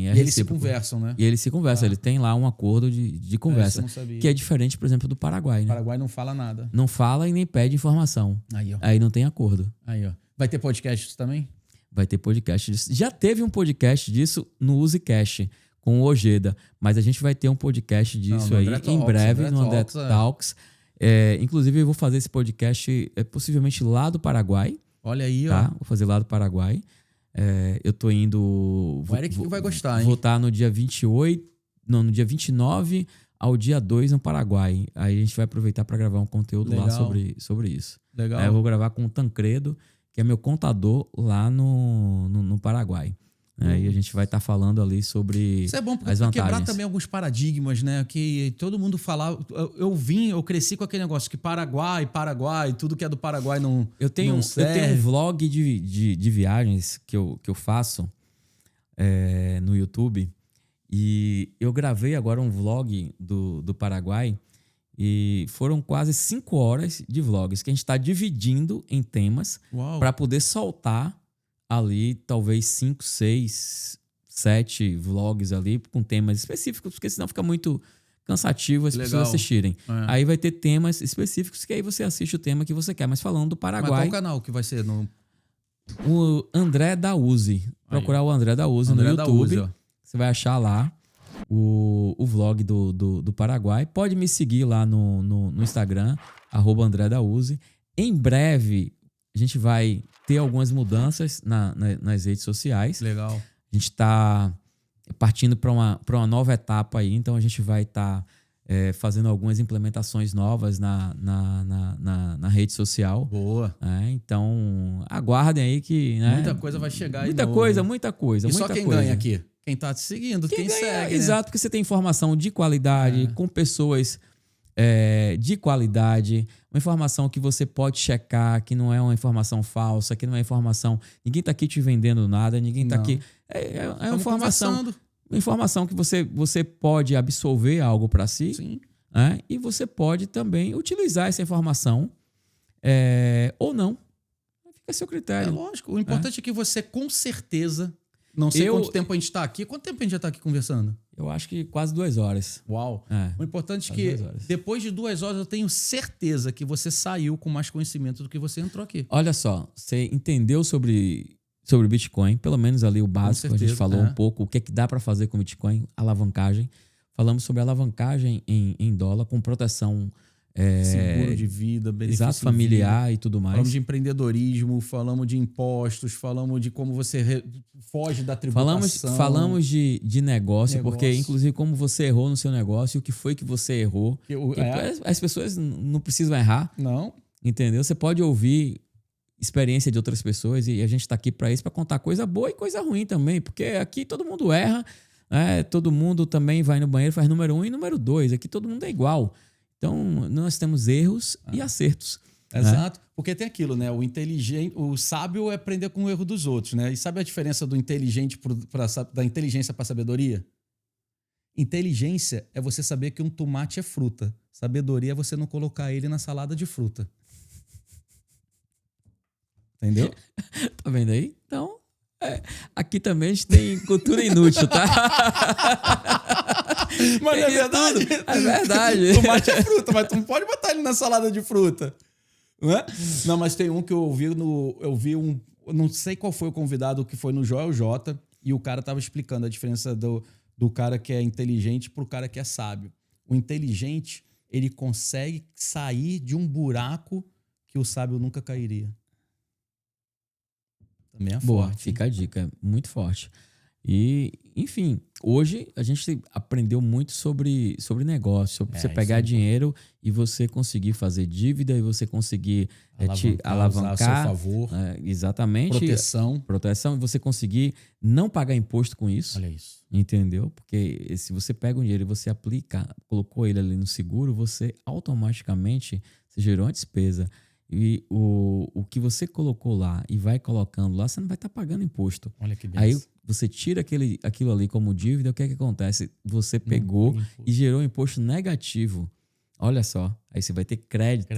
E eles se conversam, né? E eles se conversam. Ele tem lá um acordo de conversa. eu não sabia. Que é diferente, por exemplo, do Paraguai. O Né? Paraguai não fala nada. Não fala e nem pede informação. Aí, ó. Aí não tem acordo. Aí, ó. Vai ter podcast também? Vai ter podcast disso. Já teve um podcast disso no UseCast com o Ojeda. Mas a gente vai ter um podcast disso aí em breve no André Talks. Inclusive, eu vou fazer esse podcast possivelmente lá do Paraguai. Olha aí, tá? ó. Vou fazer lá do Paraguai. Eu tô indo... O Eric vai gostar, hein? Vou estar no dia 28... Não, no dia 29 ao dia 2 no Paraguai. Aí a gente vai aproveitar para gravar um conteúdo lá sobre isso. Legal. Eu vou gravar com o Tancredo, que é meu contador lá no Paraguai. E a gente vai estar falando ali sobre isso é bom as para vantagens. quebrar também alguns paradigmas, né? Que todo mundo falava. Eu cresci com aquele negócio que Paraguai, tudo que é do Paraguai não Eu tenho um vlog de viagens que eu faço no YouTube. E eu gravei agora um vlog do Paraguai. E foram quase 5 horas de vlogs que a gente está dividindo em temas para poder soltar ali talvez 5, 6, 7 vlogs ali com temas específicos, porque senão fica muito cansativo as pessoas assistirem. Aí vai ter temas específicos que aí você assiste o tema que você quer. Mas falando do Paraguai... Mas qual canal que vai ser? O André da Uzi. Procurar o André da Uzi no YouTube. Você vai achar lá o vlog do Paraguai. Pode me seguir lá no Instagram, @AndréDaUzi. Em breve, a gente vai ter algumas mudanças nas redes sociais. Legal. A gente está partindo para uma nova etapa aí. Então, a gente vai estar fazendo algumas implementações novas na rede social. Boa. Então, aguardem aí que... Né, muita coisa vai chegar aí. Muita coisa. E só quem ganha aqui? Quem tá te seguindo, quem segue, exato, né? porque você tem informação de qualidade, com pessoas de qualidade, uma informação que você pode checar, que não é uma informação falsa, que não é informação... Ninguém tá aqui te vendendo nada, ninguém tá aqui... É uma informação que você pode absorver algo para si. Sim. E você pode também utilizar essa informação ou não. Fica a seu critério. É lógico. O importante é que você, com certeza... Não sei quanto tempo a gente está aqui. Quanto tempo a gente já está aqui conversando? Eu acho que quase 2 horas. Uau. O importante é que depois de 2 horas eu tenho certeza que você saiu com mais conhecimento do que você entrou aqui. Olha só, você entendeu sobre Bitcoin, pelo menos ali o básico. A gente falou um pouco o que dá para fazer com Bitcoin, alavancagem. Falamos sobre alavancagem em dólar com proteção... seguro de vida, benefício exato, familiar e tudo mais. Falamos de empreendedorismo, falamos de impostos, falamos de como você foge da tributação. Falamos de negócio, porque inclusive como você errou no seu negócio, o que foi que você errou. As pessoas não precisam errar. Não. Entendeu? Você pode ouvir experiência de outras pessoas e a gente está aqui para isso, para contar coisa boa e coisa ruim também, porque aqui todo mundo erra, todo mundo também vai no banheiro, faz número 1 e número 2. Aqui todo mundo é igual. Então, nós temos erros e acertos. Exato. Porque tem aquilo, né? O sábio é aprender com o erro dos outros, né? E sabe a diferença do inteligente da inteligência para sabedoria? Inteligência é você saber que um tomate é fruta. Sabedoria é você não colocar ele na salada de fruta. Entendeu? Tá vendo aí? Então, aqui também a gente tem cultura inútil, tá? Mas não é verdade? É verdade. Tomate é fruta, mas tu não pode botar ele na salada de fruta. Não é? Não, mas tem um que eu vi um. Eu não sei qual foi o convidado que foi no Joel J. E o cara tava explicando a diferença do cara que é inteligente pro cara que é sábio. O inteligente, ele consegue sair de um buraco que o sábio nunca cairia. Também é Boa, forte. fica a dica, muito forte. E, enfim, hoje a gente aprendeu muito sobre negócio, sobre você pegar dinheiro e você conseguir fazer dívida e você conseguir alavancar. Usar a seu favor. Exatamente. Proteção e você conseguir não pagar imposto com isso. Olha isso. Entendeu? Porque se você pega um dinheiro e você aplica, colocou ele ali no seguro, você automaticamente você gerou uma despesa. E o que você colocou lá e vai colocando lá, você não vai estar pagando imposto. Olha que Aí beleza. você tira aquilo ali como dívida, o que é que acontece? Você pegou e gerou um imposto negativo. Olha só, aí você vai ter crédito.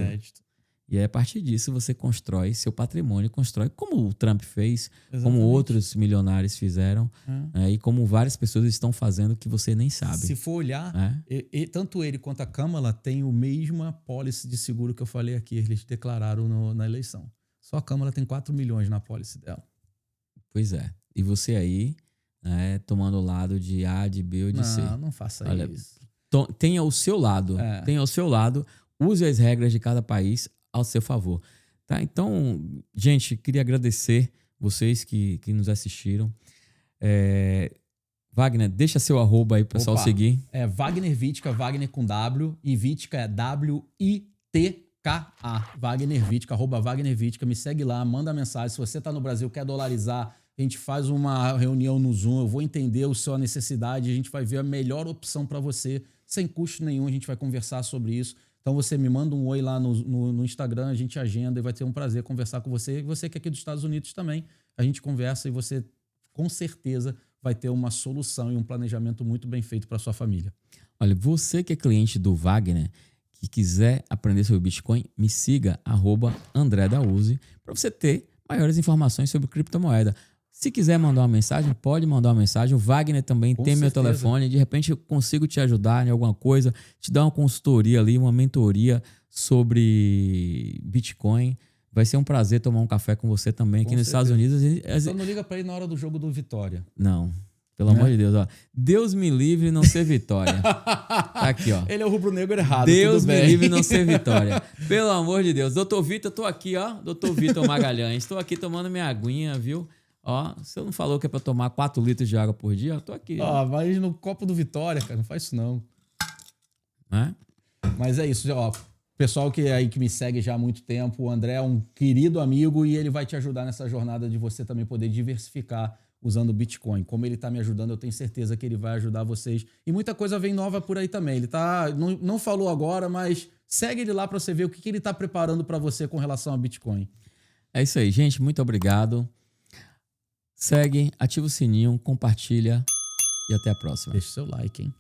E aí, a partir disso, você constrói seu patrimônio, constrói como o Trump fez, como outros milionários fizeram, e como várias pessoas estão fazendo que você nem sabe. Se for olhar, tanto ele quanto a Câmara têm a mesma pólice de seguro que eu falei aqui, eles declararam na eleição. Só a Câmara tem 4 milhões na pólice dela. Pois é. E você aí, tomando o lado de A, de B ou de C. Não faça isso. Tenha o seu lado. Tenha o seu lado. Use as regras de cada país ao seu favor. Tá? Então, gente, queria agradecer vocês que nos assistiram. Wagner, deixa seu arroba aí pro pessoal seguir. Wagner Vitka, Wagner com W, e Vitka é W-I-T-K-A. Wagner Vitka, arroba Wagner Vitka. Me segue lá, manda mensagem. Se você tá no Brasil, quer dolarizar, a gente faz uma reunião no Zoom, eu vou entender a sua necessidade, a gente vai ver a melhor opção para você, sem custo nenhum, a gente vai conversar sobre isso. Então você me manda um oi lá no Instagram, a gente agenda e vai ter um prazer conversar com você. E você que é aqui dos Estados Unidos também, a gente conversa e você com certeza vai ter uma solução e um planejamento muito bem feito para sua família. Olha, você que é cliente do Wagner, que quiser aprender sobre Bitcoin, me siga, @AndréDaúze, para você ter maiores informações sobre criptomoeda. Se quiser mandar uma mensagem, pode mandar uma mensagem. O Wagner também tem meu telefone. De repente eu consigo te ajudar em alguma coisa, te dar uma consultoria ali, uma mentoria sobre Bitcoin. Vai ser um prazer tomar um café com você também aqui nos Estados Unidos. Só não liga para ele na hora do jogo do Vitória. Não. Pelo amor de Deus, ó. Deus me livre não ser Vitória. Tá aqui, ó. Ele é o rubro-negro errado. Deus me livre não ser Vitória. Pelo amor de Deus. Doutor Vitor, eu tô aqui, ó. Doutor Vitor Magalhães. Estou aqui tomando minha aguinha, viu? Ó, você não falou que é pra tomar 4 litros de água por dia? Eu tô aqui. Vai no copo do Vitória, cara. Não faz isso, não. Mas é isso, ó. Pessoal que me segue já há muito tempo, o André é um querido amigo e ele vai te ajudar nessa jornada de você também poder diversificar usando o Bitcoin. Como ele tá me ajudando, eu tenho certeza que ele vai ajudar vocês. E muita coisa vem nova por aí também. Ele não falou agora, mas segue ele lá para você ver o que ele tá preparando para você com relação a Bitcoin. É isso aí, gente. Muito obrigado. Segue, ativa o sininho, compartilha e até a próxima. Deixa o seu like, hein?